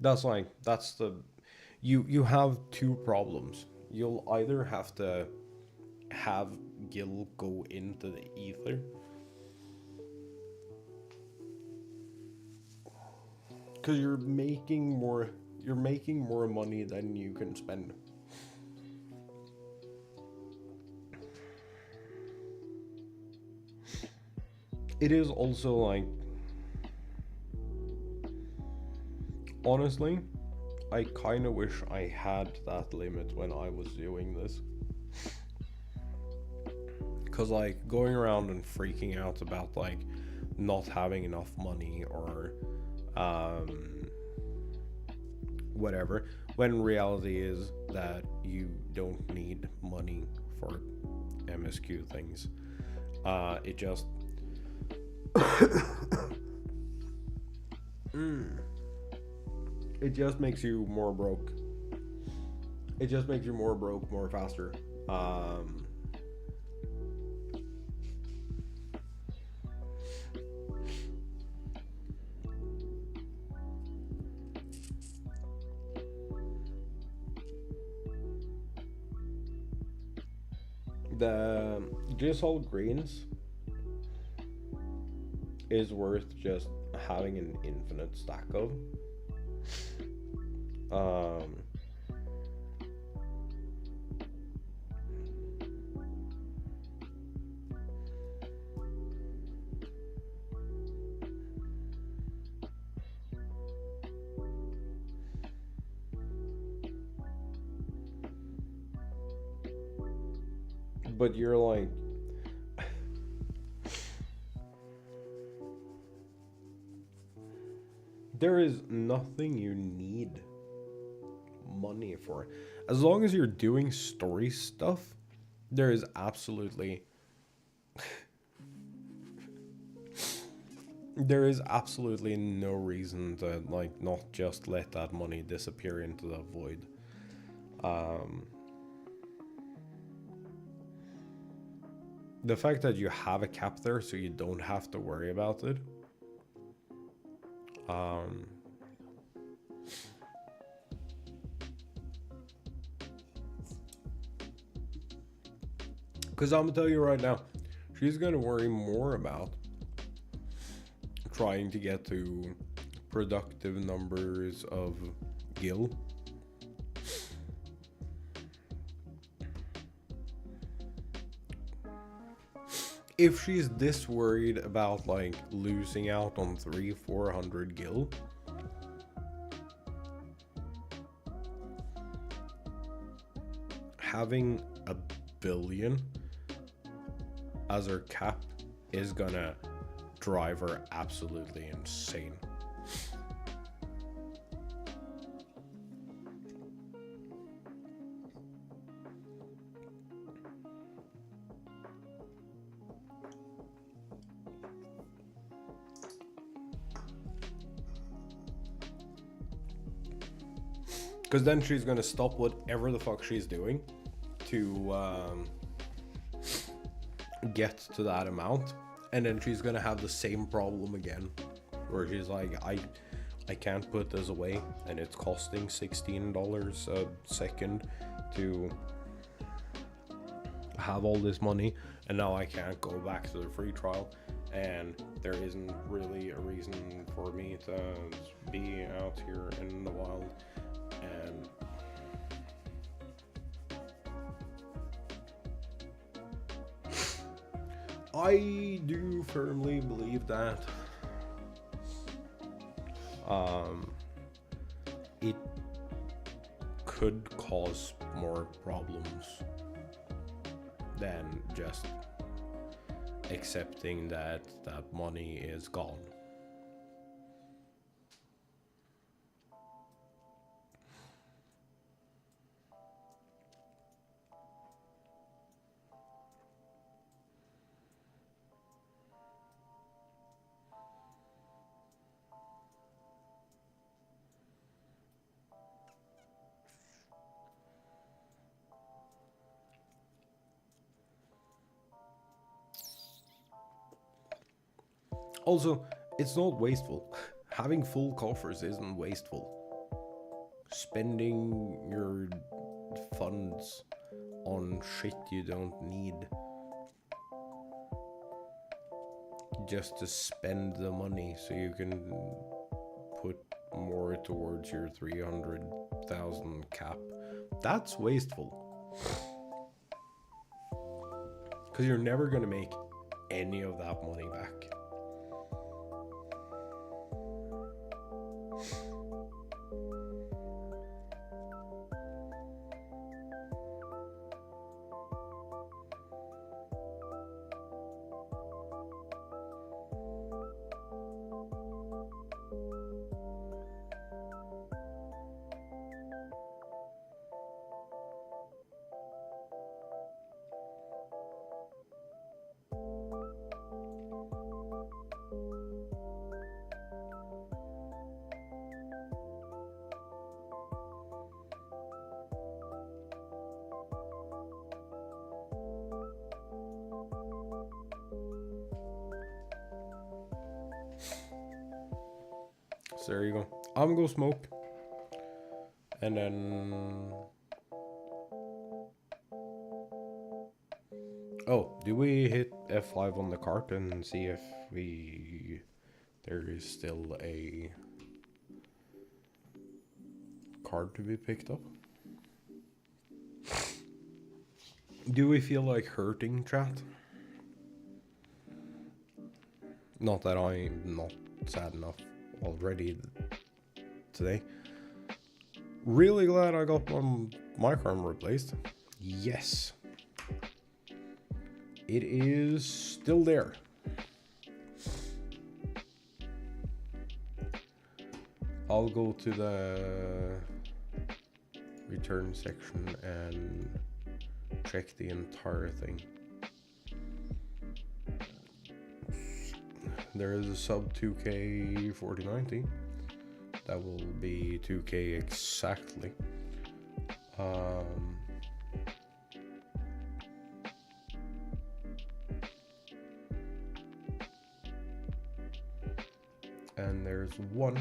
That's the you have two problems. You'll either have to have Gil go into the ether, because you're making more money than you can spend. It is also like, honestly, I kind of wish I had that limit when I was doing this. Because, like, going around and freaking out about, like, not having enough money or, whatever, when reality is that you don't need money for MSQ things. It just... It just makes you more broke. It just makes you more broke, more faster. Um, the Gisol greens is worth just having an infinite stack of. Um, but you're like, there is nothing you need money for. As long as you're doing story stuff, there is absolutely there is absolutely no reason to like not just let that money disappear into the void. The fact that you have a cap there so you don't have to worry about it. Because I'm gonna tell you right now, she's gonna worry more about trying to get to productive numbers of gil. If she's this worried about like losing out on 300-400 gil, having a billion as her cap is gonna drive her absolutely insane. Because then she's gonna stop whatever the fuck she's doing to get to that amount, and then she's gonna have the same problem again, where she's like, I can't put this away, and it's costing $16 a second to have all this money, and now I can't go back to the free trial, and there isn't really a reason for me to be out here in the wild. And I do firmly believe that it could cause more problems than just accepting that that money is gone. Also, it's not wasteful. Having full coffers isn't wasteful. Spending your funds on shit you don't need just to spend the money so you can put more towards your 300,000 cap. That's wasteful. Because you're never going to make any of that money back. So there you go. I'm gonna go smoke. And then... Oh, do we hit F5 on the cart and see if there is still a card to be picked up? Do we feel like hurting, chat? Not that I'm not sad enough already today. Really glad I got my arm replaced. Yes. It is still there. I'll go to the return section and check the entire thing. There is a sub 2K 4090. That will be 2K exactly. And there's one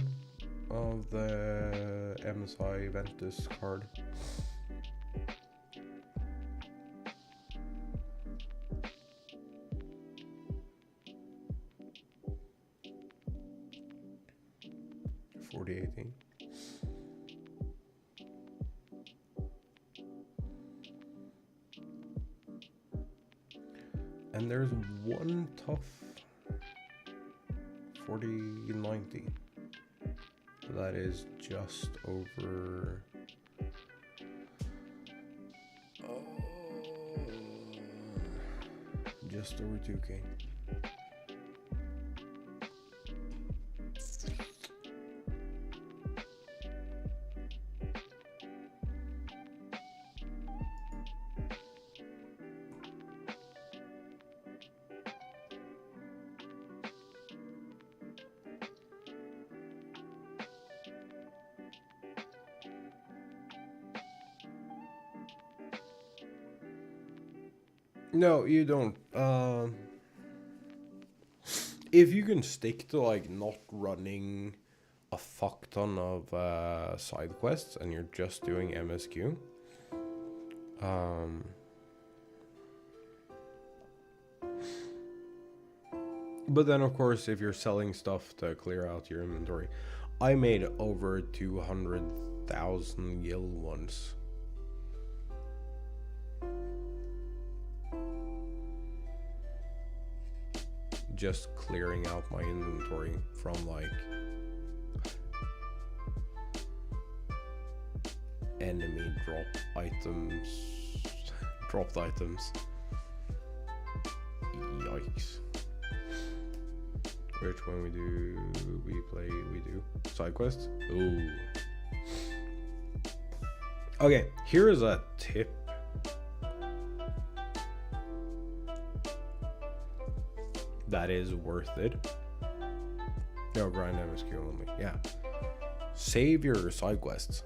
of the MSI Ventus card. And there's one tough 4090. That is just over just over 2K. No, you don't. If you can stick to like not running a fuck ton of side quests and you're just doing MSQ, but then of course if you're selling stuff to clear out your inventory, I made over 200,000 gil once. Just clearing out my inventory from like enemy dropped items. Yikes. Which one we do side quests. Ooh. Okay, here is a tip. That is worth it. No, grind MSQ only. Yeah. Save your side quests.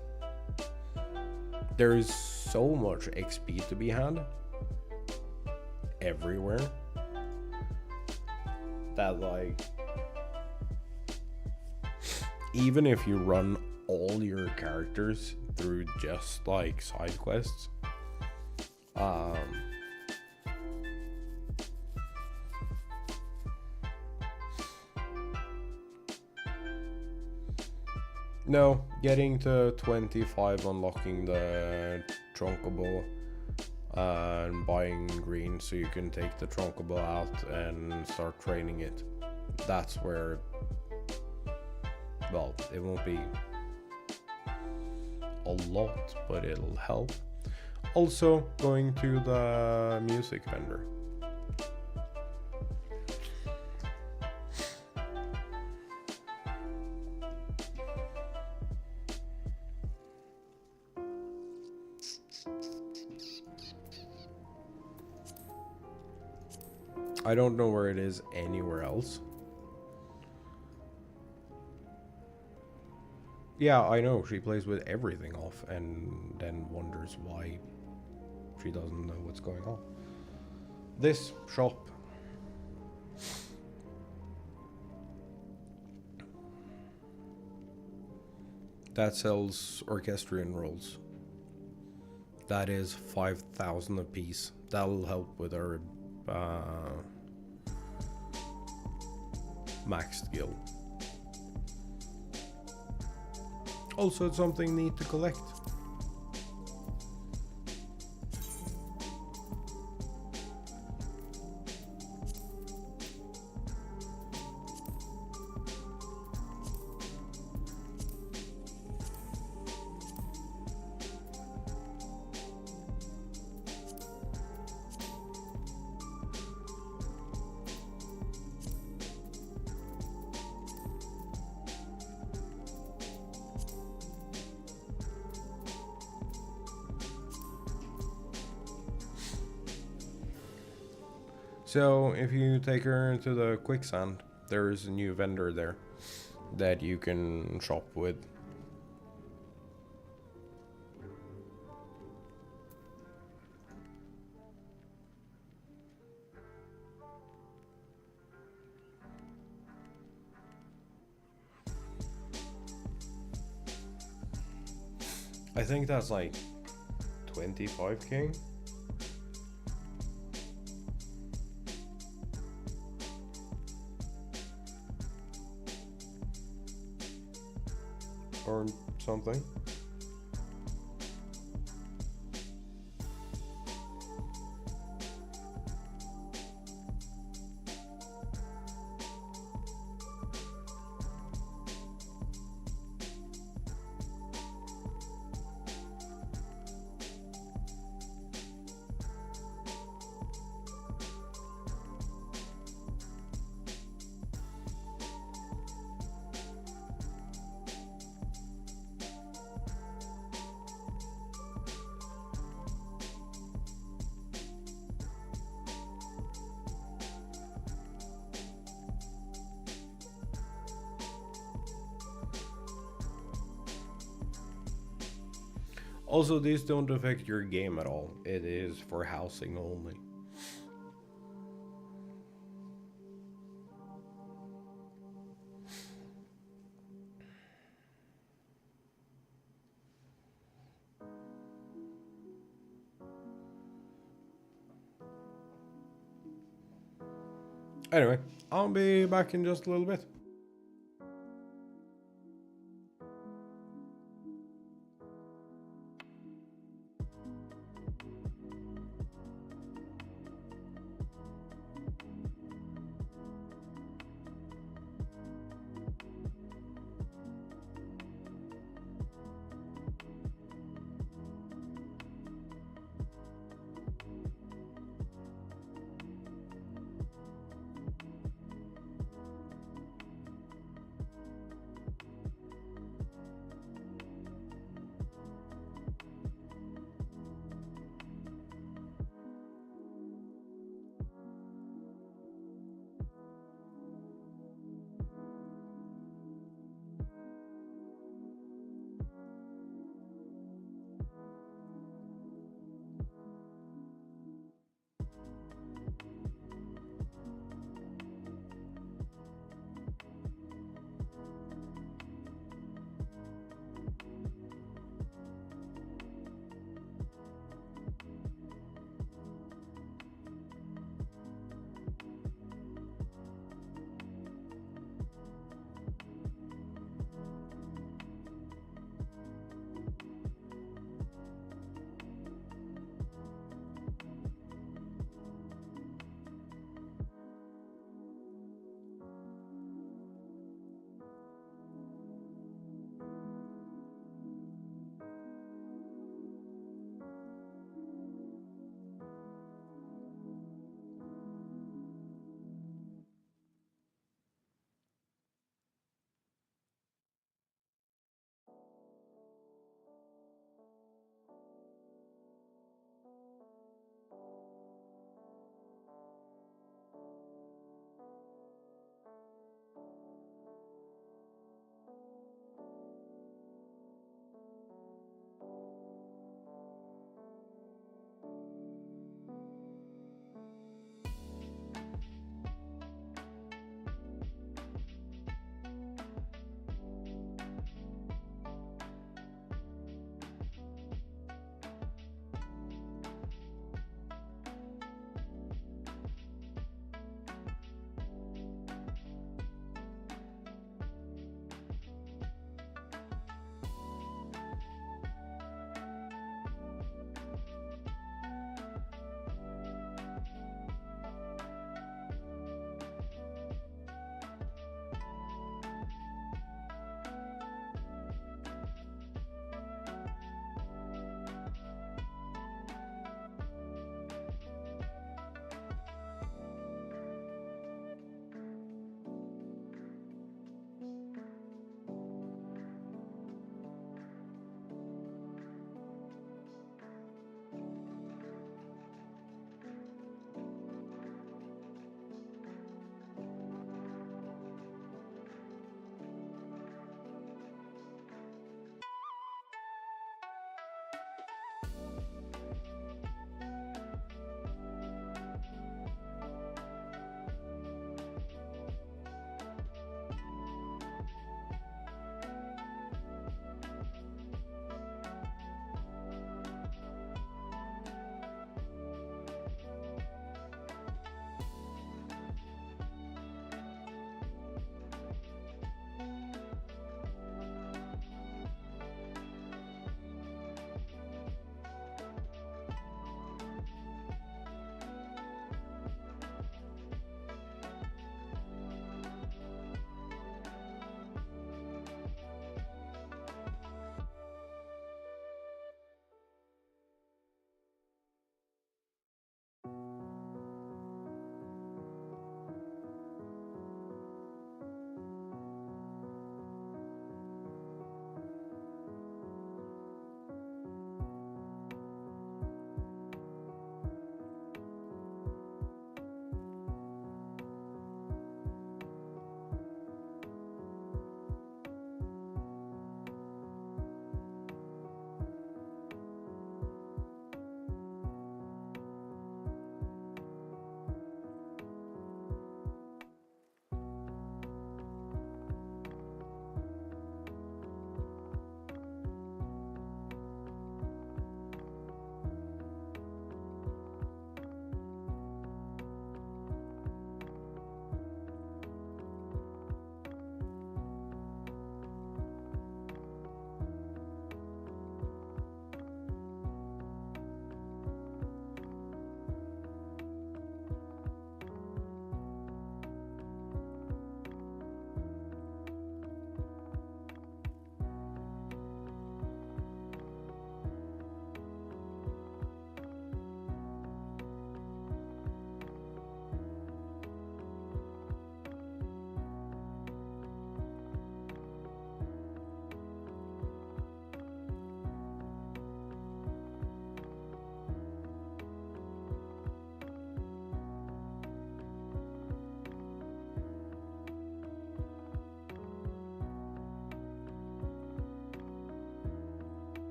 There is so much XP to be had everywhere that like even if you run all your characters through just like side quests, no, getting to 25, unlocking the Trunkable, and buying green so you can take the Trunkable out and start training it. That's where, well, it won't be a lot, but it'll help. Also, going to the music vendor. I don't know where it is anywhere else. Yeah, I know, she plays with everything off and then wonders why she doesn't know what's going on. This shop. that sells orchestrion rolls. That is 5,000 apiece. That'll help with our maxed guild. Also, it's something neat to collect. So if you take her into the quicksand, there is a new vendor there that you can shop with. I think that's like 25k. Or something. Also, these don't affect your game at all. It is for housing only. Anyway, I'll be back in just a little bit.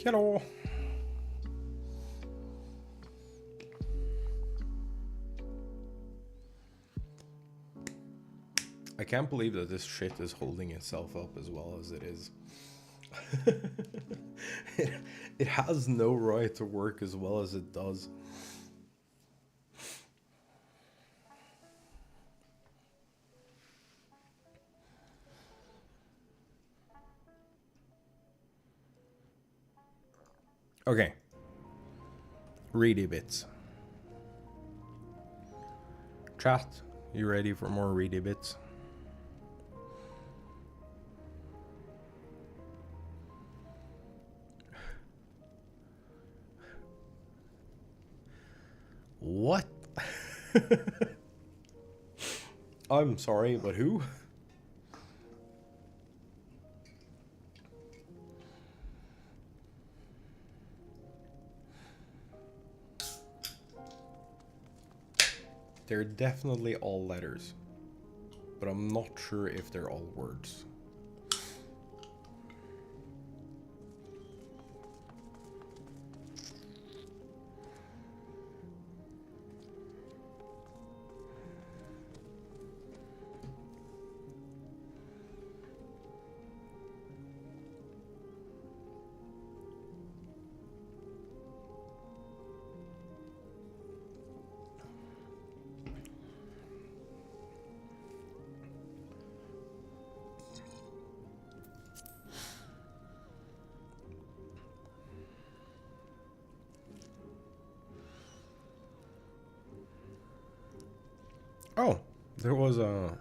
Hello. I can't believe that this shit is holding itself up as well as it is. It has no right to work as well as it does. Okay. Ready bits. Chat, you ready for more ready bits? What? I'm sorry, but who? They're definitely all letters, but I'm not sure if they're all words. Oh, there was a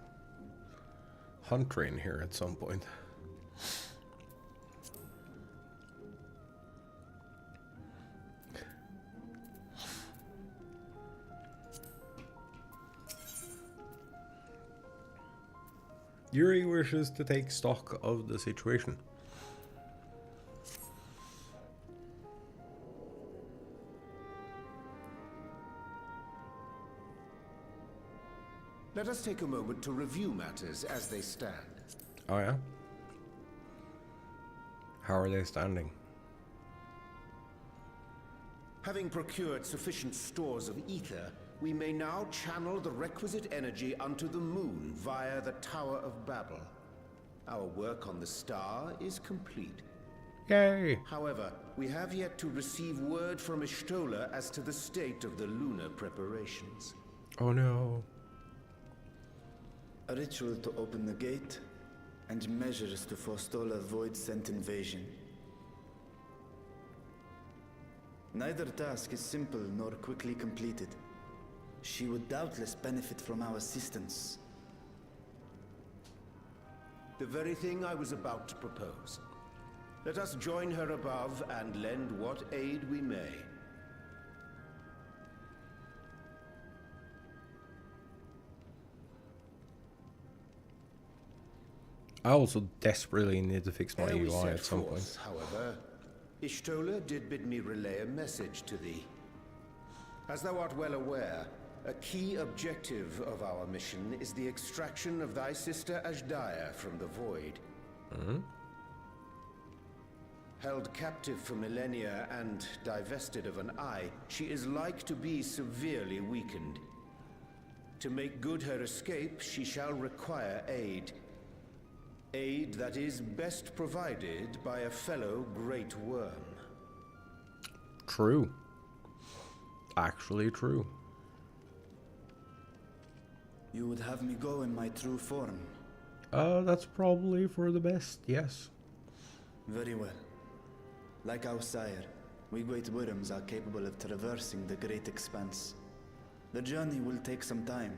hunt train here at some point. Yuri wishes to take stock of the situation. Let us take a moment to review matters as they stand. Oh yeah? How are they standing? Having procured sufficient stores of ether, we may now channel the requisite energy unto the moon via the Tower of Babel. Our work on the star is complete. Yay! However, we have yet to receive word from Ishtola as to the state of the lunar preparations. Oh no. A ritual to open the gate, and measures to forestall a void-sent invasion. Neither task is simple nor quickly completed. She would doubtless benefit from our assistance. The very thing I was about to propose. Let us join her above and lend what aid we may. I also desperately need to fix my Ere we UI set at some forth, point. however, Ishtola did bid me relay a message to thee. As thou art well aware, a key objective of our mission is the extraction of thy sister Ashdaya from the Void. Held captive for millennia and divested of an eye, she is like to be severely weakened. To make good her escape, she shall require aid. Aid that is best provided by a fellow Great Worm. True. Actually true. You would have me go in my true form. That's probably for the best, yes. Very well. Like our sire, we Great Worms are capable of traversing the great expanse. The journey will take some time,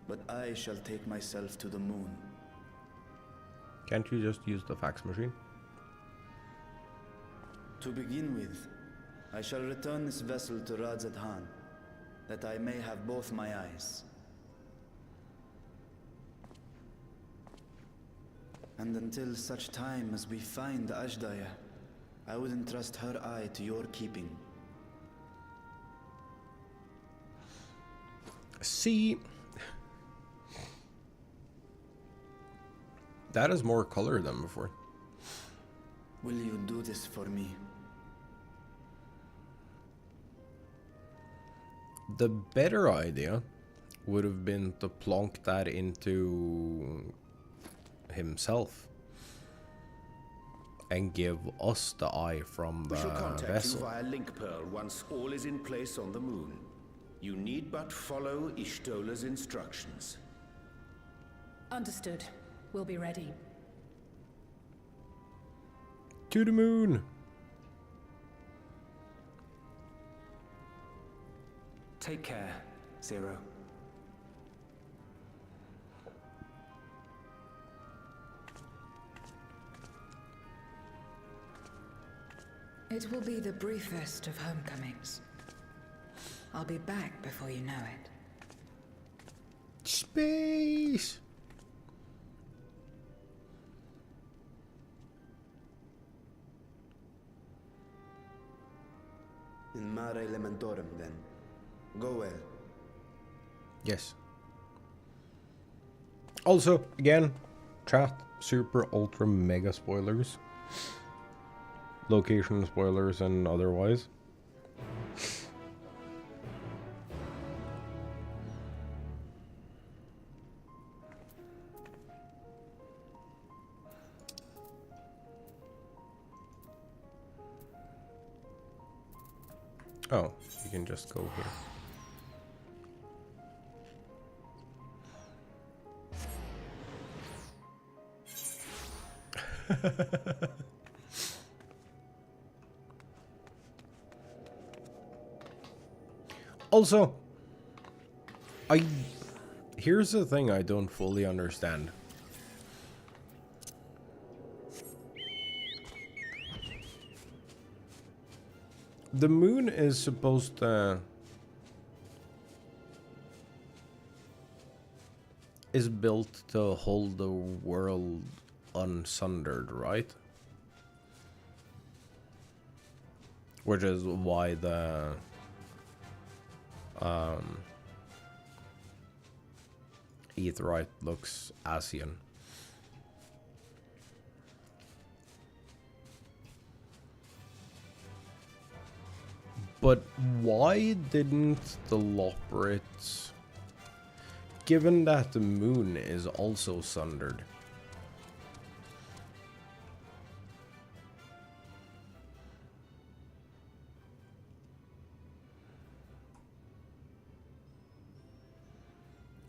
but I shall take myself to the moon. Can't you just use the fax machine? To begin with, I shall return this vessel to Radzadhan, that I may have both my eyes. And until such time as we find Ashdaya, I would entrust her eye to your keeping. See, that is more color than before. Will you do this for me? The better idea would have been to plonk that into himself and give us the eye from the We shall contact vessel. you via link pearl once all is in place on the moon. You need but follow Ishtola's instructions. Understood. We'll be ready. To the moon! Take care, Zero. It will be the briefest of homecomings. I'll be back before you know it. Space! In Mare Elementorum, then. Go well. Yes. Also, again, chat, super ultra mega spoilers. Location spoilers and otherwise. Oh, you can just go here. Also, here's the thing I don't fully understand. The moon is supposed to is built to hold the world unsundered, right? Which is why the Aetheryte looks Asian. But why didn't the Loporrits, given that the moon is also sundered,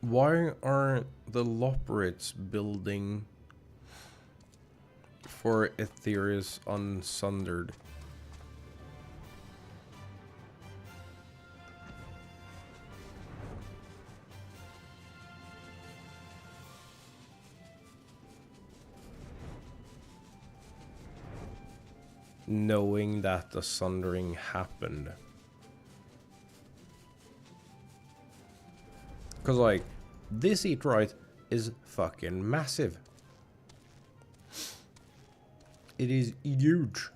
why aren't the Loporrits building for Aetherius unsundered? Knowing that the sundering happened. Because, like, this Aetheryte is fucking massive. It is huge.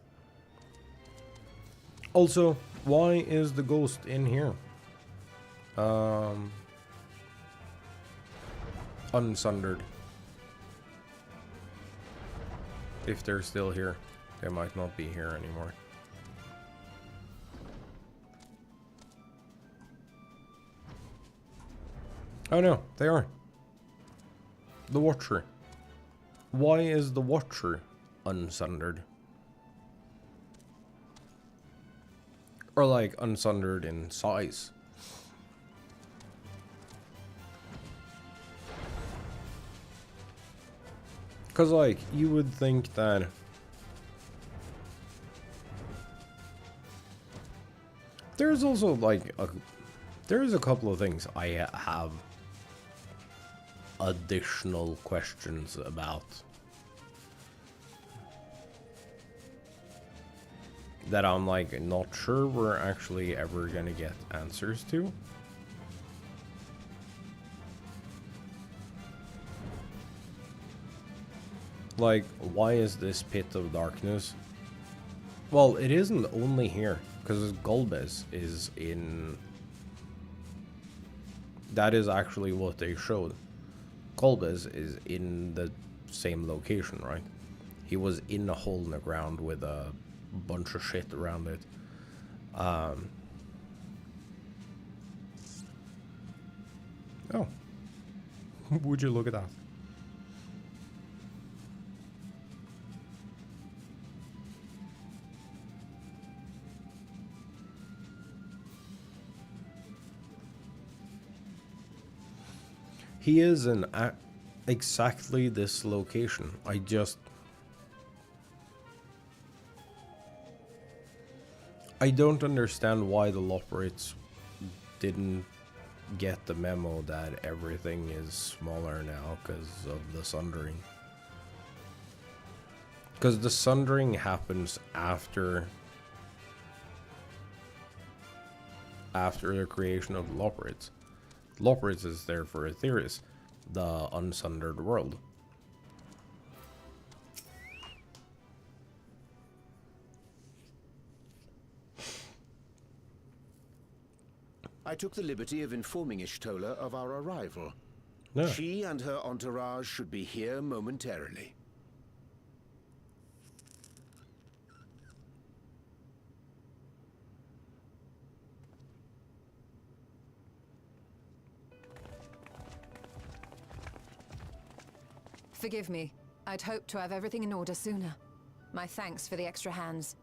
Also, why is the ghost in here? Unsundered. If they're still here. They might not be here anymore. Oh no, they are. The Watcher. Why is the Watcher unsundered? Or like unsundered in size? Because like you would think that there's also like there's a couple of things I have additional questions about that I'm like not sure we're actually ever gonna get answers to. Like, why is this pit of darkness? Well, it isn't only here, because Golbez is in... That is actually what they showed. Golbez is in the same location, right? He was in a hole in the ground with a bunch of shit around it. Oh. Would you look at that? He is in exactly this location. I don't understand why the Loporits didn't get the memo that everything is smaller now because of the sundering. Because the sundering happens after the creation of the Loporits. Loporits is there for Aetheris, the unsundered world. I took the liberty of informing Ishtola of our arrival. Yeah. She and her entourage should be here momentarily. Forgive me. I'd hoped to have everything in order sooner. My thanks for the extra hands.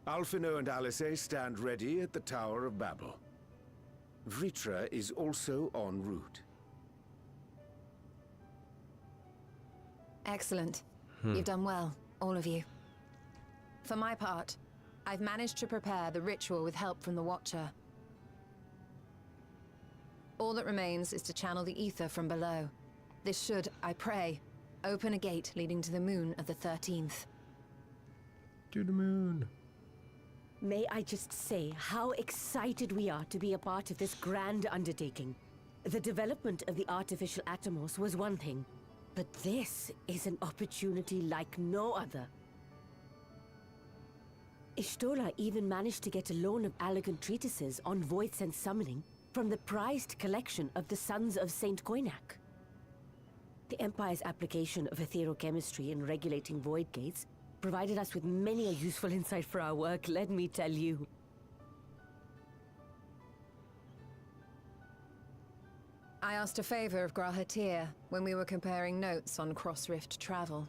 Alphino and Alice stand ready at the Tower of Babel. Vritra is also en route. Excellent. You've done well, all of you. For my part, I've managed to prepare the ritual with help from the Watcher. All that remains is to channel the ether from below. This should, I pray, open a gate leading to the moon of the 13th. To the moon. May I just say how excited we are to be a part of this grand undertaking. The development of the artificial Atomos was one thing, but this is an opportunity like no other. Ishtola even managed to get a loan of elegant treatises on void sense summoning from the prized collection of the Sons of Saint Koinak. The Empire's application of etherochemistry in regulating void gates provided us with many a useful insight for our work, let me tell you. I asked a favor of Grahatir when we were comparing notes on cross-rift travel.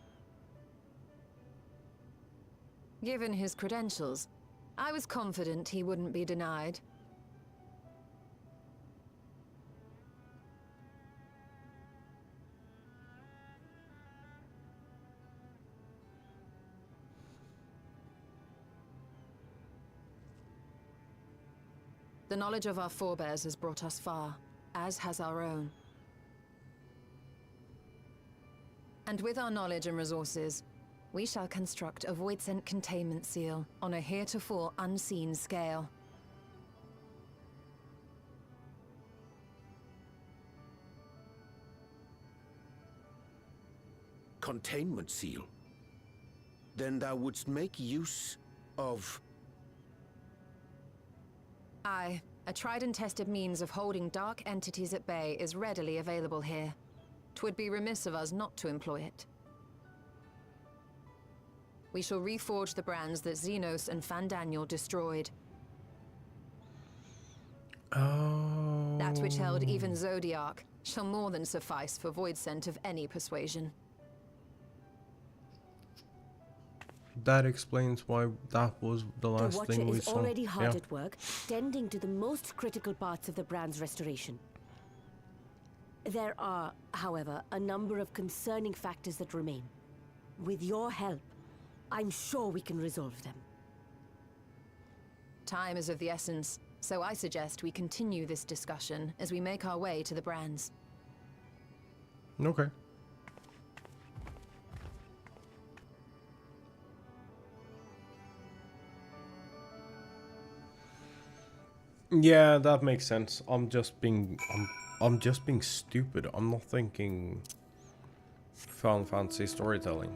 Given his credentials, I was confident he wouldn't be denied. The knowledge of our forebears has brought us far, as has our own. And with our knowledge and resources, we shall construct a void-sent containment seal on a heretofore unseen scale. Containment seal? Then thou wouldst make use of... Aye, a tried and tested means of holding dark entities at bay is readily available here. 'Twould be remiss of us not to employ it. We shall reforge the brands that Xenos and Fandaniel destroyed. Oh. That which held even Zodiac shall more than suffice for void scent of any persuasion. That explains why that was the The last Watcher thing we is saw. already hard Yeah. at work, tending to the most critical parts of the brand's restoration. There are, however, a number of concerning factors that remain. With your help, I'm sure we can resolve them. Time is of the essence, so I suggest we continue this discussion as we make our way to the brands. Okay. Yeah, that makes sense. I'm just being stupid. I'm not thinking Final Fantasy storytelling.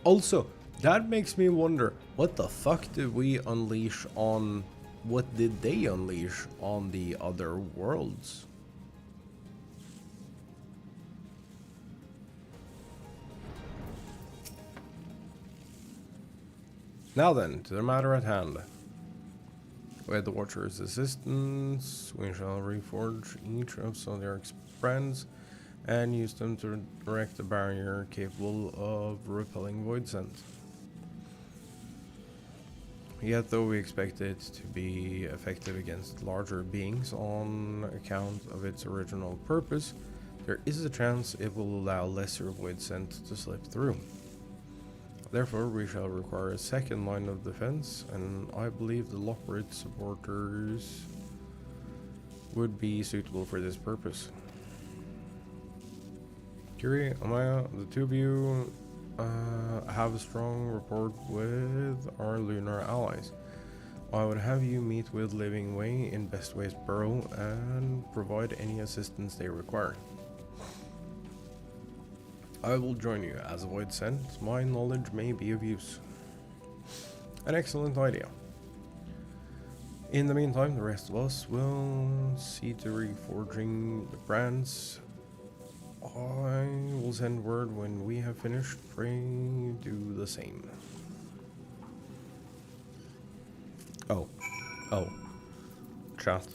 Also, that makes me wonder, what the fuck did we unleash on... What did they unleash on the other worlds? Now then, to the matter at hand. With the Watcher's assistance, we shall reforge each of Zodiac's brands and use them to erect a barrier capable of repelling void scent. Yet though we expect it to be effective against larger beings on account of its original purpose, there is a chance it will allow lesser void scent to slip through. Therefore, we shall require a second line of defense, and I believe the Lockwood supporters would be suitable for this purpose. Kiri, Amaya, the two of you have a strong rapport with our lunar allies. I would have you meet with Living Way in Bestway's Burrow and provide any assistance they require. I will join you as a void scent. My knowledge may be of use. An excellent idea. In the meantime, the rest of us will see to reforging the brands. I will send word when we have finished. Pray do the same. Oh. Chat.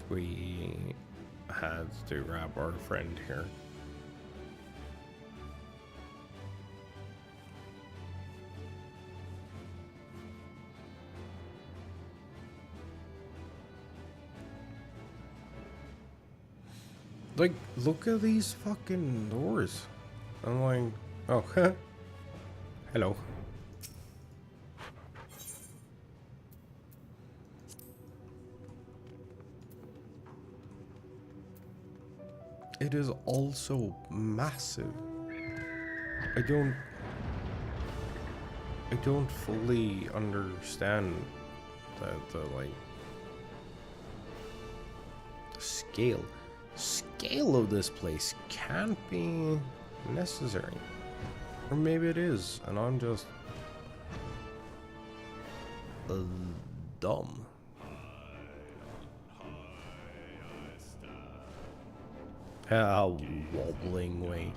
We had to grab our friend here. Like, look at these fucking doors. I'm like, oh, hello. It is also massive. I don't fully understand the scale of this place can't be necessary. Or maybe it is, and I'm just dumb. How wobbling way.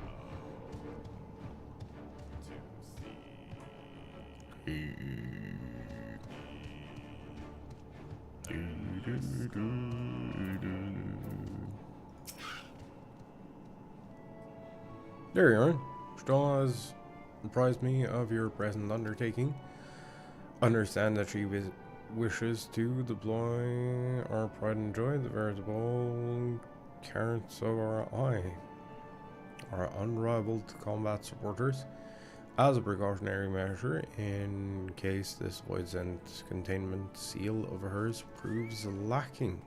There you are. Stola has apprised me of your present undertaking. Understand that she wishes to deploy our pride and joy, the veritable carrots of our eye, our unrivaled combat supporters, as a precautionary measure in case this void scent containment seal of hers proves lacking.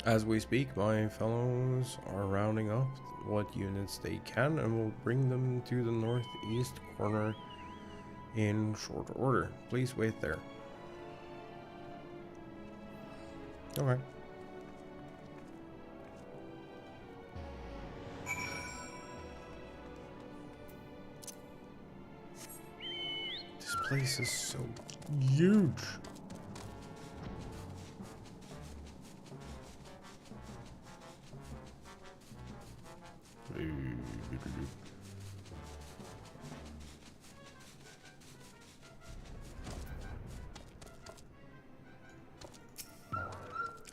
As we speak, my fellows are rounding up what units they can and will bring them to the northeast corner in short order. Please wait there. Okay. This place is so huge.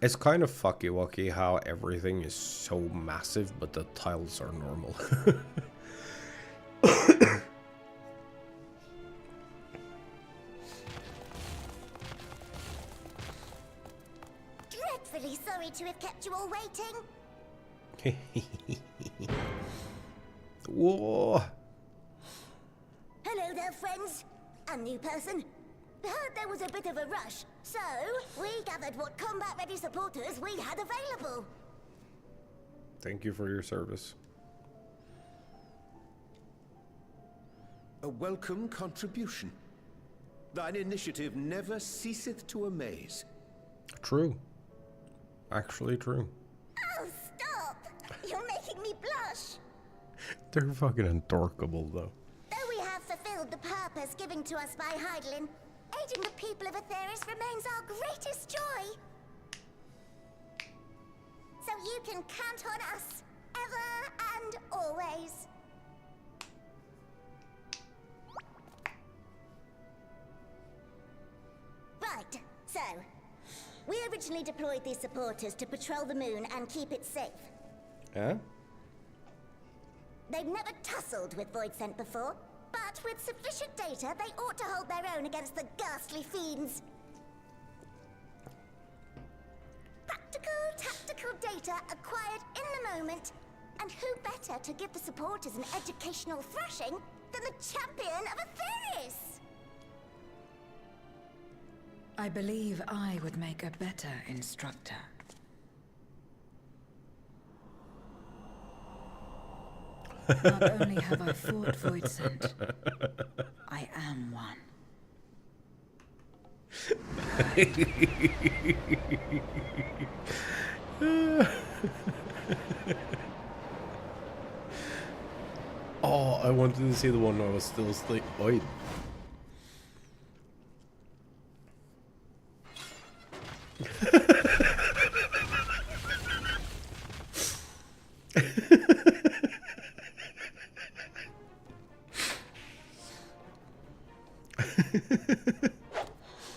It's kind of fucky-wucky how everything is so massive, but the tiles are normal. Dreadfully sorry to have kept you all waiting. Whoa! Hello there, friends. A new person. Heard there was a bit of a rush, so we gathered what combat-ready supporters we had available. Thank you for your service. A welcome contribution. Thine initiative never ceaseth to amaze. True. Actually true. Oh, stop! You're making me blush. They're fucking adorkable, though. Though we have fulfilled the purpose given to us by Hydaelyn, aiding the people of Aetheris remains our greatest joy. So you can count on us, ever and always. Right, so, we originally deployed these supporters to patrol the moon and keep it safe. Yeah? They've never tussled with Voidsent before, but with sufficient data, they ought to hold their own against the ghastly fiends. Practical, tactical data acquired in the moment, and who better to give the supporters an educational thrashing than the champion of Aetheris? I believe I would make a better instructor. Not only have I fought Voidsent, I am one. Oh, I wanted to see the one I was still asleep. Oi.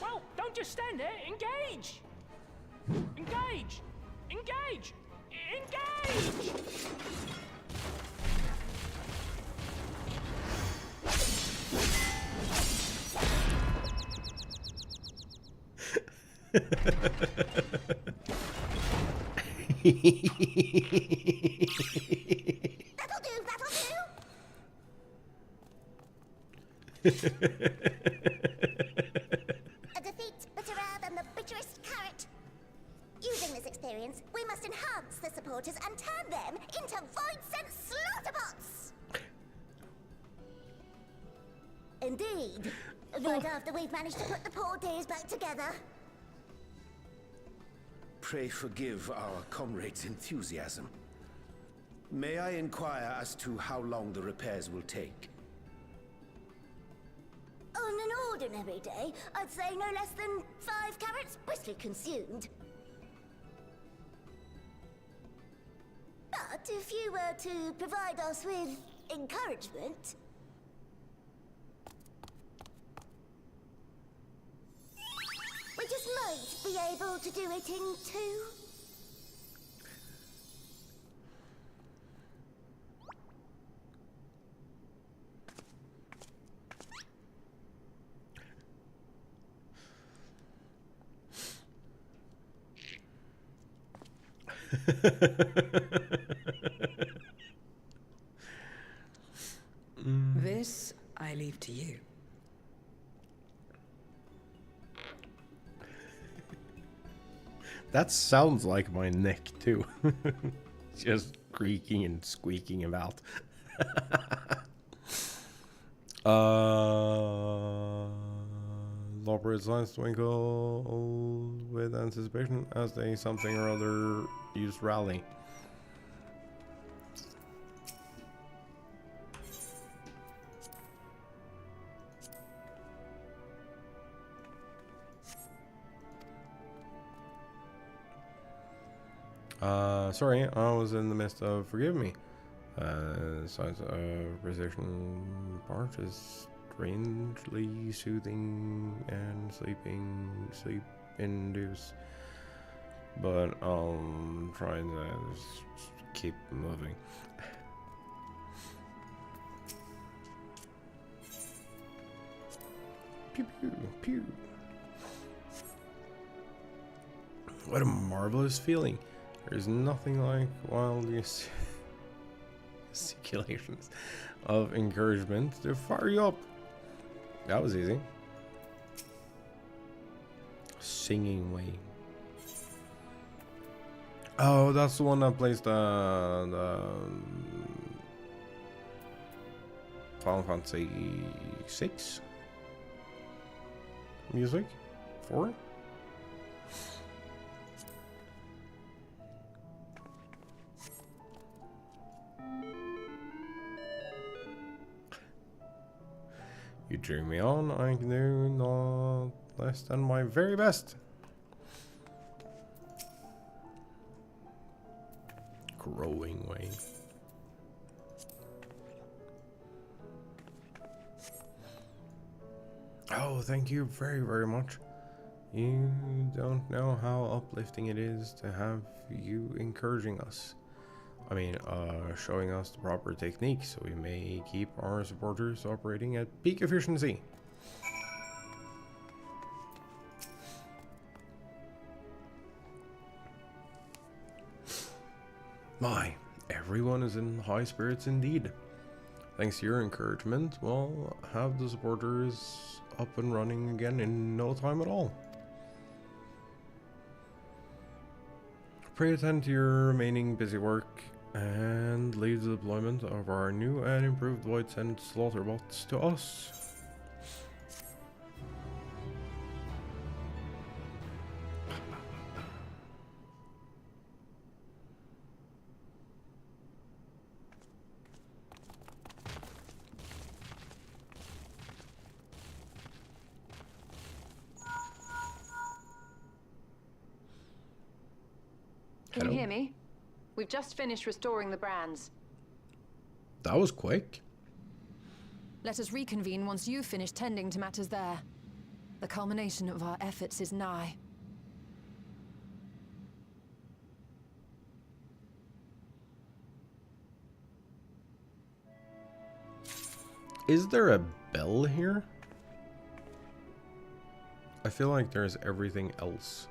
Well, don't just stand there. Engage! Engage! Engage! Engage! That'll do, that'll do! A defeat bitterer than the bitterest carrot. Using this experience, we must enhance the supporters and turn them into Voidsent slaughterbots! Indeed. Right after we've managed to put the poor dears back together. Pray forgive our comrades' enthusiasm. May I inquire as to how long the repairs will take? On an ordinary day, I'd say no less than 5 carrots briskly consumed. But if you were to provide us with encouragement... we just might be able to do it in 2. This I leave to you. That sounds like my neck too. Just creaking and squeaking about. Lawbreed's eyes twinkle with anticipation as they something or other use rally. Sorry, I was in the midst of forgive me. Size of precision part is strangely soothing and sleep induce. But I'll try to keep moving. Pew pew pew. What a marvelous feeling. There's nothing like wildness gesticulations of encouragement to fire you up. That was easy. Singing way. Oh, that's the one that plays the Final Fantasy 6 music? 4? You drew me on, I can do not less than my very best. Growing way. Oh, thank you very, very much. You don't know how uplifting it is to have you encouraging us. I mean, showing us the proper technique so we may keep our supporters operating at peak efficiency. My, everyone is in high spirits indeed. Thanks to your encouragement, we'll have the supporters up and running again in no time at all. Pray attend to your remaining busy work and leave the deployment of our new and improved Void Sent slaughter bots to us. Can you hear me? We've just finished restoring the brands. That was quick. Let us reconvene once you've finished tending to matters there. The culmination of our efforts is nigh. Is there a bell here? I feel like there's everything else.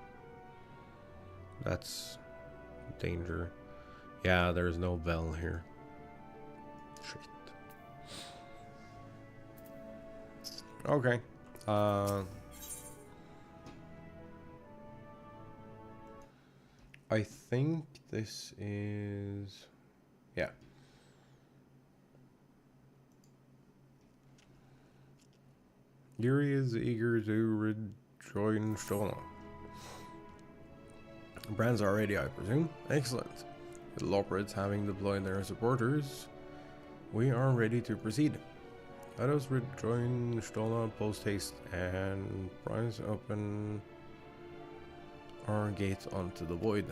That's danger. Yeah, there's no bell here. Shit. Okay. I think this is... yeah. Yuri is eager to rejoin Stola. Brands are ready, I presume. Excellent. With Lopreds having deployed their supporters, we are ready to proceed. Let us rejoin Stola post haste and prise open our gates onto the void.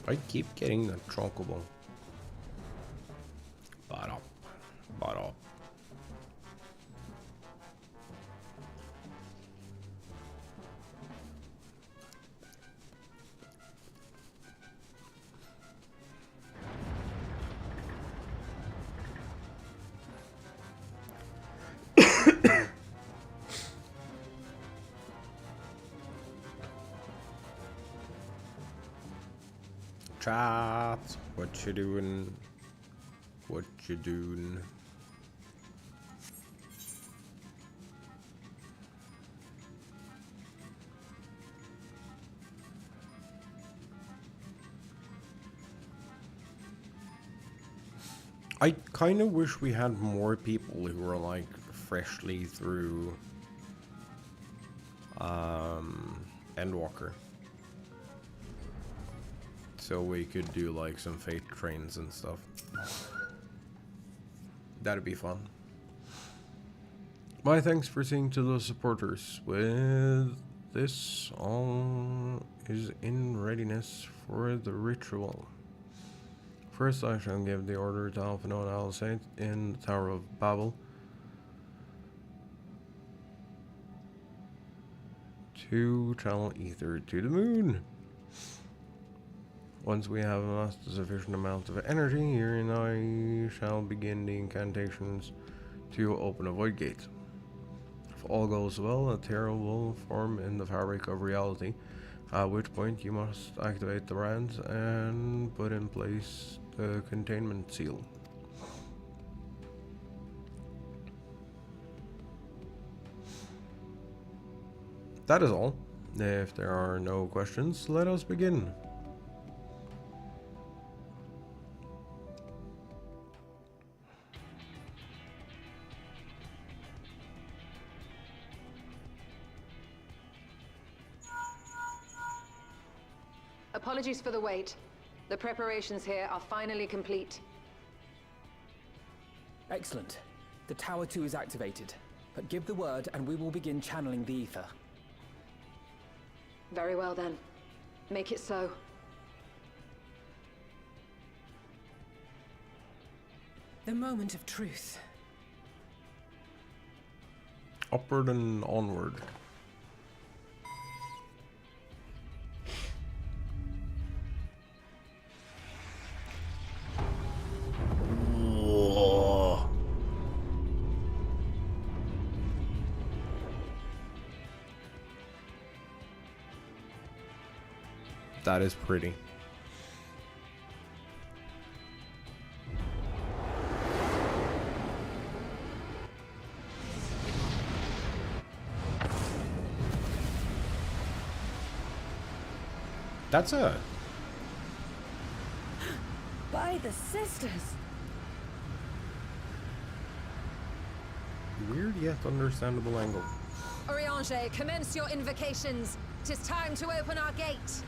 I keep getting the chocobo. Bottom. Bottom. Chat, what you doing? What you doing? I kind of wish we had more people who were like freshly through Endwalker. So we could do like some fate trains and stuff. That'd be fun. My thanks for seeing to the supporters. With this, all is in readiness for the ritual. First I shall give the order to Alphino and Alisate in the Tower of Babel to channel ether to the moon. Once we have amassed a sufficient amount of energy, Yuri and I shall begin the incantations to open a void gate. If all goes well, a tear will form in the fabric of reality, at which point you must activate the brand and put in place the containment seal. That is all. If there are no questions, let us begin. Apologies for the wait. The preparations here are finally complete. Excellent. The Tower 2 is activated. But give the word and we will begin channeling the ether. Very well then. Make it so. The moment of truth. Upward and onward. That is pretty. That's a By the sisters! weird yet understandable angle. Oriange, commence your invocations. 'Tis time to open our gate.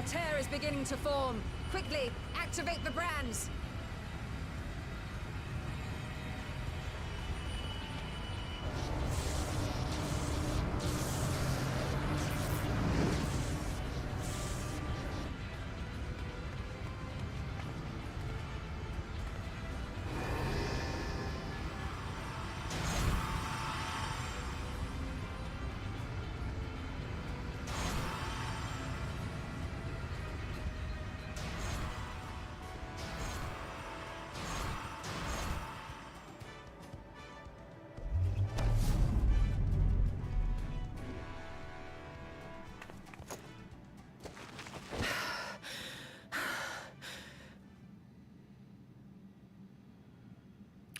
Tear is beginning to form. Quickly, activate the brands.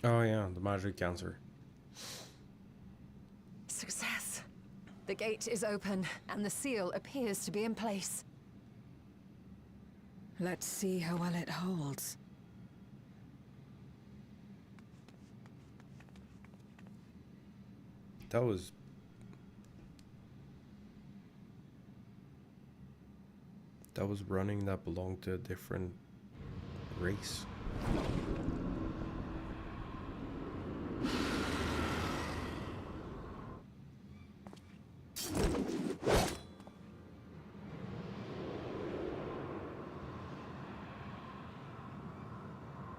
Oh yeah, the magic cancer. Success. The gate is open, and the seal appears to be in place. Let's see how well it holds. That was running that belonged to a different race.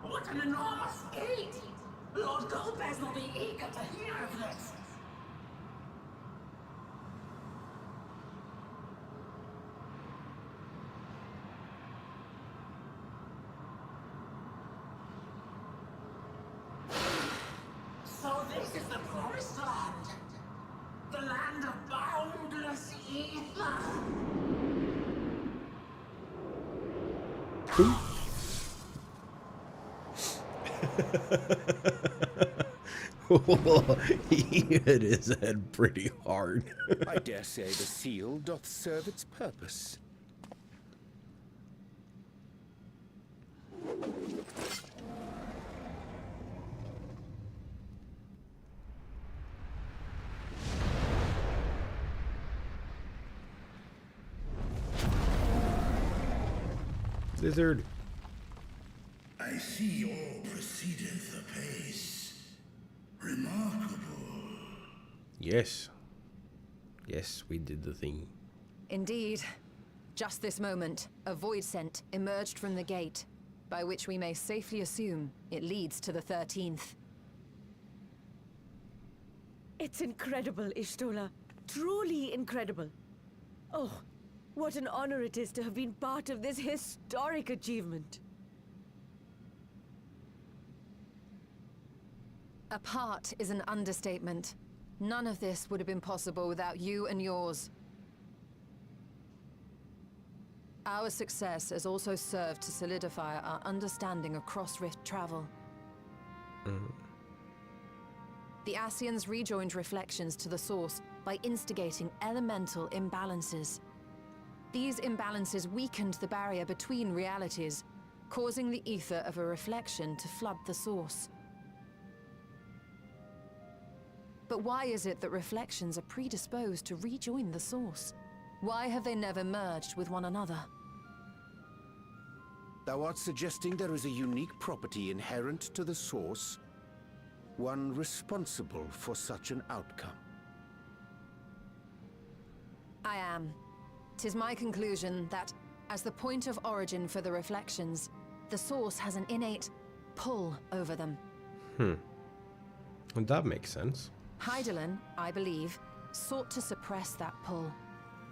What an enormous gate! Lord Golbez will be eager to hear of this. So this is the promised land. The land of boundless ether. He hit his head pretty hard. I dare say the seal doth serve its purpose. Lizard. I see all proceedeth apace. Remarkable. Yes. Yes, we did the thing. Indeed. Just this moment, a void scent emerged from the gate, by which we may safely assume it leads to the 13th. It's incredible, Ishtola. Truly incredible. Oh, what an honor it is to have been part of this historic achievement. A part is an understatement. None of this would have been possible without you and yours. Our success has also served to solidify our understanding of cross-rift travel. The Ascians rejoined reflections to the source by instigating elemental imbalances. These imbalances weakened the barrier between realities, causing the ether of a reflection to flood the source. But why is it that reflections are predisposed to rejoin the source? Why have they never merged with one another? Thou art suggesting there is a unique property inherent to the source, one responsible for such an outcome. I am. 'Tis my conclusion that, as the point of origin for the reflections, the source has an innate pull over them. That makes sense. Hydaelyn, I believe, sought to suppress that pull,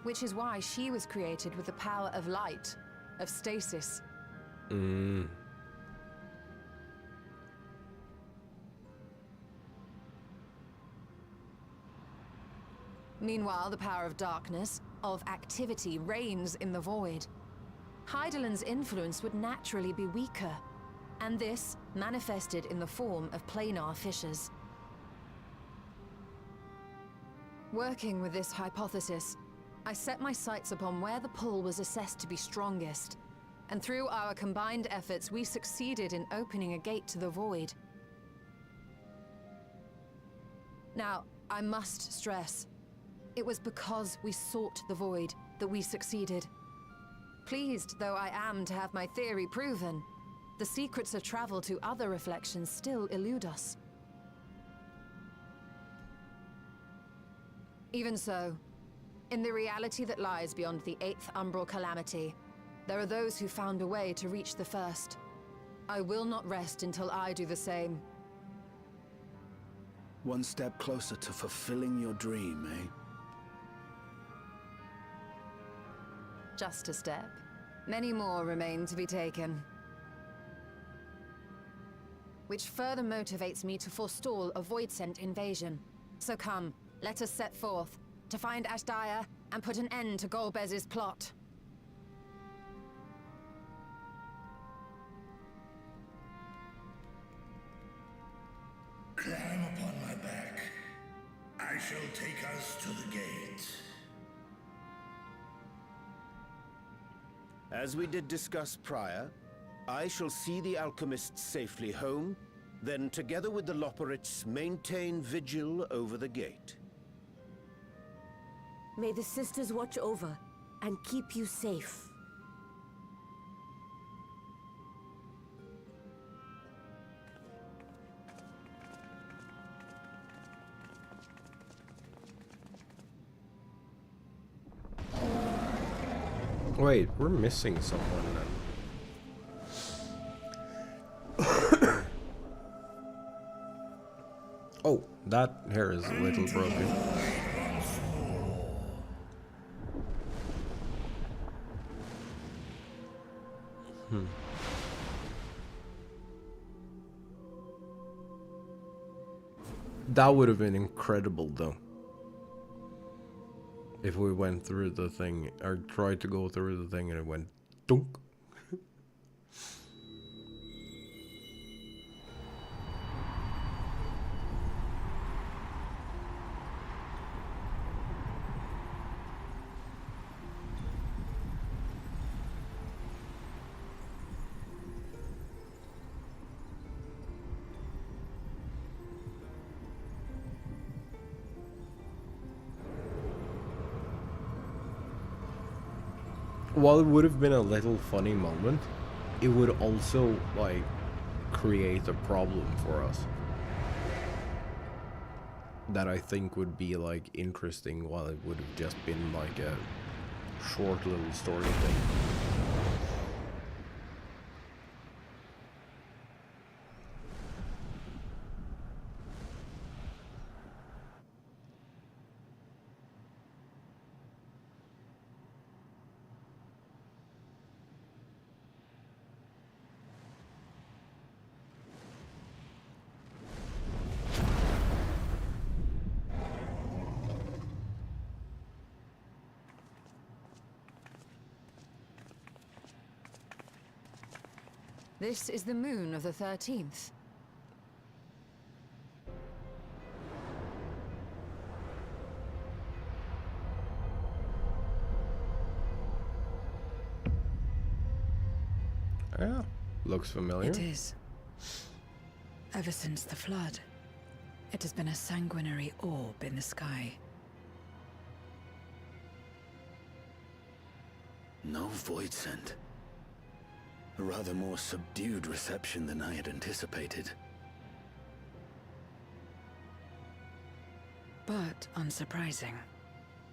which is why she was created with the power of light, of stasis. Meanwhile, the power of darkness, of activity, reigns in the void. Hydaelyn's influence would naturally be weaker, and this manifested in the form of planar fissures. Working with this hypothesis, I set my sights upon where the pull was assessed to be strongest, and through our combined efforts, we succeeded in opening a gate to the void. Now, I must stress, it was because we sought the void that we succeeded. Pleased though I am to have my theory proven, the secrets of travel to other reflections still elude us. Even so, in the reality that lies beyond the 8th umbral calamity, there are those who found a way to reach the first. I will not rest until I do the same. One step closer to fulfilling your dream, eh? Just a step. Many more remain to be taken. Which further motivates me to forestall a void-sent invasion. So come, let us set forth, to find Ashdaya and put an end to Golbez's plot. Climb upon my back. I shall take us to the gate. As we did discuss prior, I shall see the alchemists safely home, then together with the Loporrits maintain vigil over the gate. May the sisters watch over and keep you safe. Wait, we're missing someone then. Oh, that hair is a little broken. That would have been incredible though. If we went through the thing, or tried to go through the thing and it went dunk. While it would have been a little funny moment, it would also, like, create a problem for us. That I think would be, like, interesting, while it would have just been, like, a short little story thing. This is the moon of the 13th. Yeah, looks familiar. It is. Ever since the flood, it has been a sanguinary orb in the sky. No void scent. A rather more subdued reception than I had anticipated. But unsurprising,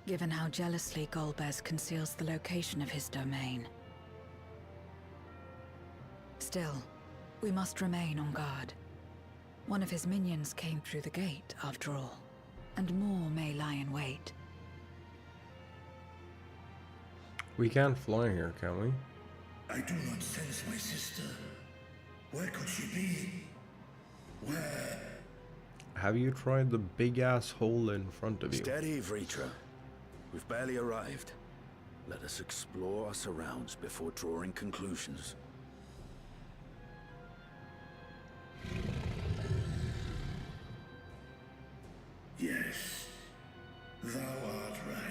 given how jealously Golbez conceals the location of his domain. Still, we must remain on guard. One of his minions came through the gate, after all, and more may lie in wait. We can't fly here, can we? I do not sense my sister. Where could she be? Where? Have you tried the big ass hole in front of you? Steady, Vritra. We've barely arrived. Let us explore our surrounds before drawing conclusions. Yes, thou art right.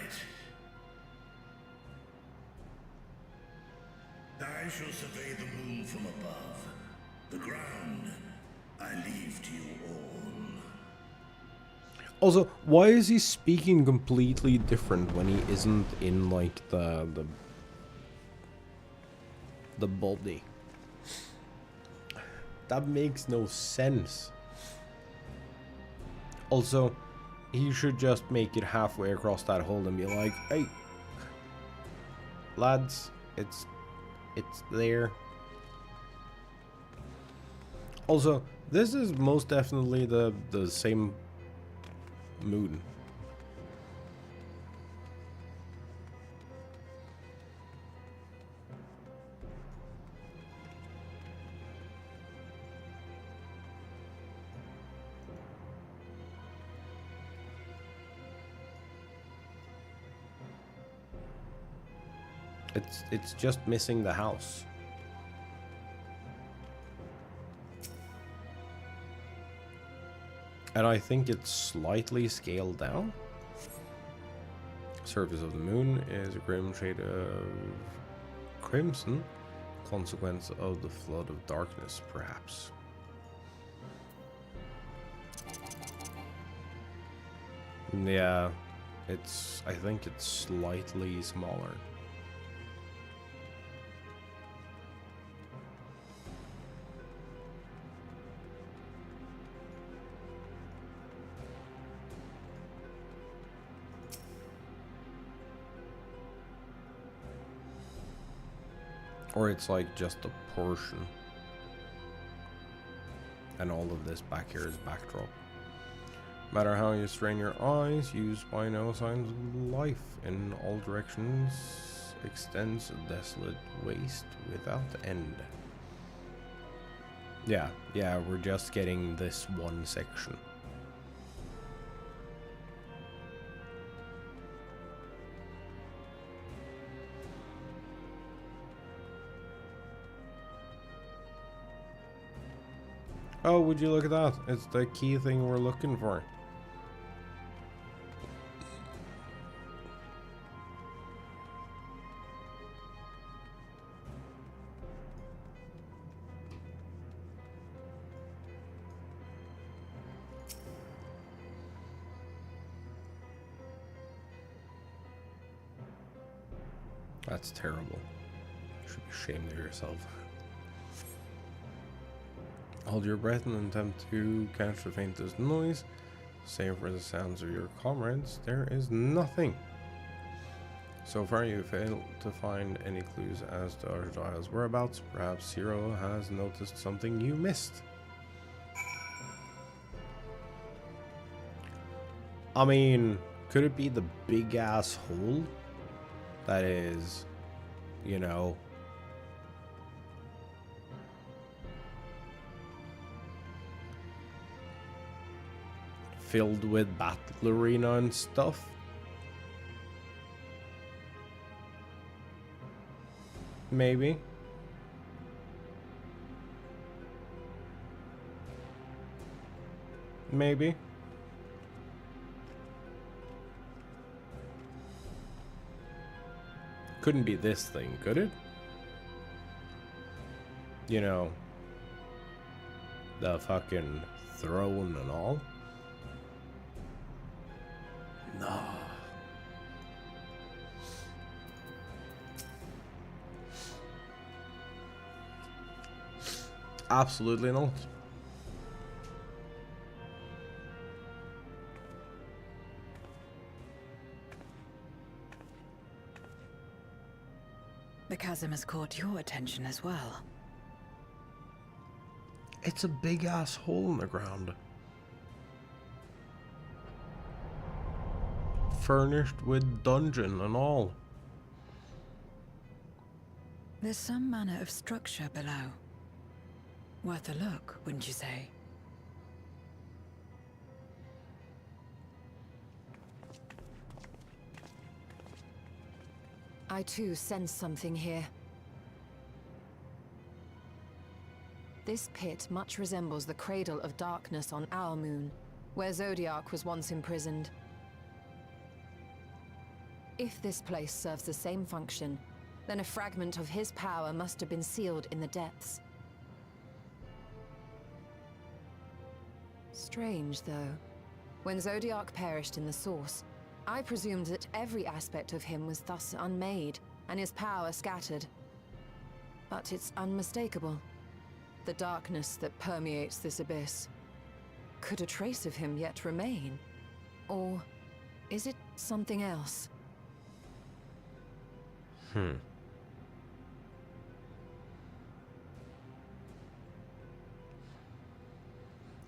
I shall survey the moon from above. The ground, I leave to you all. Also, why is he speaking completely different when he isn't in like the body? That makes no sense. Also, he should just make it halfway across that hole and be like, "Hey, lads, it's there." Also, this is most definitely the same moon. It's just missing the house. And I think it's slightly scaled down. Surface of the moon is a grim shade of crimson, consequence of the flood of darkness, perhaps. Yeah, I think it's slightly smaller. Or it's like just a portion. And all of this back here is backdrop. No matter how you strain your eyes, you spy no signs of life. In all directions extends a desolate waste without end. Yeah, we're just getting this one section. Oh, would you look at that? It's the key thing we're looking for. That's terrible. You should be ashamed of yourself. Hold your breath and attempt to catch the faintest noise. Save for the sounds of your comrades. There is nothing. So far you failed to find any clues as to Arjada's whereabouts. Perhaps Hero has noticed something you missed. I mean, could it be the big ass hole that is, you know, filled with battle arena and stuff? Maybe. Maybe. Couldn't be this thing, could it? You know, the fucking throne and all. No. Absolutely not. The chasm has caught your attention as well. It's a big ass hole in the ground. Furnished with dungeon and all. There's some manner of structure below. Worth a look, wouldn't you say? I too sense something here. This pit much resembles the cradle of darkness on our moon, where Zodiac was once imprisoned. If this place serves the same function, then a fragment of his power must have been sealed in the depths. Strange, though. When Zodiac perished in the Source, I presumed that every aspect of him was thus unmade, and his power scattered. But it's unmistakable. The darkness that permeates this abyss. Could a trace of him yet remain? Or is it something else?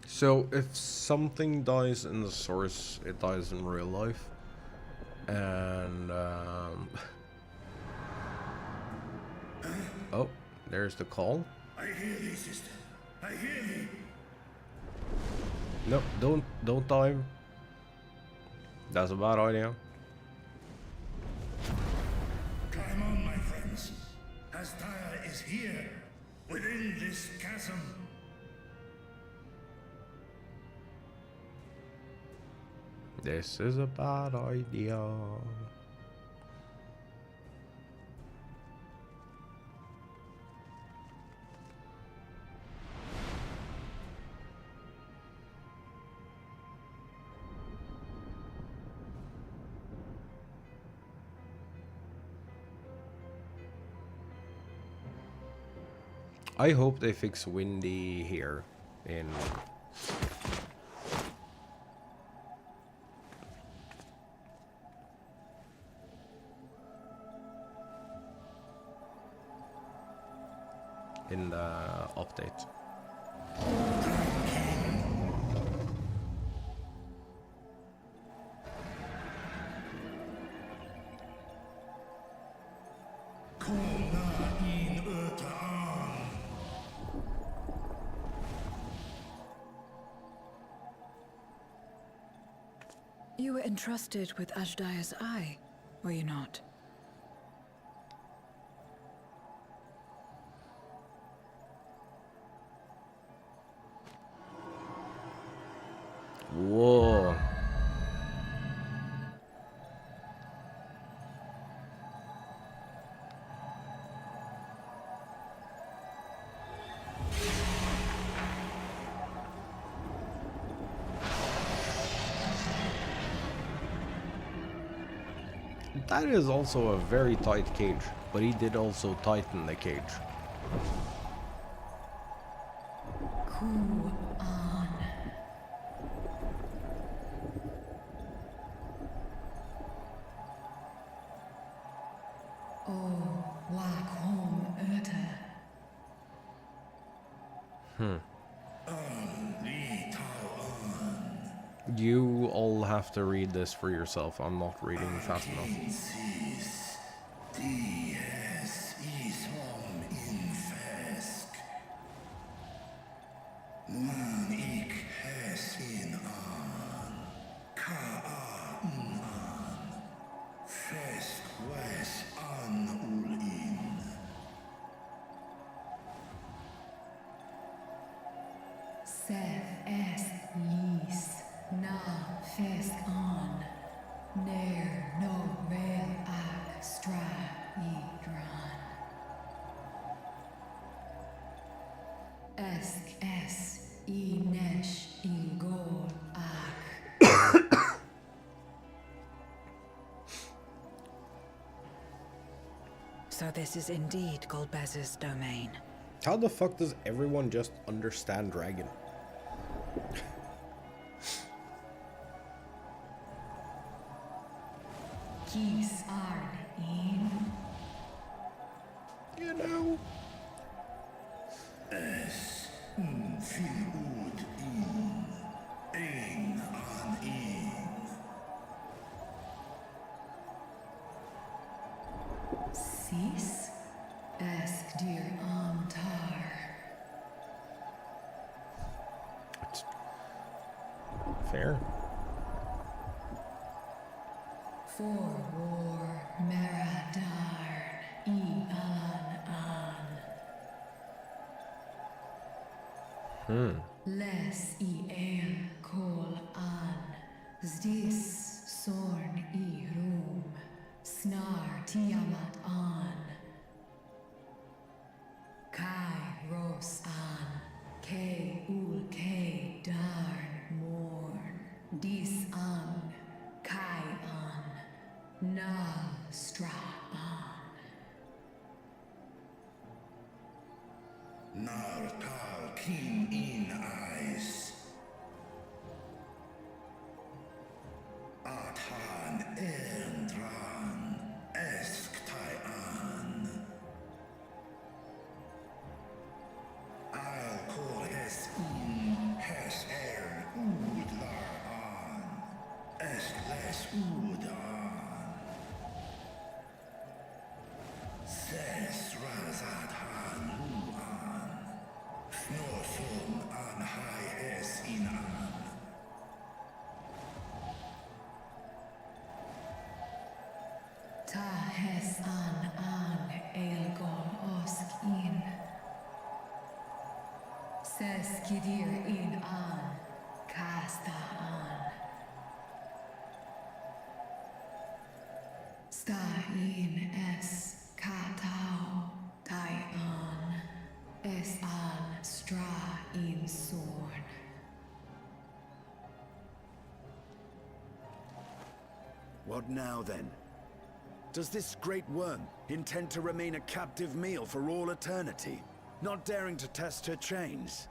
So if something dies in the Source, it dies in real life. And oh, there's the call. I hear thee, sister. I hear thee. No, don't dive. That's a bad idea. Climb on, my friends. Astaya is here, within this chasm. This is a bad idea. I hope they fix Windy here in the update. You were entrusted with Ajdaya's eye, were you not? Whoa. That is also a very tight cage, but he did also tighten the cage. Cool on. have to read this for yourself. I'm not reading fast enough. So this is indeed Golbez's domain. How the fuck does everyone just understand dragon? Keys are in. You know. Sis? Ask dear Amtar. Fair. For war, Maradarn, an. Les el kol an, zdis sorn rum, snar tiamat an. Kai ros an, ke ul ke darn morn, dis an, kai an, na stra an. Nar tal king in eyes. Athan endran esk an. I'll call es in hes udlar an. Esk les udan. Ses razat han luan. Snosun an hai es in an. Ta hes an elgon osk in. Ses kidir in an, kasta an. Sta in es katau, tai an. Es an stra in sorn. What now then? Does this great worm intend to remain a captive meal for all eternity, not daring to test her chains?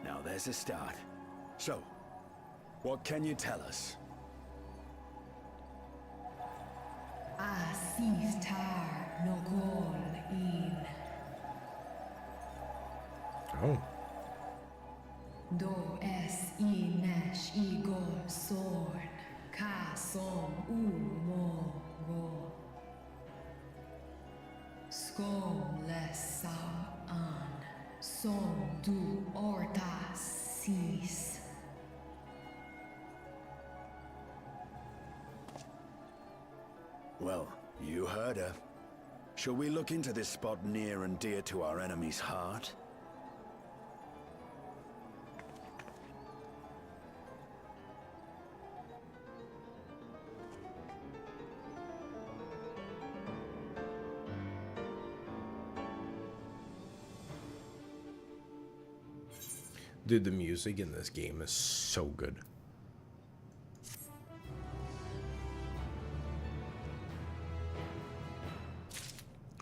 Now there's a start. So, what can you tell us? Oh. Do es inesh igor sorn, ka som mo ro. Skom les an, som du orta sis. Well, you heard her. Shall we look into this spot near and dear to our enemy's heart? Dude, the music in this game is so good.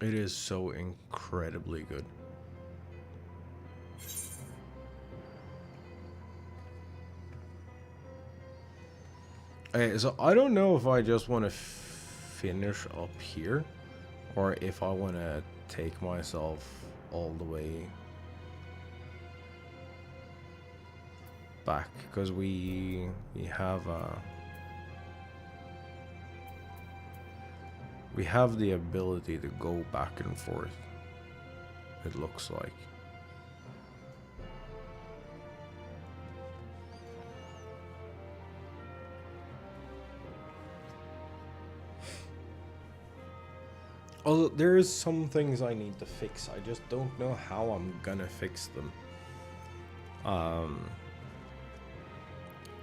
It is so incredibly good. Okay, so I don't know if I just want to finish up here, or if I want to take myself all the way back, because we have the ability to go back and forth, it looks like. Although there is some things I need to fix, I just don't know how I'm gonna fix them.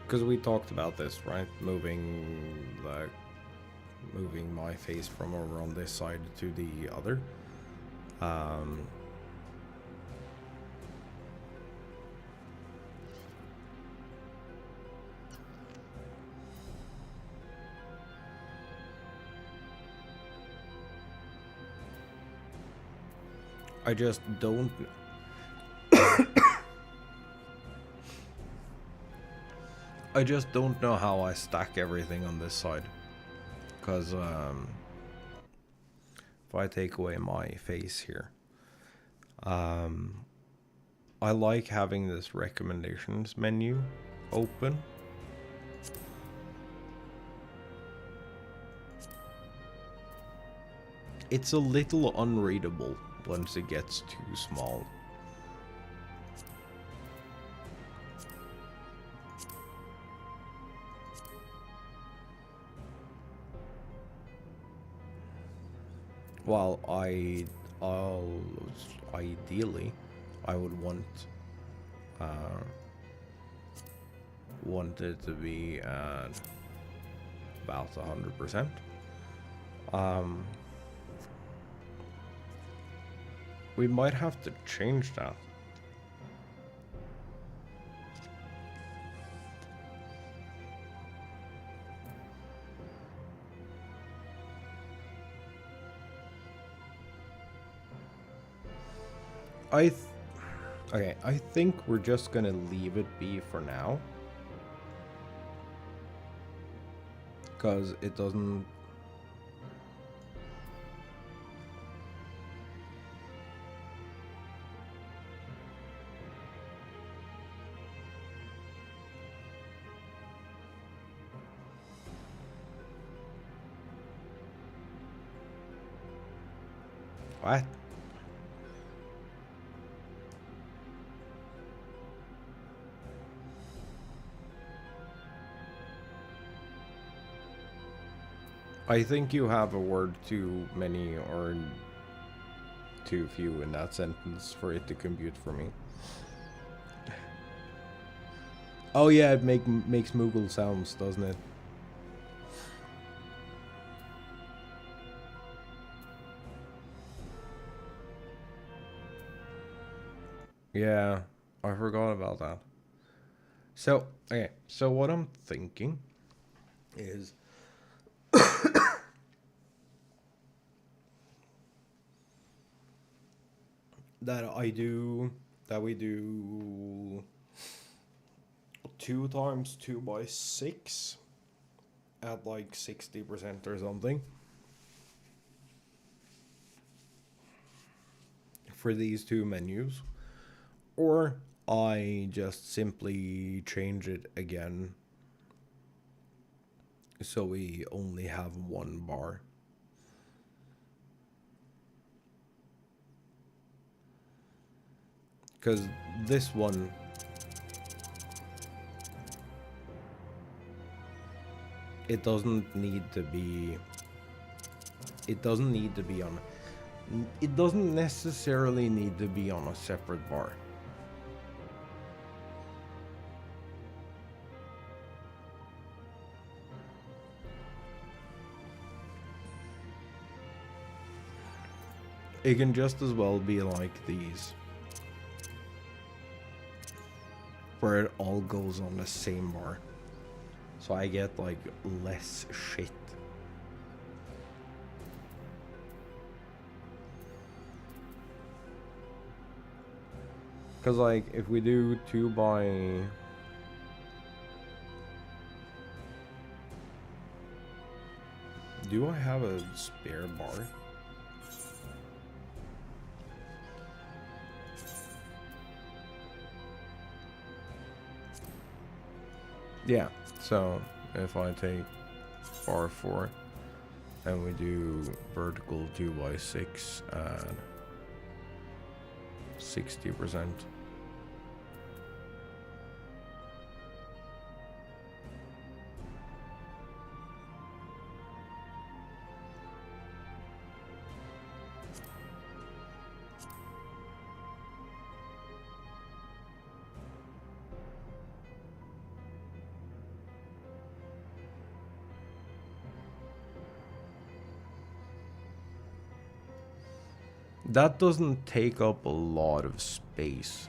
Because we talked about this, right? Moving my face from over on this side to the other. I just don't. I just don't know how I stack everything on this side. Because if I take away my face here, I like having this recommendations menu open. It's a little unreadable once it gets too small. While ideally, I would want it to be at about 100%. We might have to change that. Okay, I think we're just gonna leave it be for now. Because it doesn't... What? I think you have a word too many or too few in that sentence for it to compute for me. Oh yeah, it makes Moogle sounds, doesn't it? Yeah, I forgot about that. So, okay, so what I'm thinking is that we do 2 times 2 by 6 at like 60% or something for these 2 menus, or I just simply change it again so we only have 1 bar. Because this one, it doesn't need to be on, it doesn't necessarily need to be on a separate bar. It can just as well be like these, where it all goes on the same bar, so I get like less shit. Because, like, if we do 2 by... Do I have a spare bar? Yeah, so if I take bar 4 and we do vertical 2 by 6 at 60%. That doesn't take up a lot of space.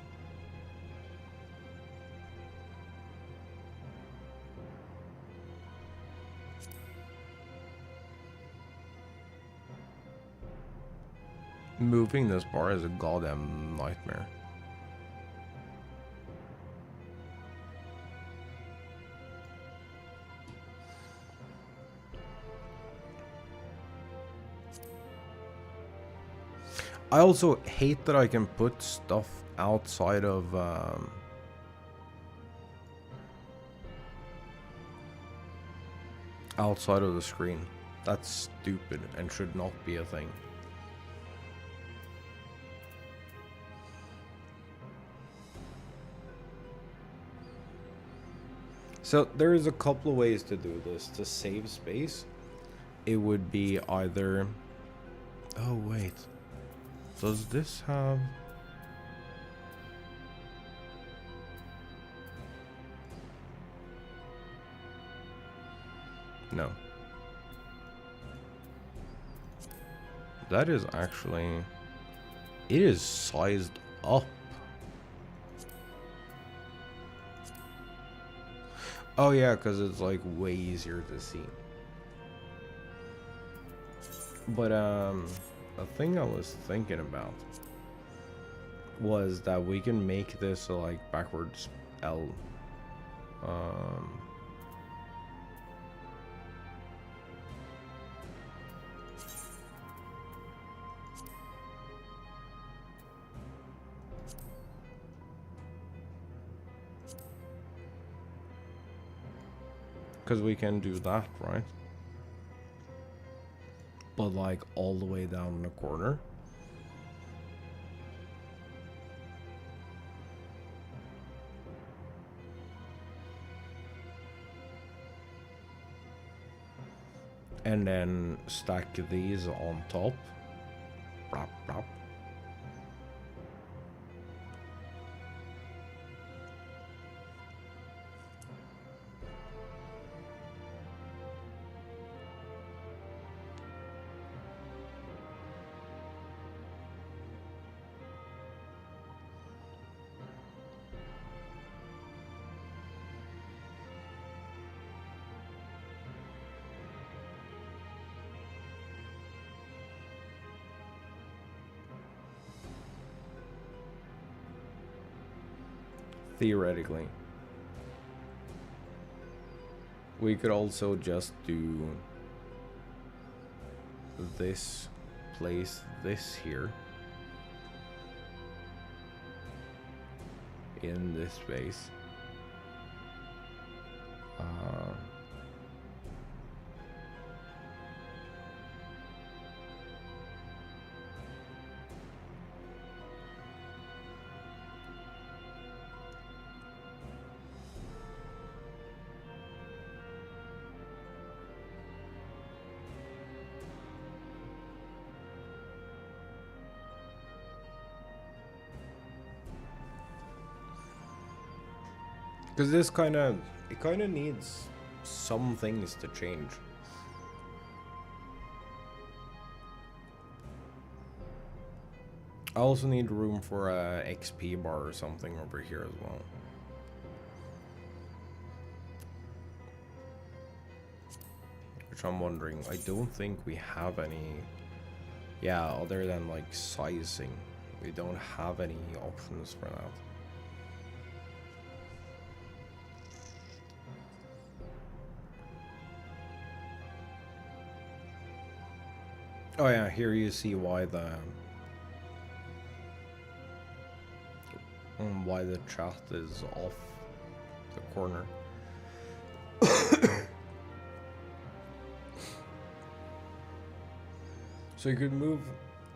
Moving this bar is a goddamn nightmare. I also hate that I can put stuff outside of the screen. That's stupid and should not be a thing. So there is a couple of ways to do this. To save space, it would be either... Oh wait. Does this have... No. That is actually... It is sized up. Oh yeah, because it's like way easier to see. But a thing I was thinking about was that we can make this like backwards L. Because we can do that, right? But like all the way down in the corner. And then stack these on top. Plop, plop. Theoretically, we could also just do this, place this here in this space. Because this kind of needs some things to change. I also need room for a XP bar or something over here as well. Which I'm wondering, I don't think we have any, yeah, other than like sizing We don't have any options for that. Oh yeah, here you see why the chat is off the corner. So you could move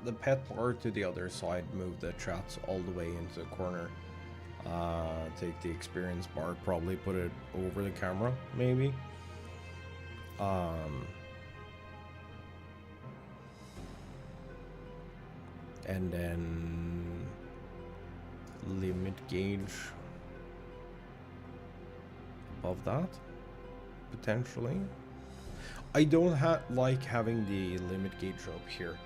the pet bar to the other side, move the chats all the way into the corner. Take the experience bar, probably put it over the camera, maybe. And then limit gauge above that, potentially. I don't like having the limit gauge up here.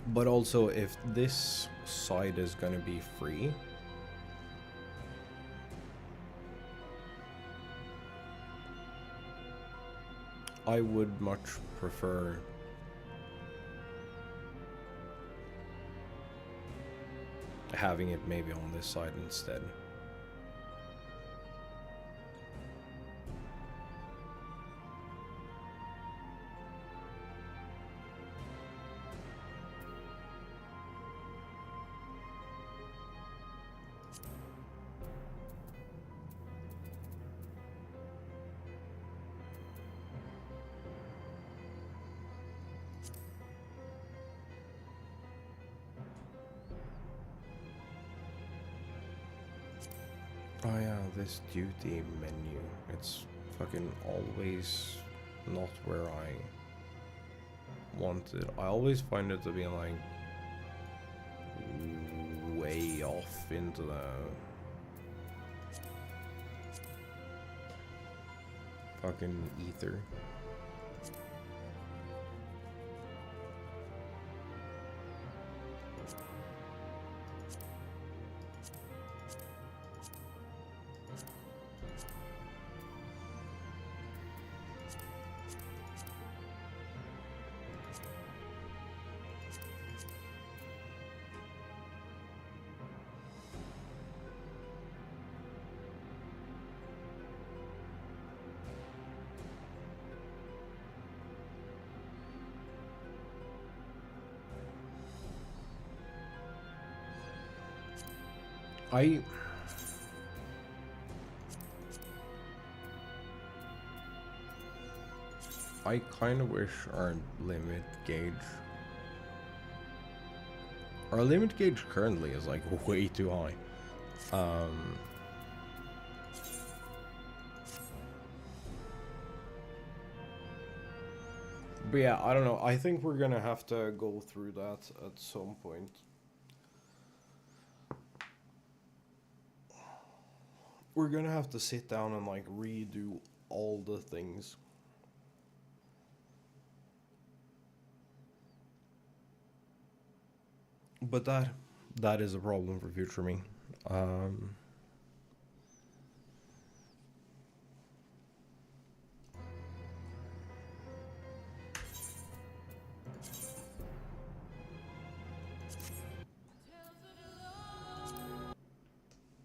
But also, if this side is going to be free, I would much prefer having it maybe on this side instead. Oh yeah, this duty menu. It's fucking always not where I want it. I always find it to be like way off into the fucking ether. I kind of wish our limit gauge, currently is like way too high. But yeah, I don't know. I think we're gonna have to go through that at some point. We're gonna have to sit down and like redo all the things. But that is a problem for future me.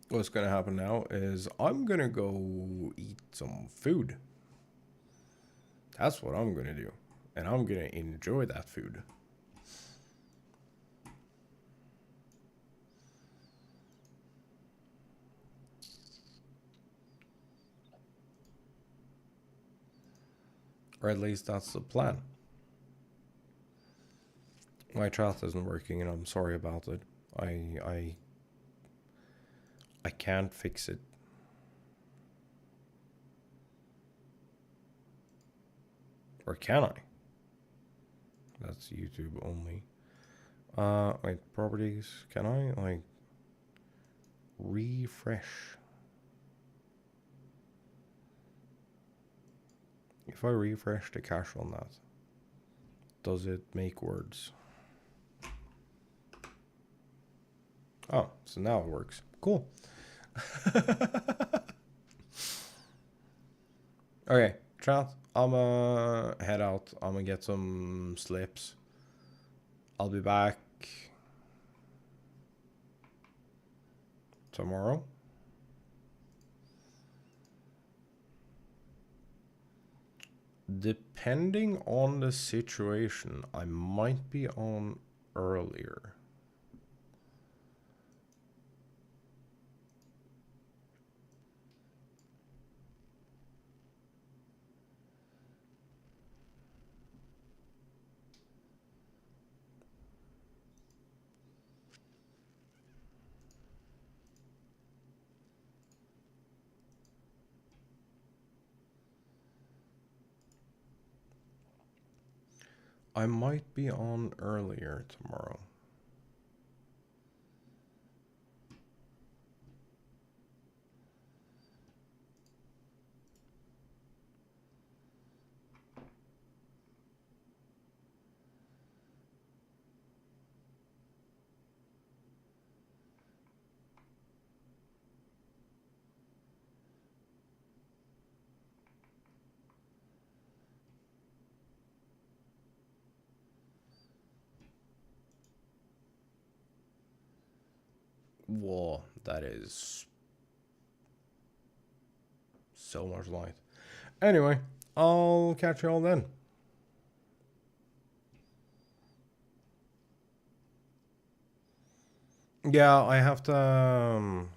What's gonna happen now is I'm gonna go eat some food. That's what I'm gonna do. And I'm gonna enjoy that food. Or at least that's the plan. My chat isn't working and I'm sorry about it. I can't fix it. Or can I? That's YouTube only. Wait, properties. Can I like refresh? If I refresh the cache on that, does it make words? Oh, so now it works. Cool. Okay, chat, I'ma head out. I'ma get some slips. I'll be back tomorrow. Depending on the situation, I might be on earlier. I might be on earlier tomorrow. Whoa, that is so much light. Anyway, I'll catch you all then. Yeah, I have to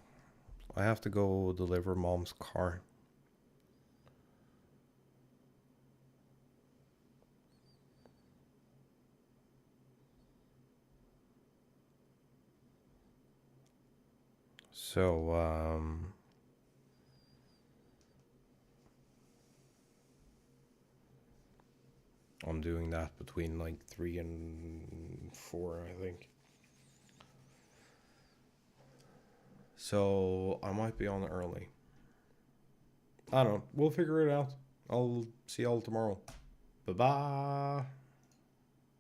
go deliver Mom's car. So, I'm doing that between like 3 and 4, I think. So, I might be on early. I don't know. We'll figure it out. I'll see y'all tomorrow. Bye-bye.